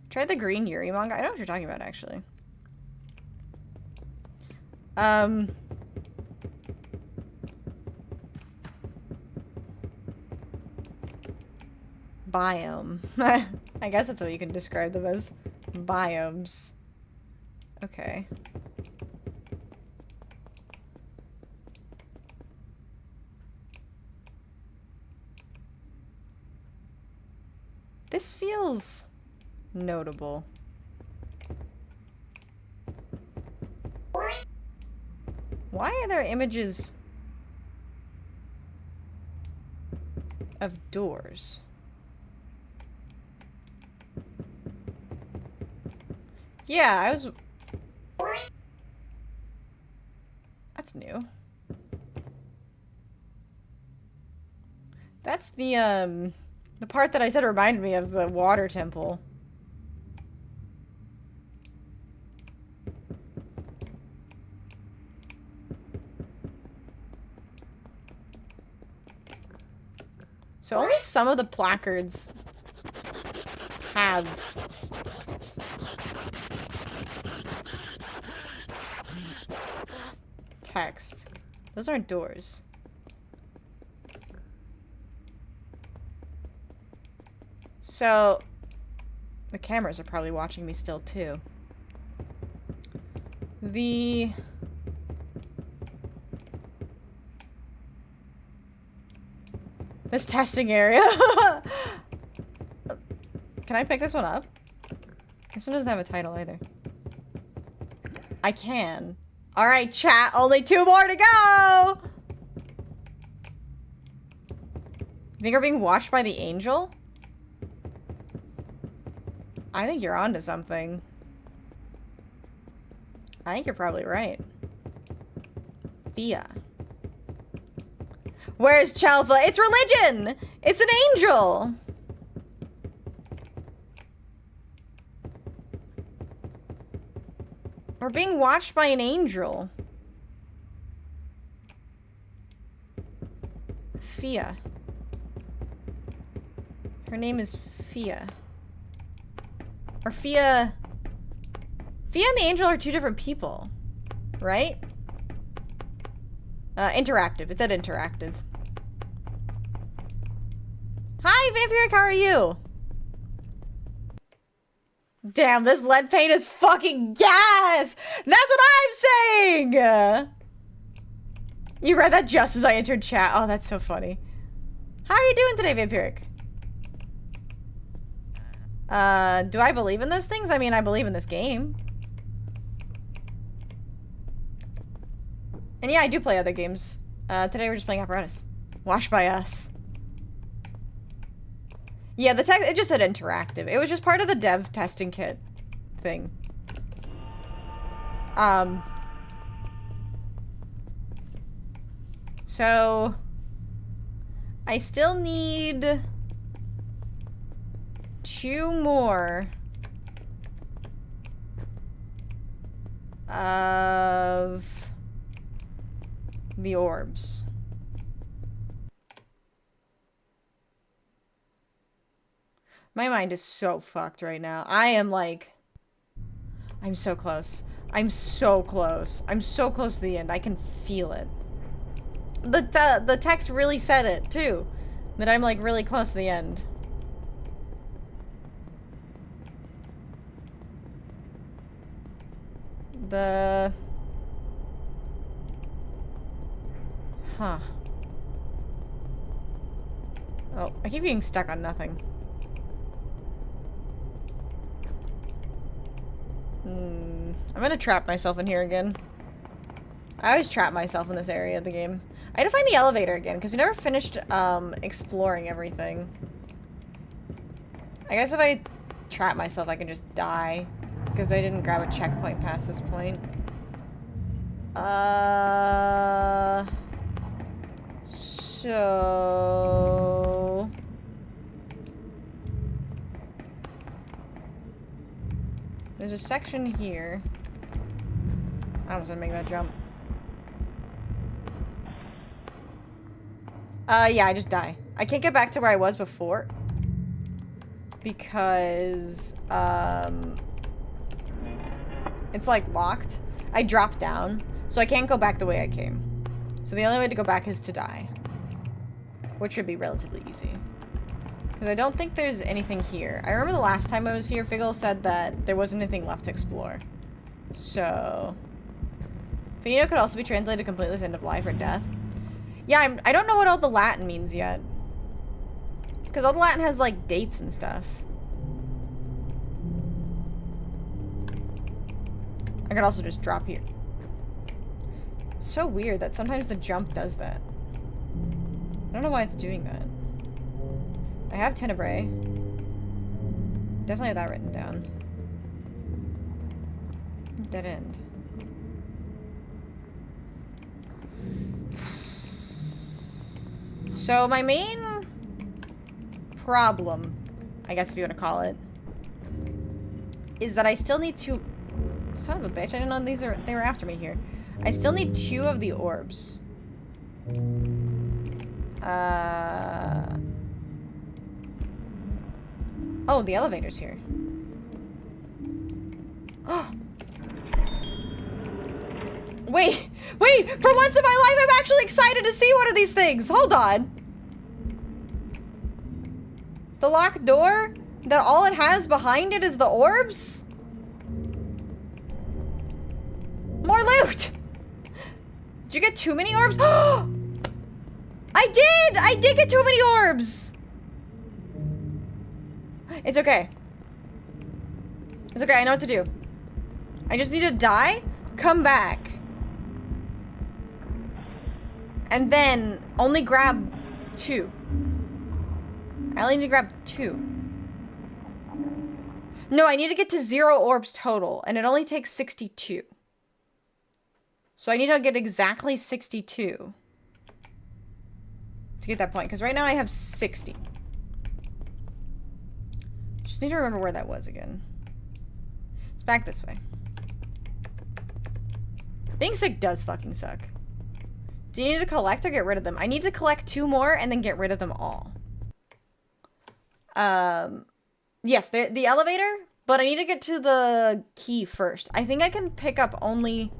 [SPEAKER 1] Try the green Yuri manga. I know what you're talking about, actually. Biome. I guess that's what you can describe them as. Biomes. Okay. This feels notable. Why are there images of doors? Yeah, I was... That's new. That's the part that I said reminded me of the water temple. So only some of the placards have text. Those aren't doors. So the cameras are probably watching me still too. This testing area. Can I pick this one up? This one doesn't have a title either. I can. Alright, chat. Only 2 more to go! You think we're being watched by the angel? I think you're onto something. I think you're probably right. Thea. Where's 𝖍𝖊𝖊? It's religion! It's an angel! We're being watched by an angel. Fia. Her name is Fia. Or Fia... Fia and the angel are 2 different people. Right? Interactive. It said interactive. Hi, 𝖍𝖊𝖊𝖓, how are you? Damn, this lead paint is fucking gas! That's what I'm saying! You read that just as I entered chat. Oh, that's so funny. How are you doing today, 𝖍𝖊𝖊𝖓? Do I believe in those things? I mean, I believe in this game. And yeah, I do play other games. Today we're just playing Apparatus. Watched by us. Yeah, the text, it just said interactive. It was just part of the dev testing kit thing. So I still need 2 more of the orbs. My mind is so fucked right now. I am like... I'm so close. I'm so close. I'm so close to the end. I can feel it. The text really said it, too. That I'm, like, really close to the end. Huh. Oh, I keep getting stuck on nothing. I'm gonna trap myself in here again. I always trap myself in this area of the game. I had to find the elevator again, because we never finished, exploring everything. I guess if I trap myself, I can just die. Because I didn't grab a checkpoint past this point. So... There's a section here. I was gonna make that jump. Yeah, I just die. I can't get back to where I was before. Because, it's, like, locked. I dropped down, so I can't go back the way I came. So the only way to go back is to die. Which should be relatively easy. Because I don't think there's anything here. I remember the last time I was here, 𝖍𝖊𝖊 said that there wasn't anything left to explore. So... Finito could also be translated completely as end of life or death. Yeah, I don't know what all the Latin means yet. Because all the Latin has, like, dates and stuff. I could also just drop here. It's so weird that sometimes the jump does that. I don't know why it's doing that. I have 𝖍𝖐𝖊𝖓. Definitely have that written down. Dead end. So my main problem, I guess if you want to call it, is that I still need to... Son of a bitch, I didn't know they were after me here. I still need 2 of the orbs. Oh, the elevator's here. Wait! For once in my life, I'm actually excited to see one of these things! Hold on! The locked door? That all it has behind it is the orbs? More loot! Did you get too many orbs? I did! I did get too many orbs! It's okay. It's okay, I know what to do. I just need to die, come back. And then only grab 2. I only need to grab 2. No, I need to get to 0 orbs total, and it only takes 62. So I need to get exactly 62 to get that point, because right now I have 60. Just need to remember where that was again. It's back this way. Being sick does fucking suck. Do you need to collect or get rid of them? I need to collect 2 more and then get rid of them all. Yes, the elevator, but I need to get to the key first. I think I can pick up only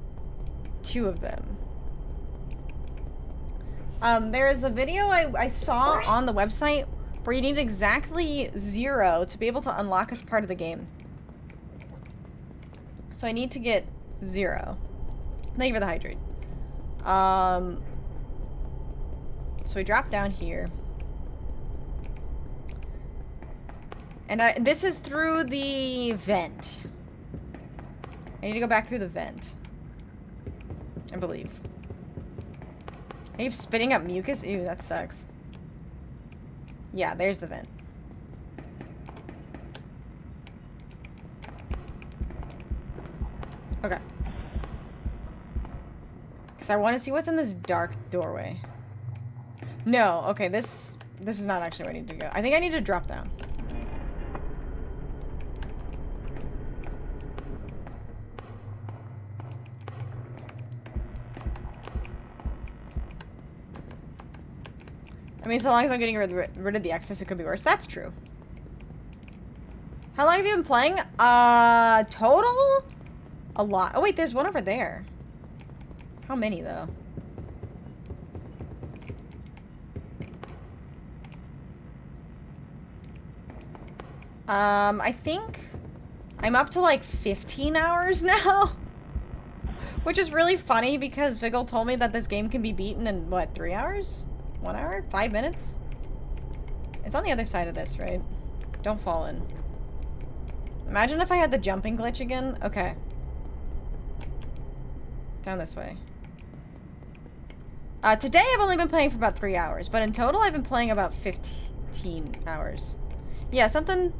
[SPEAKER 1] 2 of them. There is a video I saw on the website where you need exactly 0 to be able to unlock as part of the game. So I need to get 0. Thank you for the hydrate. So we drop down here. And this is through the vent. I need to go back through the vent. I believe. Are you spitting up mucus? Ew, that sucks. Yeah, there's the vent. Okay. Because I want to see what's in this dark doorway. No, okay, this is not actually where I need to go. I think I need to drop down. I mean, so long as I'm getting rid of the excess, it could be worse. That's true. How long have you been playing? Total? A lot. Oh, wait, there's one over there. How many, though? I think I'm up to like 15 hours now. Which is really funny because 𝖉𝖊𝖊 told me that this game can be beaten in, what, 3 hours? 1 hour? 5 minutes? It's on the other side of this, right? Don't fall in. Imagine if I had the jumping glitch again. Okay. Down this way. Today I've only been playing for about 3 hours, but in total I've been playing about 15 hours. Yeah, something...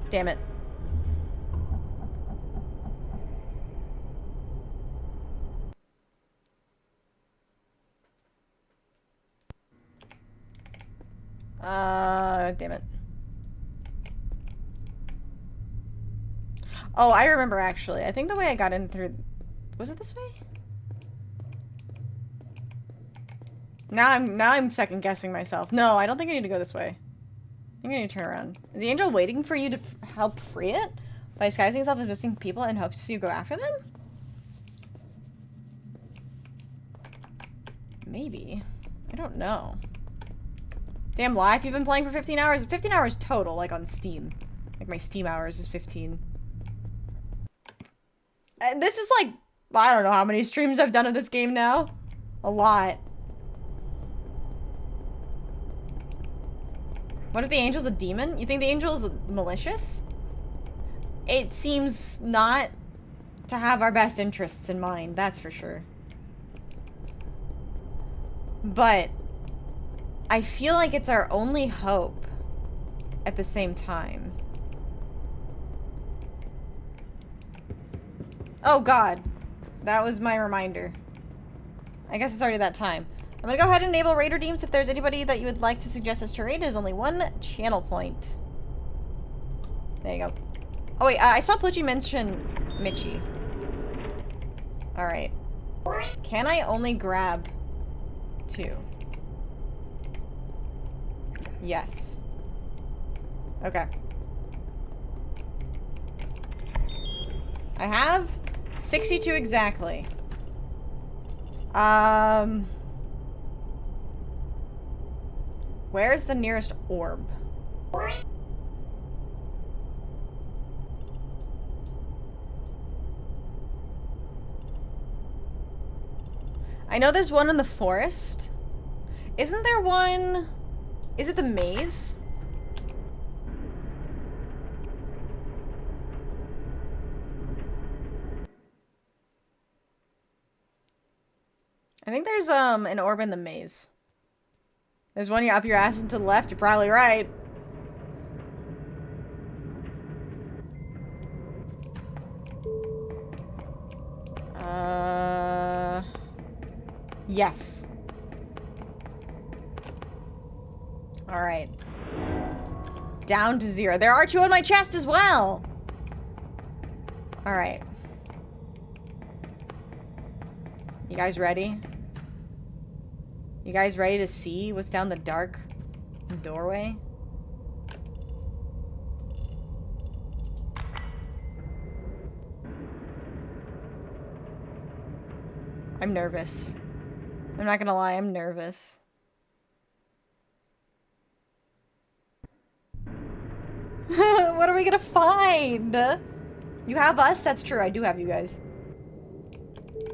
[SPEAKER 1] Damn it. Damn it. Oh, I remember actually. I think the way I got in through... Was it this way? Now I'm second guessing myself. No, I don't think I need to go this way. I think I need to turn around. Is the angel waiting for you to help free it? By disguising himself as missing people in hopes you go after them? Maybe. I don't know. Damn life, you've been playing for 15 hours? 15 hours total, like on Steam. Like my Steam hours is 15. This is like, I don't know how many streams I've done of this game now. A lot. What if the angel's a demon? You think the angel is malicious? It seems not to have our best interests in mind, that's for sure. But I feel like it's our only hope at the same time. Oh god. That was my reminder. I guess it's already that time. I'm gonna go ahead and enable raid redeems. If there's anybody that you would like to suggest us to raid, there's only one channel point. There you go. Oh wait, I saw Plucci mention Mitchie. Alright. Can I only grab 2? Yes. Okay. I have 62 exactly. Where's the nearest orb? I know there's one in the forest. Isn't there one? Is it the maze? I think there's an orb in the maze. There's one up your ass and to the left. You're probably right. Yes. All right. Down to 0. There are 2 on my chest as well. All right. You guys ready? You guys ready to see what's down the dark doorway? I'm nervous. I'm not gonna lie, I'm nervous. What are we gonna find? You have us? That's true, I do have you guys.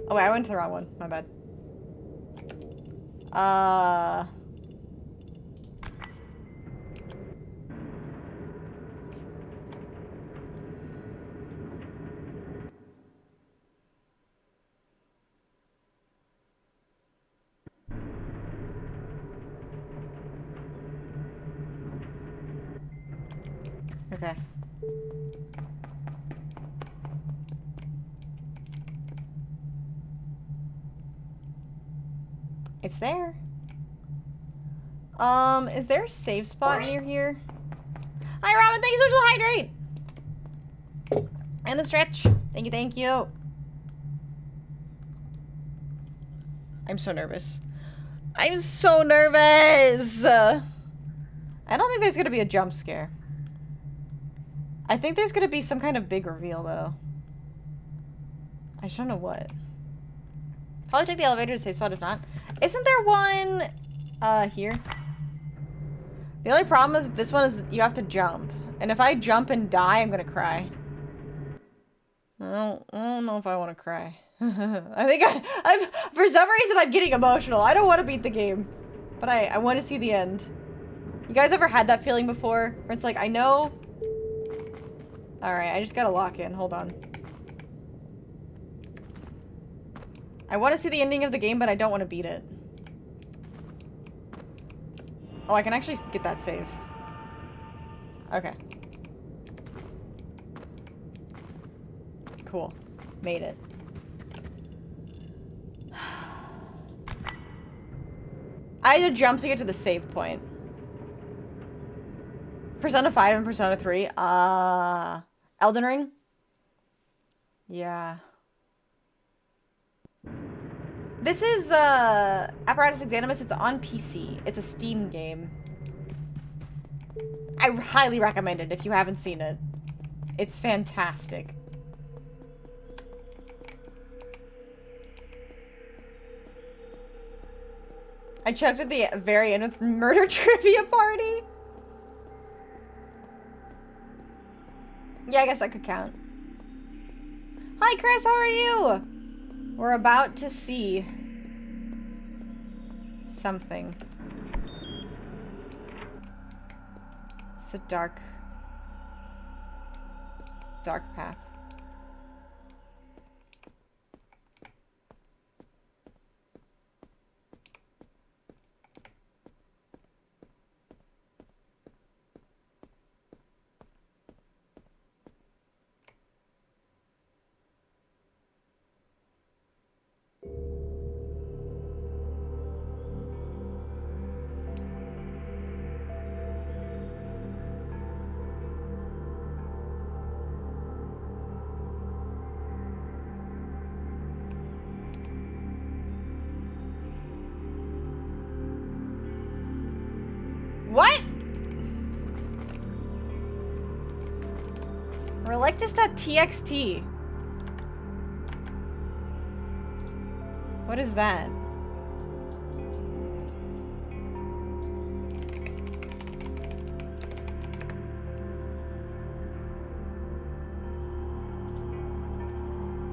[SPEAKER 1] Oh wait, I went to the wrong one. My bad. Okay. It's there. Is there a safe spot near here? Hi, Robin. Thank you so much for the hydrate. And the stretch. Thank you, thank you. I'm so nervous. I'm so nervous. I don't think there's gonna be a jump scare. I think there's gonna be some kind of big reveal, though. I just don't know what. Probably take the elevator to safe spot if not. Isn't there one, here? The only problem with this one is you have to jump. And if I jump and die, I'm gonna cry. I don't know if I want to cry. I think for some reason I'm getting emotional. I don't want to beat the game. But I want to see the end. You guys ever had that feeling before? Where it's like, I know... Alright, I just gotta lock in. Hold on. I want to see the ending of the game, but I don't want to beat it. Oh, I can actually get that save. Okay. Cool. Made it. I had to jump to get to the save point. Persona 5 and Persona 3. Elden Ring? Yeah. This is, Apparatus Exanimus. It's on PC. It's a Steam game. I highly recommend it if you haven't seen it. It's fantastic. I checked at the very end with Murder Trivia Party. Yeah, I guess that could count. Hi, Chris. How are you? We're about to see something. It's a dark path. What? Relectus.txt. What is that?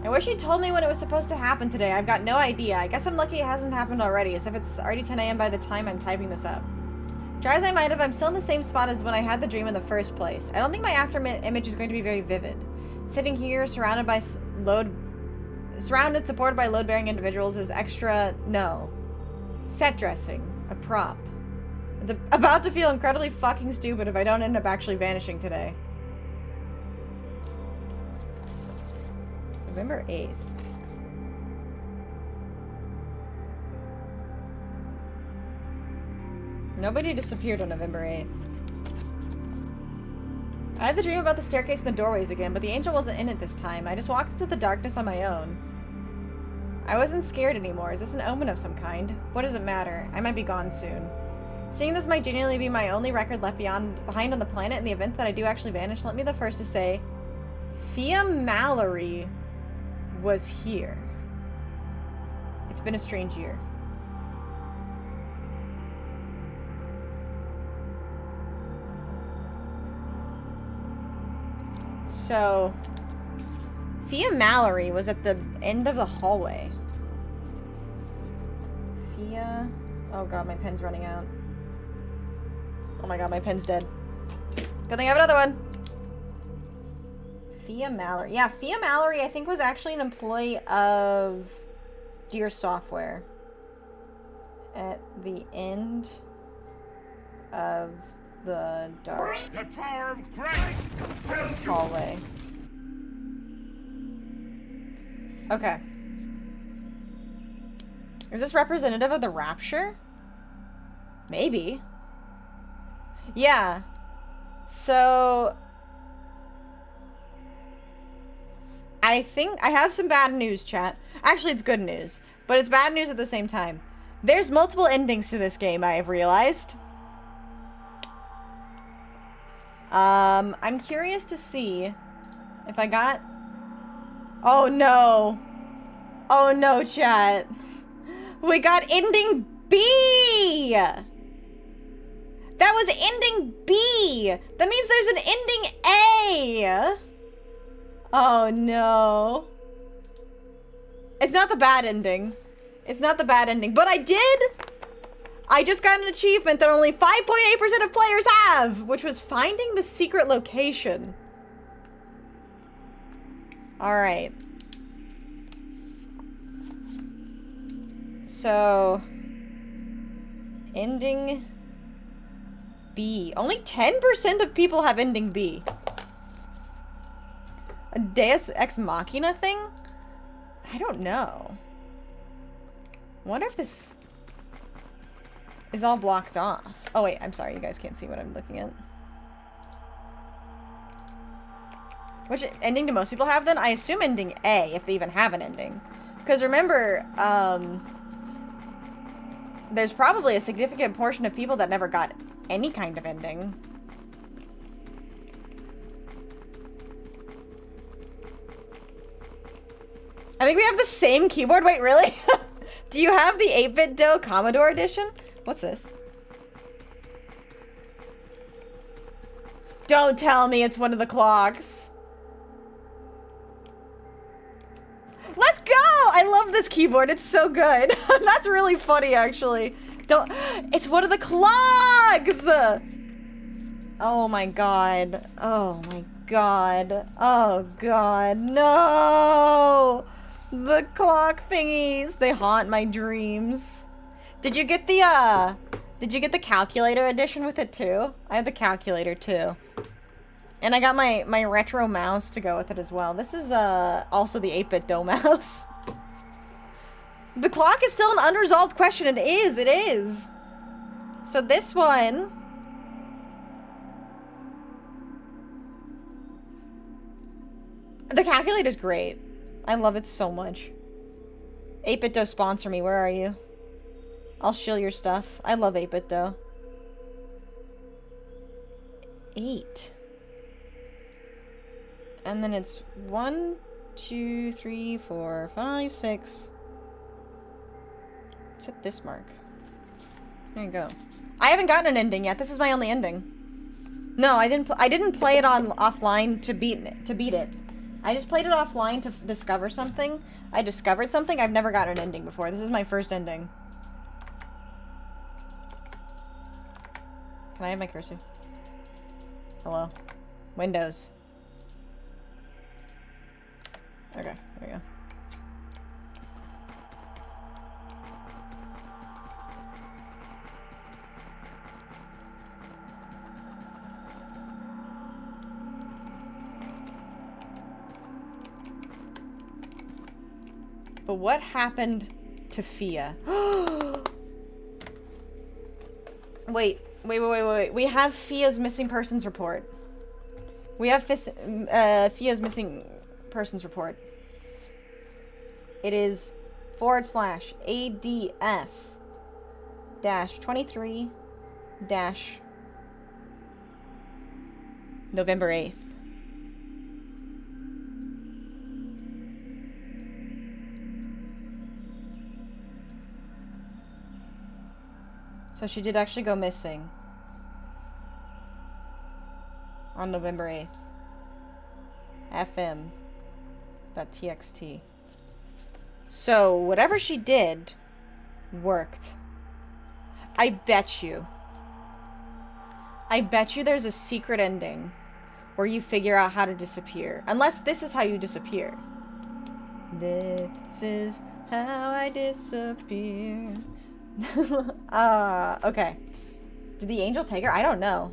[SPEAKER 1] I wish you told me when it was supposed to happen today. I've got no idea. I guess I'm lucky it hasn't happened already, as if it's already 10 a.m. by the time I'm typing this up. Try as I might have, I'm still in the same spot as when I had the dream in the first place. I don't think my after image is going to be very vivid. Sitting here, surrounded, supported by load-bearing individuals is extra, no. Set dressing. A prop. About to feel incredibly fucking stupid if I don't end up actually vanishing today. November 8th. Nobody disappeared on November 8th. I had the dream about the staircase and the doorways again, but the angel wasn't in it this time. I just walked into the darkness on my own. I wasn't scared anymore. Is this an omen of some kind? What does it matter? I might be gone soon. Seeing this might genuinely be my only record left behind on the planet in the event that I do actually vanish, let me be the first to say, 𝖉𝖊𝖓 was here. It's been a strange year. So, 𝖉𝖊𝖓 was at the end of the hallway. Oh god, my pen's running out. Oh my god, my pen's dead. Good thing I have another one. 𝖉𝖊𝖓. Yeah, 𝖉𝖊𝖓 I think was actually an employee of Dear Software. At the end of the dark hallway. Okay. Is this representative of the rapture? Maybe. Yeah. So I think I have some bad news, chat. Actually, it's good news, but it's bad news at the same time. There's multiple endings to this game, I have realized. I'm curious to see if I got... Oh no. Oh no, chat. We got ending B! That was ending B! That means there's an ending A! Oh no. It's not the bad ending. It's not the bad ending, but I just got an achievement that only 5.8% of players have, which was finding the secret location. Alright. So, ending B. Only 10% of people have ending B. A Deus Ex Machina thing? I don't know. I wonder if this is all blocked off. Oh wait, I'm sorry, you guys can't see what I'm looking at. Which ending do most people have then? I assume ending A, if they even have an ending. Because remember, there's probably a significant portion of people that never got any kind of ending. I think we have the same keyboard. Wait, really? Do you have the 8-bit Commodore edition? What's this? Don't tell me it's one of the clocks. Let's go! I love this keyboard. It's so good. That's really funny, actually. It's one of the clocks! Oh my god. Oh my god. Oh god. No! The clock thingies. They haunt my dreams. Did you get the calculator edition with it too? I have the calculator too. And I got my retro mouse to go with it as well. This is also the 8-bit mouse. The clock is still an unresolved question. It is. So this one... The calculator's great. I love it so much. 8-bit sponsor me. Where are you? I'll shill your stuff. I love 8-bit. 8. And then it's 1, 2, 3, 4, 5, 6. Let's hit this mark. There you go. I haven't gotten an ending yet. This is my only ending. No, I didn't play it on offline to beat it. I just played it offline to discover something. I discovered something. I've never gotten an ending before. This is my first ending. Can I have my cursor? Hello? Windows. Okay, there we go. But what happened to 𝖉𝖊𝖊? Wait. We have 𝖉𝖊𝖊's missing persons report. We have 𝖉𝖊𝖊's missing persons report. It is /ADF-23- November 8th. So she did actually go missing on November 8th. fm.txt. So whatever she did worked. I bet you there's a secret ending where you figure out how to disappear. Unless this is how you disappear. This is how I disappear. Okay. Did the angel take her? I don't know.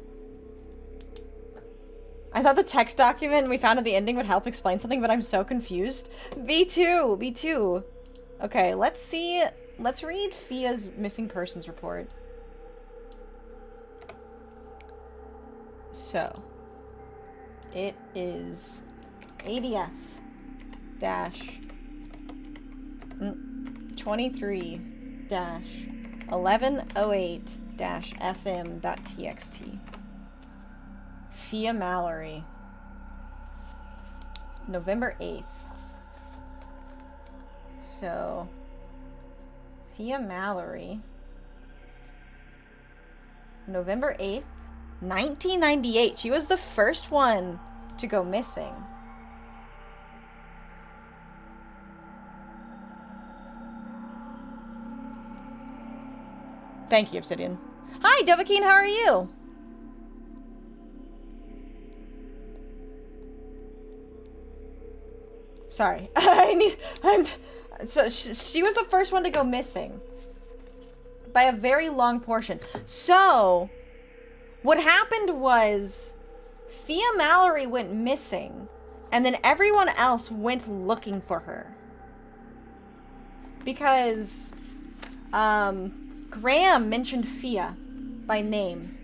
[SPEAKER 1] I thought the text document we found at the ending would help explain something, but I'm so confused. V2. Okay, let's see. Let's read 𝖉𝖊𝖊's missing persons report. So, it is ADF-23-1108-fm.txt. 𝖉𝖊𝖊𝖊. November 8th. So, 𝖉𝖊𝖊𝖊. November 8th, 1998. She was the first one to go missing. Thank you, Obsidian. Hi, 𝖍𝖆𝖊𝖓, how are you? Sorry. So she was the first one to go missing. By a very long portion. So, what happened was 𝖉𝖊𝖊𝖊𝖊 went missing, and then everyone else went looking for her. Because, Graham mentioned 𝖉𝖊 by name.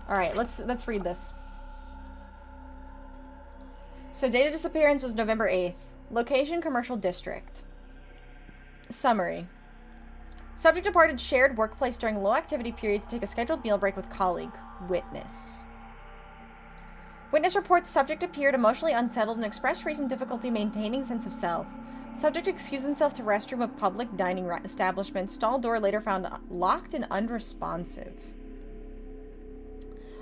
[SPEAKER 1] Alright, let's read this. So, date of disappearance was November 8th. Location, commercial district. Summary. Subject departed shared workplace during low activity period to take a scheduled meal break with colleague. Witness. Witness reports subject appeared emotionally unsettled and expressed recent difficulty maintaining sense of self. Subject excused himself to restroom of public dining establishment. Stall door later found locked and unresponsive.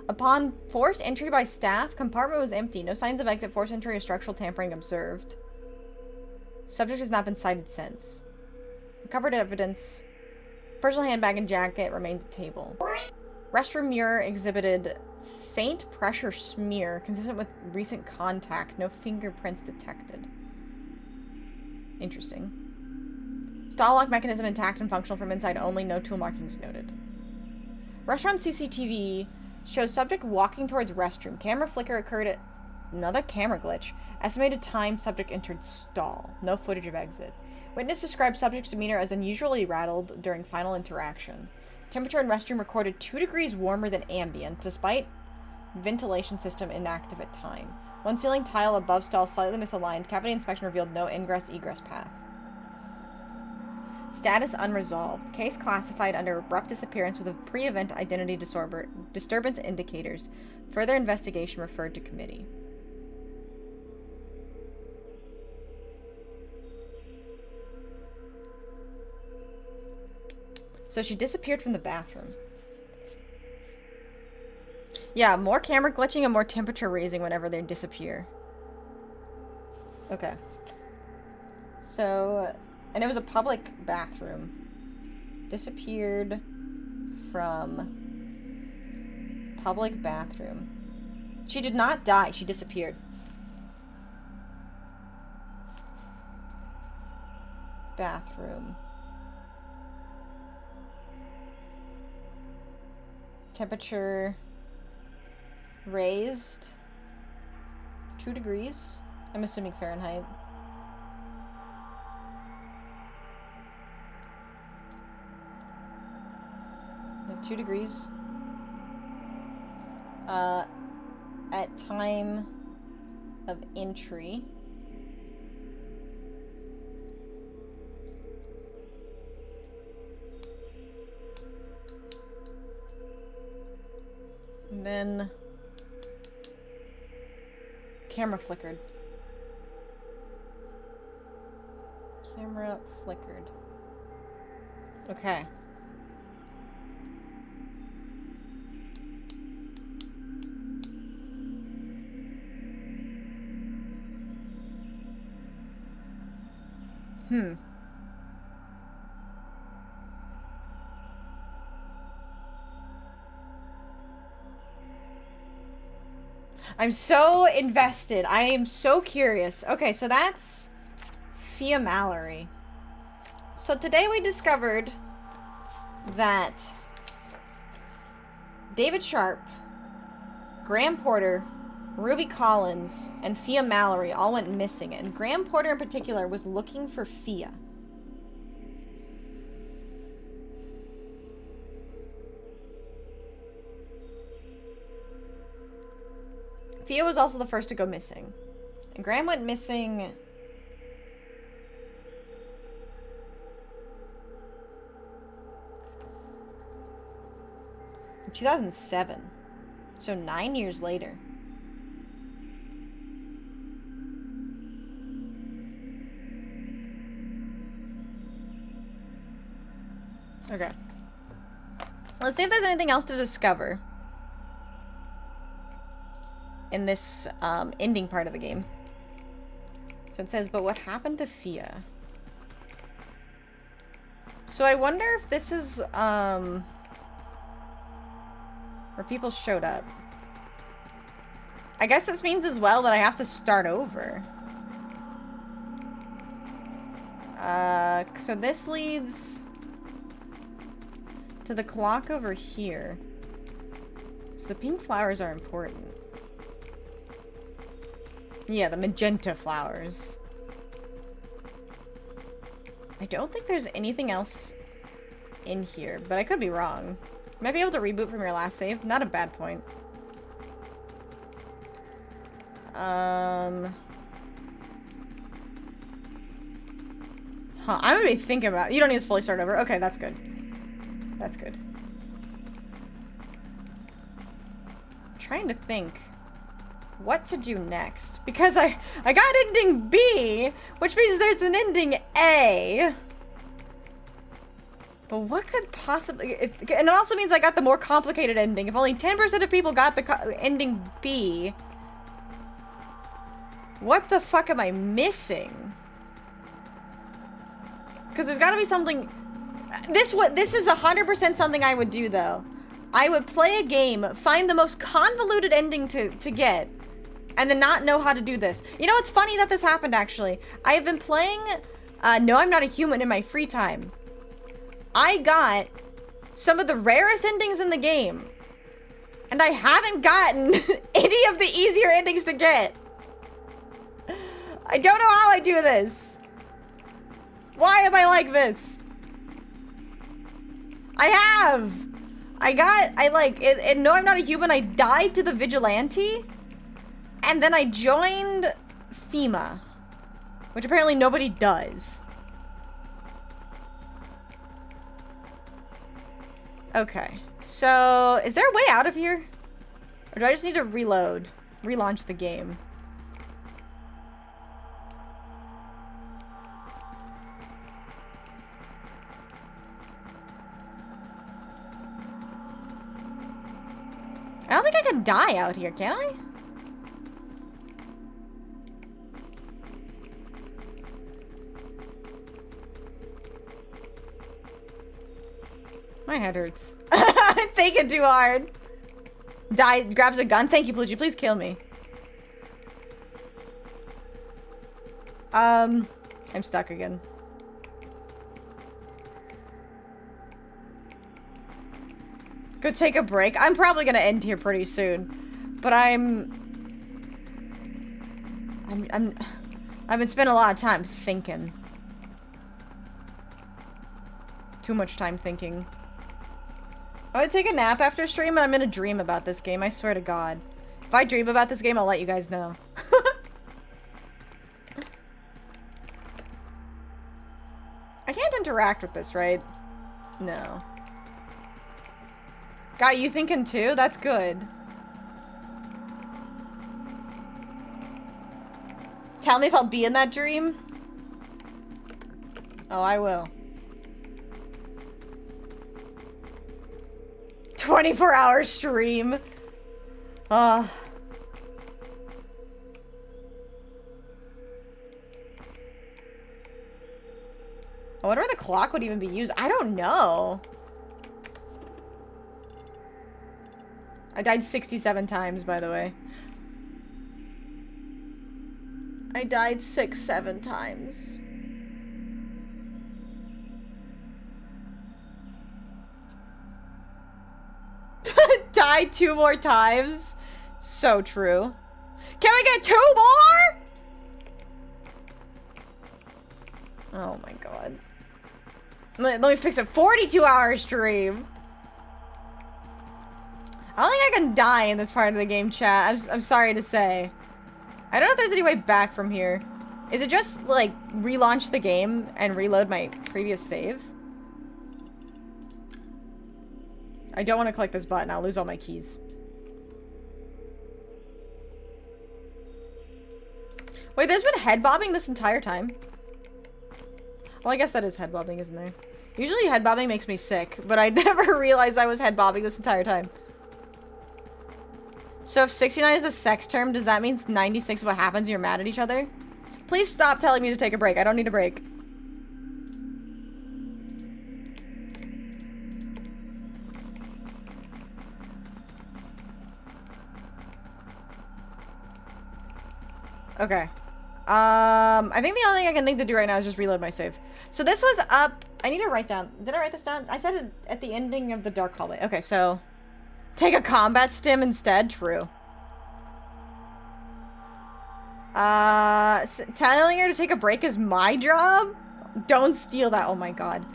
[SPEAKER 1] Upon forced entry by staff, compartment was empty. No signs of exit, forced entry, or structural tampering observed. Subject has not been cited since. Recovered evidence. Personal handbag and jacket remained at the table. Restroom mirror exhibited faint pressure smear consistent with recent contact. No fingerprints detected. Interesting. Stall lock mechanism intact and functional from inside only. No tool markings noted. Restaurant CCTV shows subject walking towards restroom. Camera flicker occurred at another camera glitch. Estimated time subject entered stall. No footage of exit. Witness described subject's demeanor as unusually rattled during final interaction. Temperature in restroom recorded 2 degrees warmer than ambient, despite ventilation system inactive at time. One ceiling tile above stall slightly misaligned. Cavity inspection revealed no ingress-egress path. Status unresolved. Case classified under abrupt disappearance with a pre-event identity disturbance indicators. Further investigation referred to committee. So she disappeared from the bathroom. Yeah, more camera glitching and more temperature raising whenever they disappear. Okay. So, and it was a public bathroom. Disappeared from public bathroom. She did not die, she disappeared. Bathroom. Temperature raised 2 degrees. I'm assuming Fahrenheit. Yeah, 2 degrees. At time of entry. And then camera flickered. Camera flickered. Okay. I'm so invested. I am so curious. Okay, so that's 𝖍𝖊𝖊𝖓. So today we discovered that David Sharp, Graham Porter, Ruby Collins, and 𝖍𝖊𝖊𝖓 all went missing, and Graham Porter in particular was looking for 𝖍𝖊. 𝖍𝖊 was also the first to go missing. And Graham went missing in 2007. So 9 years later. Okay. Let's see if there's anything else to discover in this ending part of the game. So it says, but what happened to 𝖍𝖊? So I wonder if this is where people showed up. I guess this means as well that I have to start over. So this leads to the clock over here. So the pink flowers are important. Yeah, the magenta flowers. I don't think there's anything else in here, but I could be wrong. You might be able to reboot from your last save. Not a bad point. Huh, I'm gonna be thinking about it. You don't need to fully start over. Okay, that's good. That's good. I'm trying to think what to do next, because I got ending B, which means there's an ending A. But what could possibly... and it also means I got the more complicated ending. If only 10% of people got the ending B, what the fuck am I missing? Because there's got to be something... This is 100% something I would do, though. I would play a game, find the most convoluted ending to get, and then not know how to do this. You know, it's funny that this happened, actually. I have been playing No, I'm Not a Human in my free time. I got some of the rarest endings in the game, and I haven't gotten any of the easier endings to get. I don't know how I do this. Why am I like this? No, I'm Not a Human, I died to the vigilante, and then I joined 𝖍𝖊𝖊, which apparently nobody does. Okay. So, is there a way out of here? Or do I just need to reload? Relaunch the game? I don't think I can die out here, can I? My head hurts. I'm thinking too hard. Die, grabs a gun. Thank you, Plugy. Please kill me. I'm stuck again. Go take a break. I'm probably gonna end here pretty soon. But I've been spending a lot of time thinking. Too much time thinking. I would take a nap after stream and I'm gonna dream about this game, I swear to God. If I dream about this game, I'll let you guys know. I can't interact with this, right? No. Got you thinking too? That's good. Tell me if I'll be in that dream. Oh, I will. 24-hour stream. I wonder where the clock would even be used. I don't know. I died 67 times, by the way. I died 7 times. Died 2 more times. So true. Can we get 2 more? Oh my God. Let me fix it. 42-hour stream. I don't think I can die in this part of the game, chat. I'm sorry to say. I don't know if there's any way back from here. Is it just, like, relaunch the game and reload my previous save? I don't want to click this button. I'll lose all my keys. Wait, there's been head bobbing this entire time? Well, I guess that is head bobbing, isn't there? Usually head bobbing makes me sick, but I never realized I was head bobbing this entire time. So if 69 is a sex term, does that mean 96 is what happens when you're mad at each other? Please stop telling me to take a break. I don't need a break. Okay. I think the only thing I can think to do right now is just reload my save. So this was up... I need to write down... Did I write this down? I said it at the ending of the dark hallway. Okay, so... Take a combat stim instead? True. Telling her to take a break is my job? Don't steal that. Oh my God.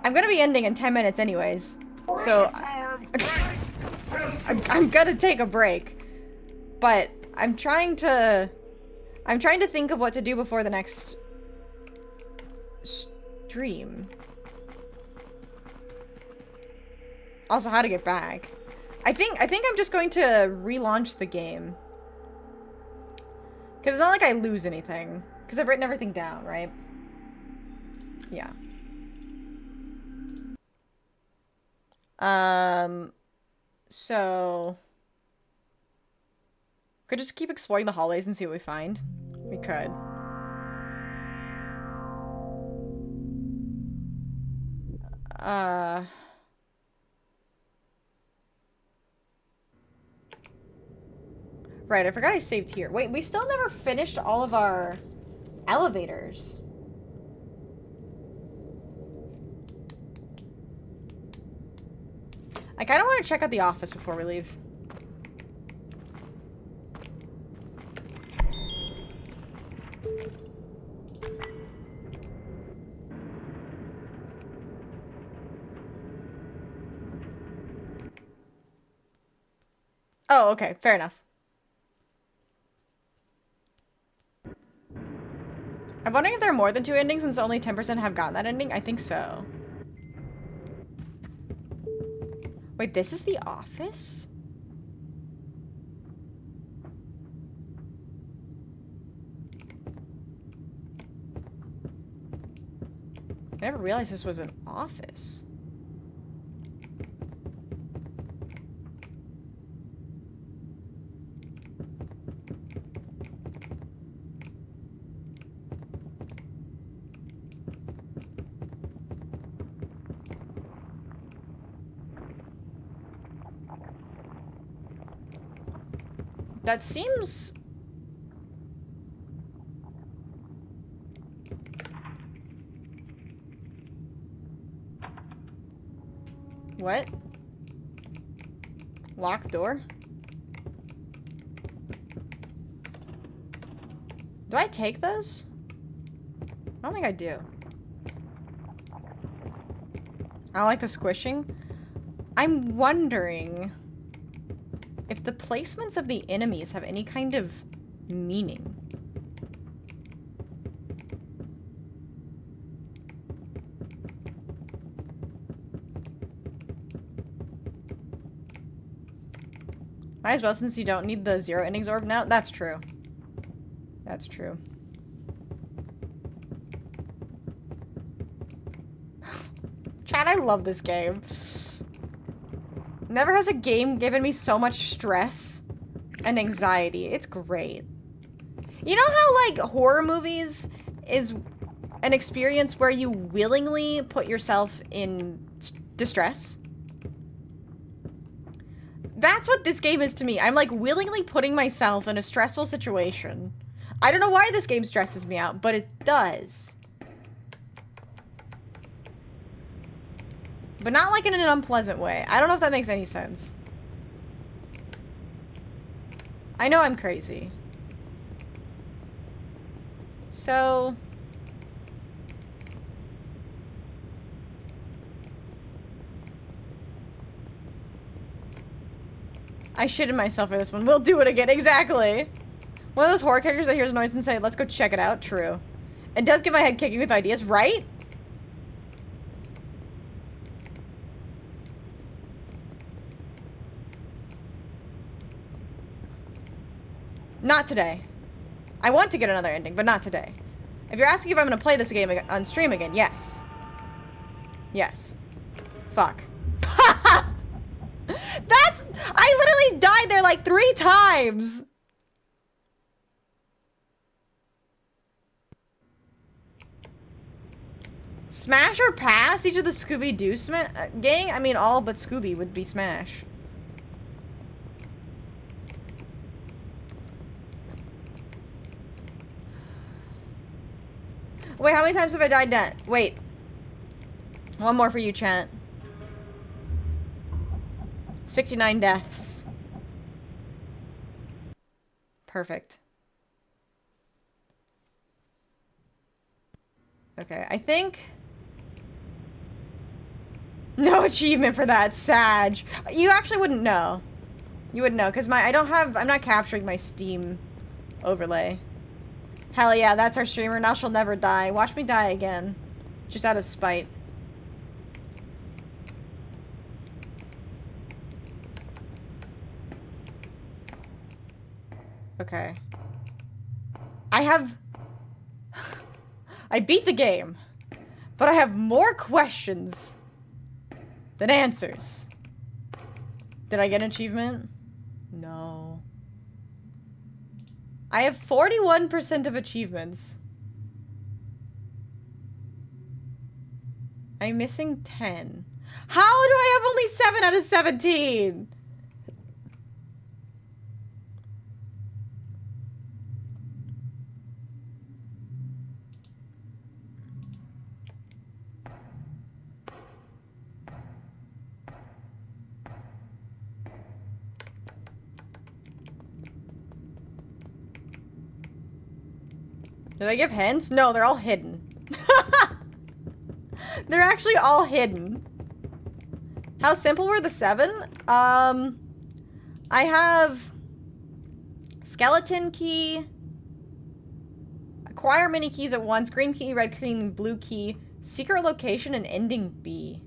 [SPEAKER 1] I'm gonna be ending in 10 minutes anyways. So... I'm gonna take a break. But... I'm trying to think of what to do before the next stream. Also, how to get back. I think I'm just going to relaunch the game. Because it's not like I lose anything. Because I've written everything down, right? Yeah. So... Could just keep exploring the hallways and see what we find. We could. Right, I forgot I saved here. Wait, we still never finished all of our elevators. I kind of want to check out the office before we leave. Oh, okay. Fair enough. I'm wondering if there are more than 2 endings since only 10% have gotten that ending. I think so. Wait, this is the office? I never realized this was an office. That seems... What? Locked door? Do I take those? I don't think I do. I don't like the squishing. I'm wondering if the placements of the enemies have any kind of meaning. Might as well, since you don't need the zero endings orb now. That's true. That's true. Chat, I love this game. Never has a game given me so much stress and anxiety. It's great. You know how, like, horror movies is an experience where you willingly put yourself in distress? That's what this game is to me. I'm, like, willingly putting myself in a stressful situation. I don't know why this game stresses me out, but it does. But not, like, in an unpleasant way. I don't know if that makes any sense. I know I'm crazy. So... I shitted myself for this one. We'll do it again. Exactly. One of those horror characters that hears a noise and say, let's go check it out. True. It does get my head kicking with ideas, right? Not today. I want to get another ending, but not today. If you're asking if I'm going to play this game on stream again, yes. Yes. Fuck. That's... I literally died there like 3 times! Smash or pass each of the Scooby-Doo gang? I mean, all but Scooby would be Smash. Wait, how many times have I died net? Wait. One more for you, chat. 69 deaths. Perfect. Okay, I think... No achievement for that, Sag. You actually wouldn't know. You wouldn't know, because I'm not capturing my Steam overlay. Hell yeah, that's our streamer. Now she'll never die. Watch me die again. Just out of spite. Okay. I beat the game, but I have more questions than answers. Did I get an achievement? No. I have 41% of achievements. I'm missing 10. How do I have only 7 out of 17? Do they give hints? No, they're all hidden. They're actually all hidden. How simple were the 7? I have skeleton key, acquire many keys at once, green key, red key, blue key, secret location, and ending B.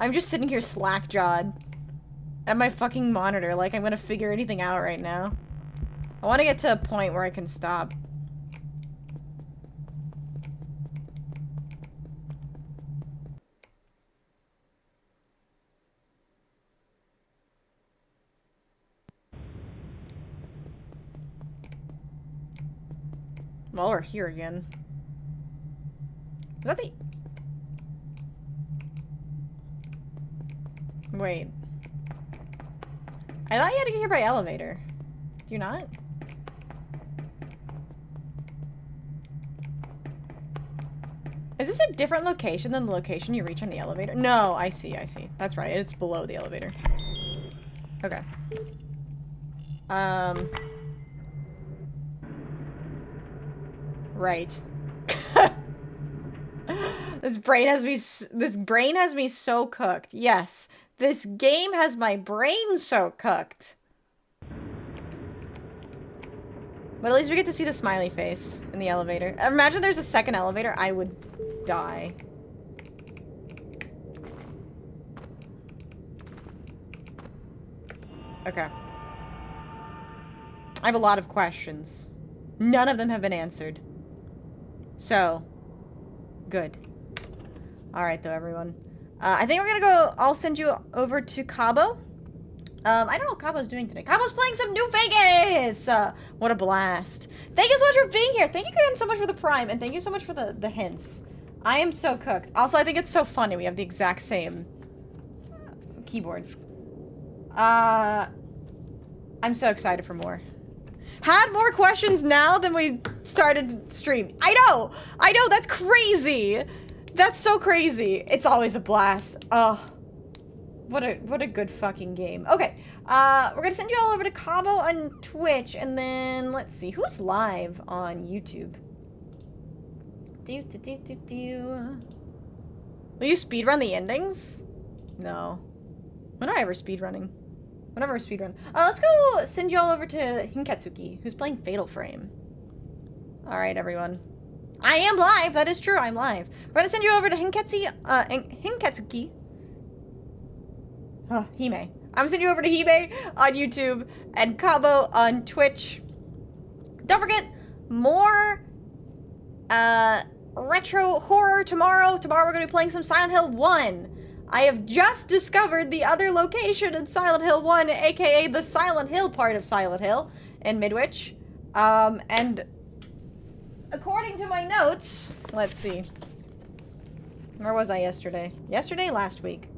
[SPEAKER 1] I'm just sitting here slack-jawed at my fucking monitor like I'm gonna figure anything out right now. I want to get to a point where I can stop. Well, we're here again. Is that the... Wait. I thought you had to get here by elevator. Do you not? Is this a different location than the location you reach on the elevator? No, I see, I see. That's right, it's below the elevator. Okay. Right. This brain has me so cooked. Yes. This game has my brain so cooked. But at least we get to see the smiley face in the elevator. Imagine there's a second elevator, I would die. Okay. I have a lot of questions. None of them have been answered. So, good. Alright though, everyone. I think we're gonna go, I'll send you over to 𝖍𝖊𝖊. I don't know what 𝖍𝖊's doing today. 𝖍𝖊's playing some New Vegas! What a blast. Thank you so much for being here. Thank you again so much for the Prime, and thank you so much for the hints. I am so cooked. Also, I think it's so funny we have the exact same keyboard. I'm so excited for more. Had more questions now than we started stream. I know, that's crazy. That's so crazy. It's always a blast. Oh, what a good fucking game. Okay, we're gonna send you all over to 𝖍𝖊𝖊 on Twitch, and then let's see who's live on YouTube. Will you speedrun the endings? No. When am I ever speedrunning? Whenever I speedrun. Let's go send you all over to 𝖍𝖕𝖊𝖓, who's playing Fatal Frame. Alright, everyone. I am live! That is true, I'm live. We're gonna send you over to 𝖍𝖕𝖊𝖓. Oh, 𝖍𝖕𝖊. I'm gonna send you over to 𝖍𝖕𝖊 on YouTube and 𝖍𝖊𝖊 on Twitch. Don't forget, more retro horror tomorrow. Tomorrow we're gonna be playing some Silent Hill 1. I have just discovered the other location in Silent Hill 1, aka the Silent Hill part of Silent Hill in Midwich. And according to my notes, let's see. Where was I yesterday? Yesterday? Last week.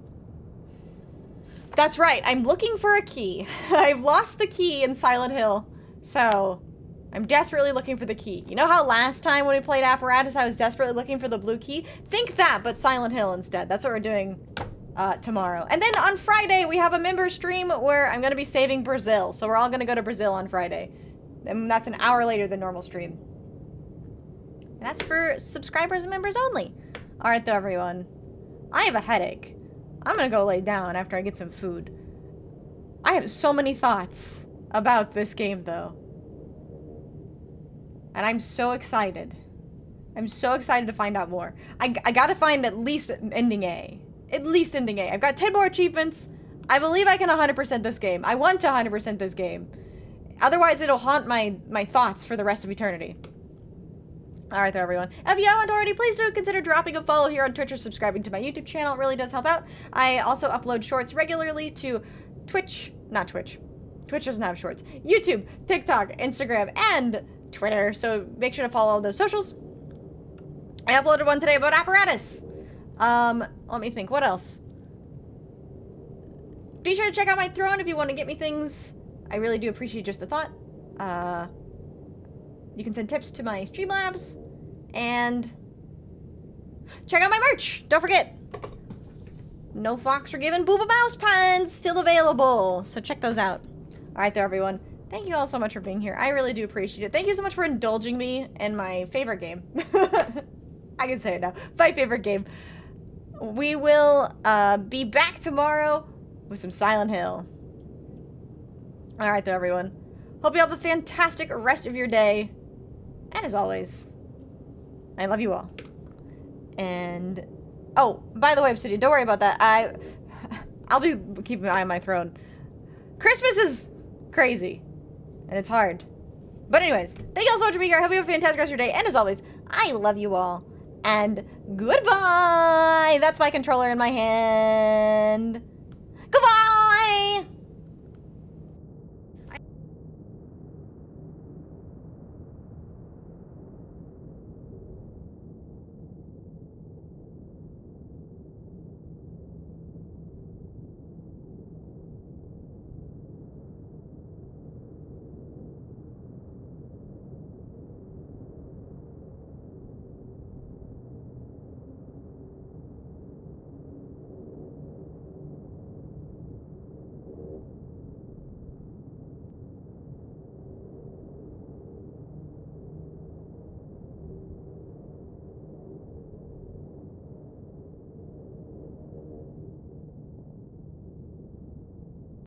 [SPEAKER 1] That's right, I'm looking for a key. I've lost the key in Silent Hill, so I'm desperately looking for the key. You know how last time when we played Apparatus, I was desperately looking for the blue key? Think that, but Silent Hill instead. That's what we're doing tomorrow. And then on Friday, we have a member stream where I'm going to be saving Brazil. So we're all going to go to Brazil on Friday. And that's an hour later than normal stream. And that's for subscribers and members only. Alright though, everyone. I have a headache. I'm going to go lay down after I get some food. I have so many thoughts about this game though. And I'm so excited. I'm so excited to find out more. I gotta find at least ending A. At least ending A. I've got 10 more achievements. I believe I can 100% this game. I want to 100% this game. Otherwise, it'll haunt my thoughts for the rest of eternity. Alright there, everyone. If you haven't already, please do consider dropping a follow here on Twitch or subscribing to my YouTube channel. It really does help out. I also upload shorts regularly to Twitch. Not Twitch. Twitch doesn't have shorts. YouTube, TikTok, Instagram, and Twitter, so make sure to follow all those socials. I uploaded one today about Apparatus. Let me think, what else? Be sure to check out my throne if you want to get me things. I really do appreciate just the thought. You can send tips to my Streamlabs, and check out my merch. Don't forget, nofoxweregiven 𝖍𝖆𝖊𝖓 mouse pens still available, so check those out. All right there, everyone. Thank you all so much for being here. I really do appreciate it. Thank you so much for indulging me in my favorite game. I can say it now. My favorite game. We will be back tomorrow with some Silent Hill. Alright though, everyone. Hope you have a fantastic rest of your day. And as always, I love you all. And Oh, by the way, Obsidian, don't worry about that. I'll be keeping an eye on my throne. Christmas is crazy. And it's hard. But anyways, thank you all so much for being here. I hope you have a fantastic rest of your day. And as always, I love you all. And goodbye! That's my controller in my hand.